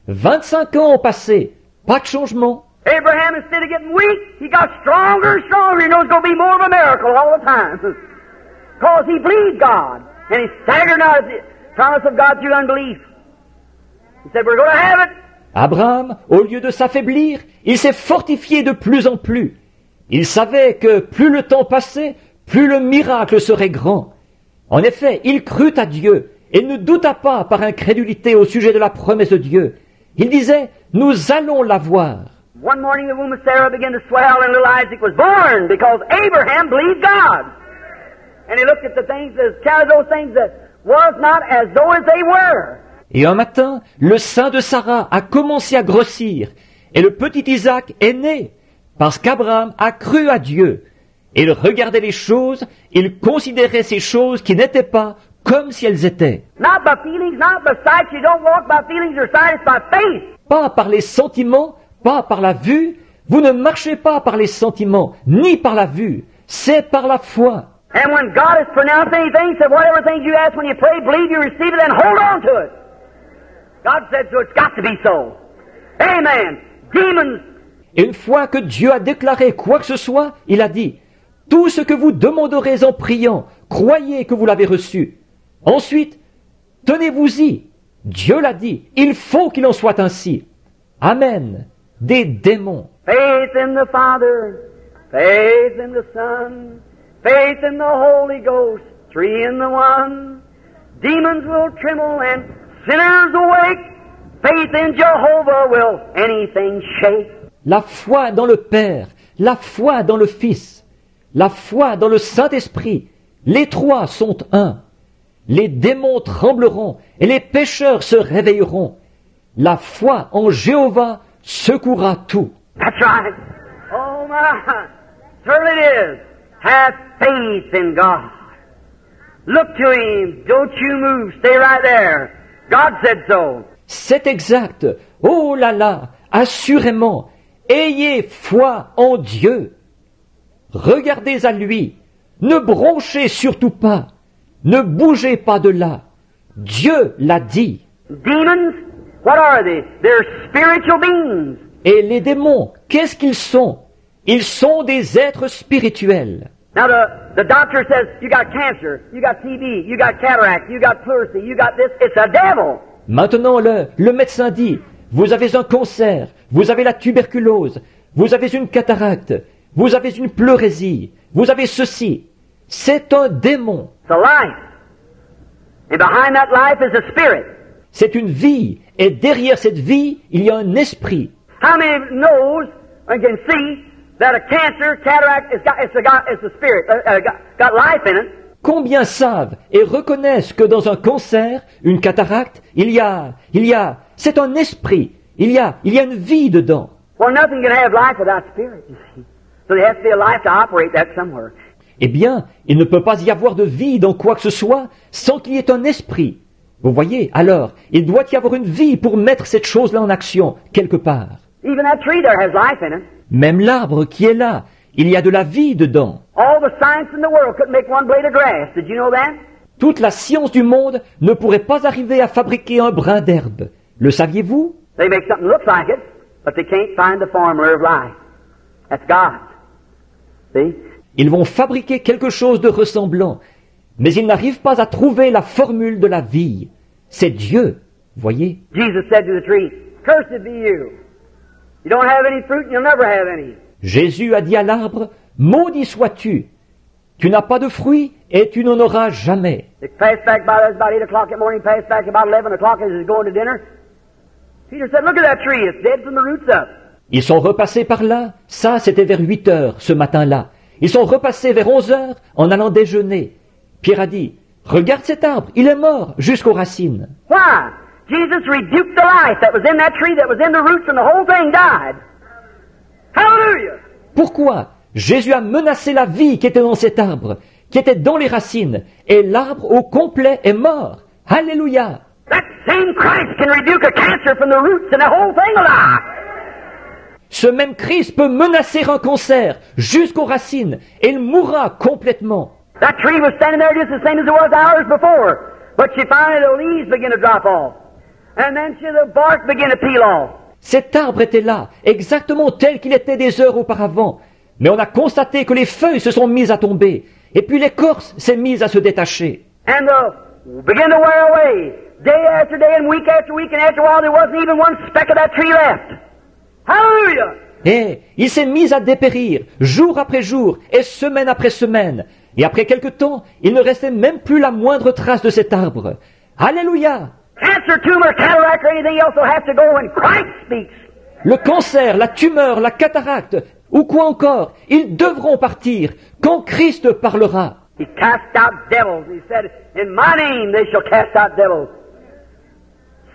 25 ans ont passé. Pas de changement. Abraham, instead of getting weak, he got stronger and stronger. He knows it's going to be more of a miracle all the time. Because he believed God. And he staggered not at the promise of God through unbelief. He said, we're going to have it. Abraham, au lieu de s'affaiblir, il s'est fortifié de plus en plus. Il savait que plus le temps passait, plus le miracle serait grand. En effet, il crut à Dieu et ne douta pas par incrédulité au sujet de la promesse de Dieu. Il disait, nous allons la voir. One morning the womb of Sarah began to swell and little Isaac was born because Abraham believed God. And he looked at the things, counted those things that was not as though as they were. Et un matin, le sein de Sarah a commencé à grossir et le petit Isaac est né parce qu'Abraham a cru à Dieu. Et il regardait les choses, il considérait ces choses qui n'étaient pas comme si elles étaient. Not by feelings, not by sight. You don't walk by feelings or sight, it's by faith. Pas par les sentiments, pas par la vue. Vous ne marchez pas par les sentiments, ni par la vue. C'est par la foi. And when God has pronounced anything, said whatever things you ask when you pray, believe you receive it, then hold on to it. God said so, it's got to be so. Amen. Demons. Et une fois que Dieu a déclaré quoi que ce soit, il a dit, Tout ce que vous demanderez en priant, croyez que vous l'avez reçu. Ensuite, tenez-vous-y. Dieu l'a dit, il faut qu'il en soit ainsi. Amen. Des démons. Faith in the Father, faith in the Son, faith in the Holy Ghost, three in the one. Demons will tremble and sinners awake. Faith in Jehovah will anything shake. La foi dans le Père, la foi dans le Fils, la foi dans le Saint-Esprit, les trois sont un. Les démons trembleront et les pécheurs se réveilleront. La foi en Jéhovah secouera tout. That's right. Oh my, certainly it is. Have faith in God. Look to Him. Don't you move. Stay right there. God said so. C'est exact. Oh là là, assurément, ayez foi en Dieu. Regardez à lui. Ne bronchez surtout pas. Ne bougez pas de là. Dieu l'a dit. Demons, what are they? They're spiritual beings. Et les démons, qu'est-ce qu'ils sont? Ils sont des êtres spirituels. Now the doctor says, you got cancer, you got TB, you got cataract, you got pleurisy, you got this. It's a devil. Maintenant, le médecin dit, vous avez un cancer, vous avez la tuberculose, vous avez une cataracte, vous avez une pleurésie, vous avez ceci. C'est un démon. It's a life. And behind that life is a spirit. C'est une vie. Et derrière cette vie, il y a un esprit. How many knows and can see that a cancer, cataract, it's a spirit, got life in it? Combien savent et reconnaissent que dans un cancer, une cataracte, c'est un esprit. Il y a une vie dedans. Well, nothing can have life without spirit, you see. So there has to be a life to operate that somewhere. Eh bien, il ne peut pas y avoir de vie dans quoi que ce soit sans qu'il y ait un esprit. Vous voyez, alors, il doit y avoir une vie pour mettre cette chose-là en action, quelque part. Even that tree there has life in it. Même l'arbre qui est là, il y a de la vie dedans. All the science in the world couldn't make one blade of grass. Did you know that? Toute la science du monde ne pourrait pas arriver à fabriquer un brin d'herbe. Le saviez-vous? They make something that looks like it, but they can't find the formula of life. That's God. See? Ils vont fabriquer quelque chose de ressemblant, mais ils n'arrivent pas à trouver la formule de la vie. C'est Dieu, voyez. Jesus said to the tree, "Cursed be you. You don't have any fruit and you'll never have any." Jésus a dit à l'arbre, maudit sois-tu. Tu n'as pas de fruits et tu n'en auras jamais. They passed back by us about 8 o'clock in the morning, passed back about 11 o'clock as he was going to dinner. Peter said, "Look at that tree. It's dead from the roots up." Ils sont repassés par là. Ça, c'était vers 8 heures ce matin-là. Ils sont repassés vers 11 heures en allant déjeuner. Pierre a dit, regarde cet arbre, il est mort jusqu'aux racines. Why? Jesus rebuked the life that was in that tree, that was in the roots, and the whole thing died. Hallelujah! Pourquoi? Jésus a menacé la vie qui était dans cet arbre, qui était dans les racines, et l'arbre au complet est mort. Alléluia! That same Christ can rebuke a cancer from the roots, and the whole thing will die. Ce même Christ peut menacer un cancer jusqu'aux racines, et il mourra complètement. That tree was standing there just the same as it was hours before, but finally the leaves began to drop off, and then the bark began to peel off. Cet arbre était là, exactement tel qu'il était des heures auparavant, mais on a constaté que les feuilles se sont mises à tomber, et puis l'écorce s'est mise à se détacher. And began to wear away, day after day and week, and after a while there wasn't even one speck of that tree left. Hallelujah! Et il s'est mis à dépérir, jour après jour, et semaine après semaine. Et après quelque temps, il ne restait même plus la moindre trace de cet arbre. Alléluia! Cancer, tumor, cataract, or anything else will have to go when Christ speaks. Le cancer, la tumeur, la cataracte, ou quoi encore, ils devront partir quand Christ parlera. He cast out devils. He said, "In my name they shall cast out devils.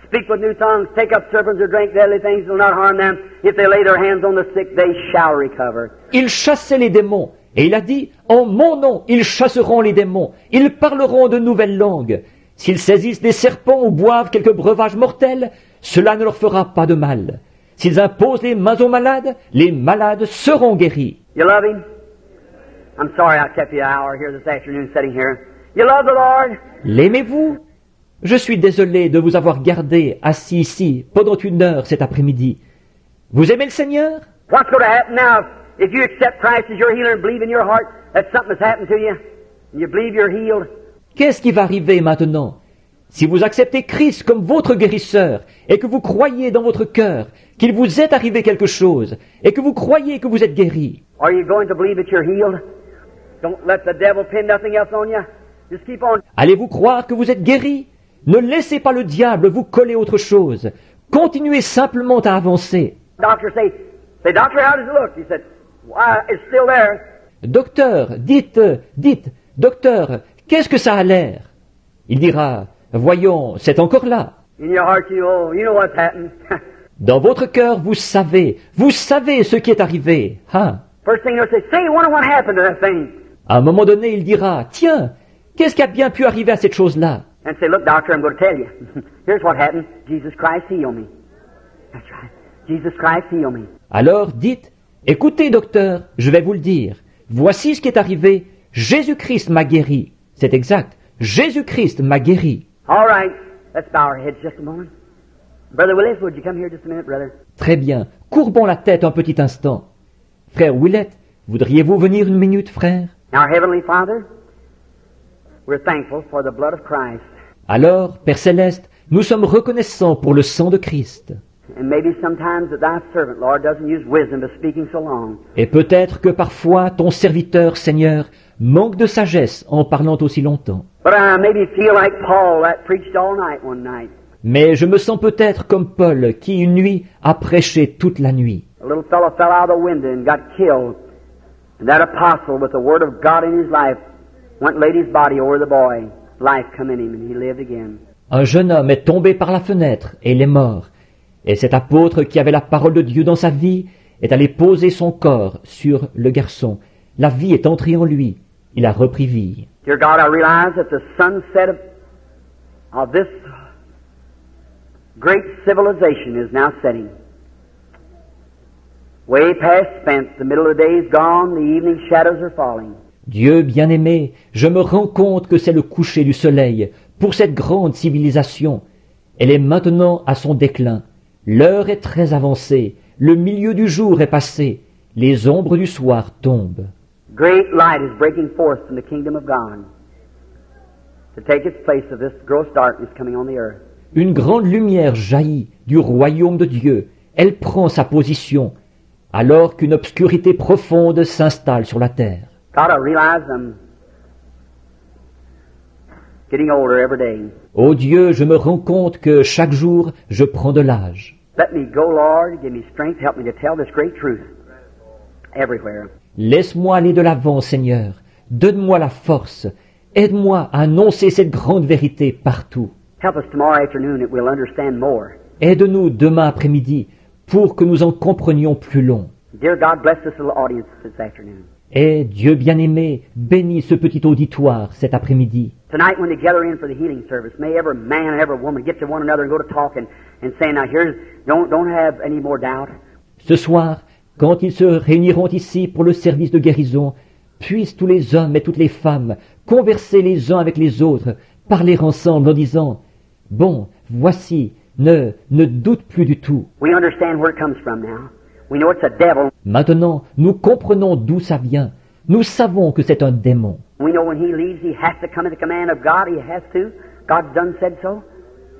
Speak with new tongues, take up serpents or drink deadly things, will not harm them. If they lay their hands on the sick, they shall recover." Il chassait les démons, et il a dit, en mon nom, ils chasseront les démons, ils parleront de nouvelles langues. S'ils saisissent des serpents ou boivent quelques breuvages mortels, cela ne leur fera pas de mal. S'ils imposent les mains aux malades, les malades seront guéris. You love Him? I'm sorry I kept you an hour here this afternoon sitting here. You love the Lord? L'aimez-vous? Je suis désolé de vous avoir gardé assis ici pendant 1 heure cet après-midi. Vous aimez le Seigneur? What's going to happen now if you accept Christ as your healer and believe in your heart that something has happened to you, and you believe you're healed, Qu'est-ce qui va arriver maintenant? Si vous acceptez Christ comme votre guérisseur et que vous croyez dans votre cœur qu'il vous est arrivé quelque chose et que vous croyez que vous êtes guéri, are you going to believe that you're healed? Don't let the devil pin nothing else on you. Just keep on. allez-vous croire que vous êtes guéri? Ne laissez pas le diable vous coller autre chose. Continuez simplement à avancer. Doctor say, doctor, how does it look? He said, why, it's still there. Docteur, dites, docteur, qu'est-ce que ça a l'air? Il dira, voyons, c'est encore là. In your heart, you know what's happened. Dans votre cœur, vous savez ce qui est arrivé. Hein? First thing he'll say, I wonder what happened to that thing. À un moment donné, il dira, tiens, qu'est-ce qui a bien pu arriver à cette chose-là? And say, look, doctor, I'm going to tell you. Here's what happened. Jesus Christ healed me. That's right. Jesus Christ healed me. Alors dites, écoutez docteur, je vais vous le dire. Voici ce qui est arrivé. Jésus-Christ m'a guéri. C'est exact. Jésus-Christ m'a guéri. All right. Let's bow our heads just a moment. Brother Willis, would you come here just a minute, brother? Très bien. Courbons la tête un petit instant. Frère Willett, voudriez-vous venir une minute, frère? Our Heavenly Father, we're thankful for the blood of Christ. Alors, Père Céleste, nous sommes reconnaissants pour le sang de Christ. And maybe sometimes that thy servant, Lord, doesn't use wisdom to speaking so long. Et peut-être que parfois ton serviteur, Seigneur, manque de sagesse en parlant aussi longtemps. But I maybe feel like Paul that preached all night one night. Mais je me sens peut-être comme Paul qui une nuit a prêché toute la nuit. A little fellow fell out of the window and got killed. And that apostle with the word of God in his life went and laid his body over the boy. Life come in him and he lived again. Un jeune homme est tombé par la fenêtre et il est mort. Et cet apôtre qui avait la parole de Dieu dans sa vie est allé poser son corps sur le garçon. La vie est entrée en lui. Il a repris vie. Dear God, I realize that the sunset of this great civilization is now setting. Way past spent, the middle of the day is gone, the evening shadows are falling. Dieu bien-aimé, je me rends compte que c'est le coucher du soleil pour cette grande civilisation. Elle est maintenant à son déclin. L'heure est très avancée. Le milieu du jour est passé. Les ombres du soir tombent. Great light is breaking forth from the kingdom of God to take its place of this gross darkness coming on the earth. Une grande lumière jaillit du royaume de Dieu. Elle prend sa position, alors qu'une obscurité profonde s'installe sur la terre. God, I realize I'm getting older every day. Ô Dieu, je me rends compte que chaque jour, je prends de l'âge. Let me go, Lord. Give me strength. Help me to tell this great truth everywhere. Laisse-moi aller de l'avant, Seigneur. Donne-moi la force. Aide-moi à annoncer cette grande vérité partout. Help us tomorrow afternoon that we'll understand more. Aide-nous demain après-midi pour que nous en comprenions plus long. Dear God, bless this little audience this afternoon. Et Dieu bien-aimé, bénis ce petit auditoire cet après-midi. Tonight when they gather in for the healing service, may every man and every woman get to one another and go to talk and say, now here's, don't have any more doubt. Ce soir, quand ils se réuniront ici pour le service de guérison, puissent tous les hommes et toutes les femmes converser les uns avec les autres, parler ensemble en disant, bon, voici, ne doute plus du tout. We understand where it comes from now. We know it's a devil. Maintenant, nous comprenons d'où ça vient. Nous savons que c'est un démon. We know when he leaves, he has to come at the command of God. He has to. God done said so.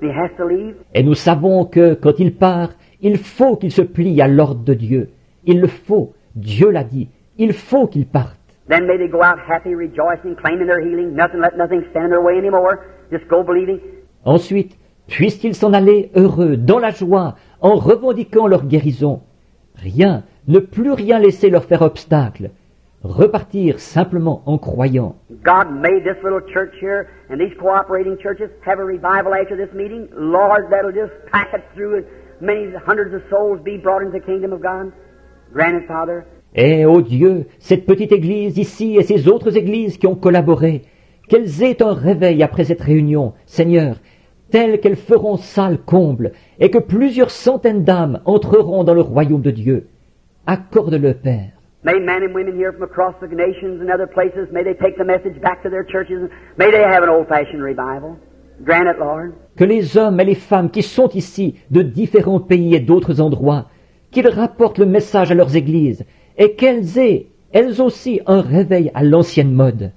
He has to leave. Et nous savons que quand il part, il faut qu'il se plie à l'ordre de Dieu. Il le faut. Dieu l'a dit. Il faut qu'il parte. Then may they go out happy, rejoicing, claiming their healing. Let nothing stand in their way anymore. Just go believing. Ensuite, puissent-ils s'en aller heureux, dans la joie, en revendiquant leur guérison. Rien, ne plus rien laisser leur faire obstacle. Repartir simplement en croyant. God made this little church here and these cooperating churches have a revival after this meeting. Lord, that'll just pack it through and many hundreds of souls be brought into the kingdom of God. Grant it, Father. Et, ô Dieu, cette petite église ici et ces autres églises qui ont collaboré, qu'elles aient un réveil après cette réunion, Seigneur, tel qu'elles feront salle comble, et que plusieurs centaines d'âmes entreront dans le royaume de Dieu. Accorde-le, Père. May men and women here from across the nations and other places, may they take the message back to their churches. May they have an old-fashioned revival. Grant it, Lord. Que les hommes et les femmes qui sont ici de différents pays et d'autres endroits, qu'ils rapportent le message à leurs églises et qu'elles aient, elles aussi, un réveil à l'ancienne mode.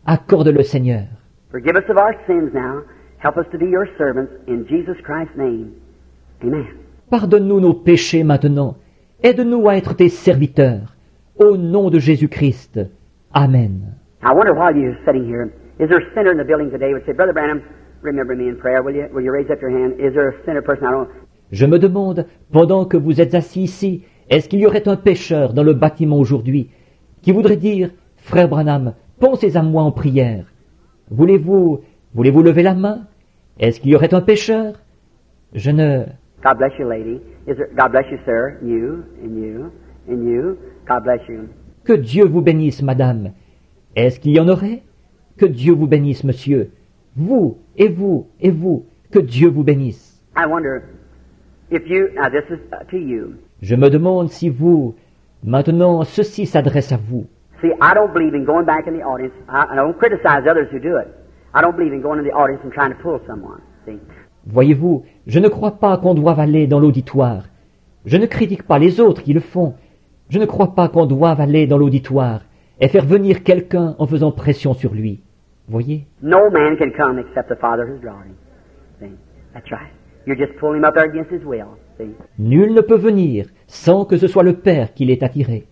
Accorde-le, Seigneur. Forgive us of our sins now. Help us to be your servants in Jesus Christ's name. Amen. Pardonne-nous nos péchés maintenant. Aide-nous à être tes serviteurs. Au nom de Jésus-Christ. Amen. I wonder while you're sitting here, is there a sinner in the building today who would say, Brother Branham, remember me in prayer, will you? Will you raise up your hand? Is there a sinner person? I don't. Je me demande, pendant que vous êtes assis ici, est-ce qu'il y aurait un pécheur dans le bâtiment aujourd'hui qui voudrait dire, Frère Branham, pensez à moi en prière. Voulez-vous lever la main? Est-ce qu'il y aurait un pécheur? Je ne... God bless you, lady. God bless you, sir. You, and you, and you. God bless you. Que Dieu vous bénisse, madame. Est-ce qu'il y en aurait? Que Dieu vous bénisse, monsieur. Vous, et vous, et vous. Que Dieu vous bénisse. I wonder if you, now this is to you. Je me demande si vous, maintenant, ceci s'adresse à vous. See, I don't believe in going back in the audience. I don't criticize others who do it. I don't believe in going in the audience and trying to pull someone. See? Voyez-vous, je ne crois pas qu'on doive aller dans l'auditoire. Je ne critique pas les autres qui le font. Je ne crois pas qu'on doive aller dans l'auditoire et faire venir quelqu'un en faisant pression sur lui. Voyez? No man can come except the Father who's drawing him. See? That's right. You're just pulling him up there against his will. See? Nul ne peut venir sans que ce soit le Père qui l'ait attiré.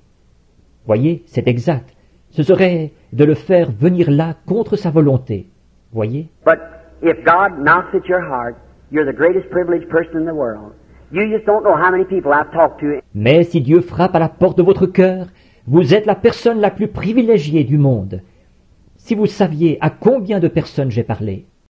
Voyez, c'est exact. Ce serait de le faire venir là contre sa volonté. Voyez? But if God knocks at your heart, you're the greatest privileged person in the world. You just don't know how many people I've talked to. Mais si Dieu frappe à la porte de votre cœur, vous êtes la personne la plus privilégiée du monde. Si vous saviez à combien de personnes j'ai parlé.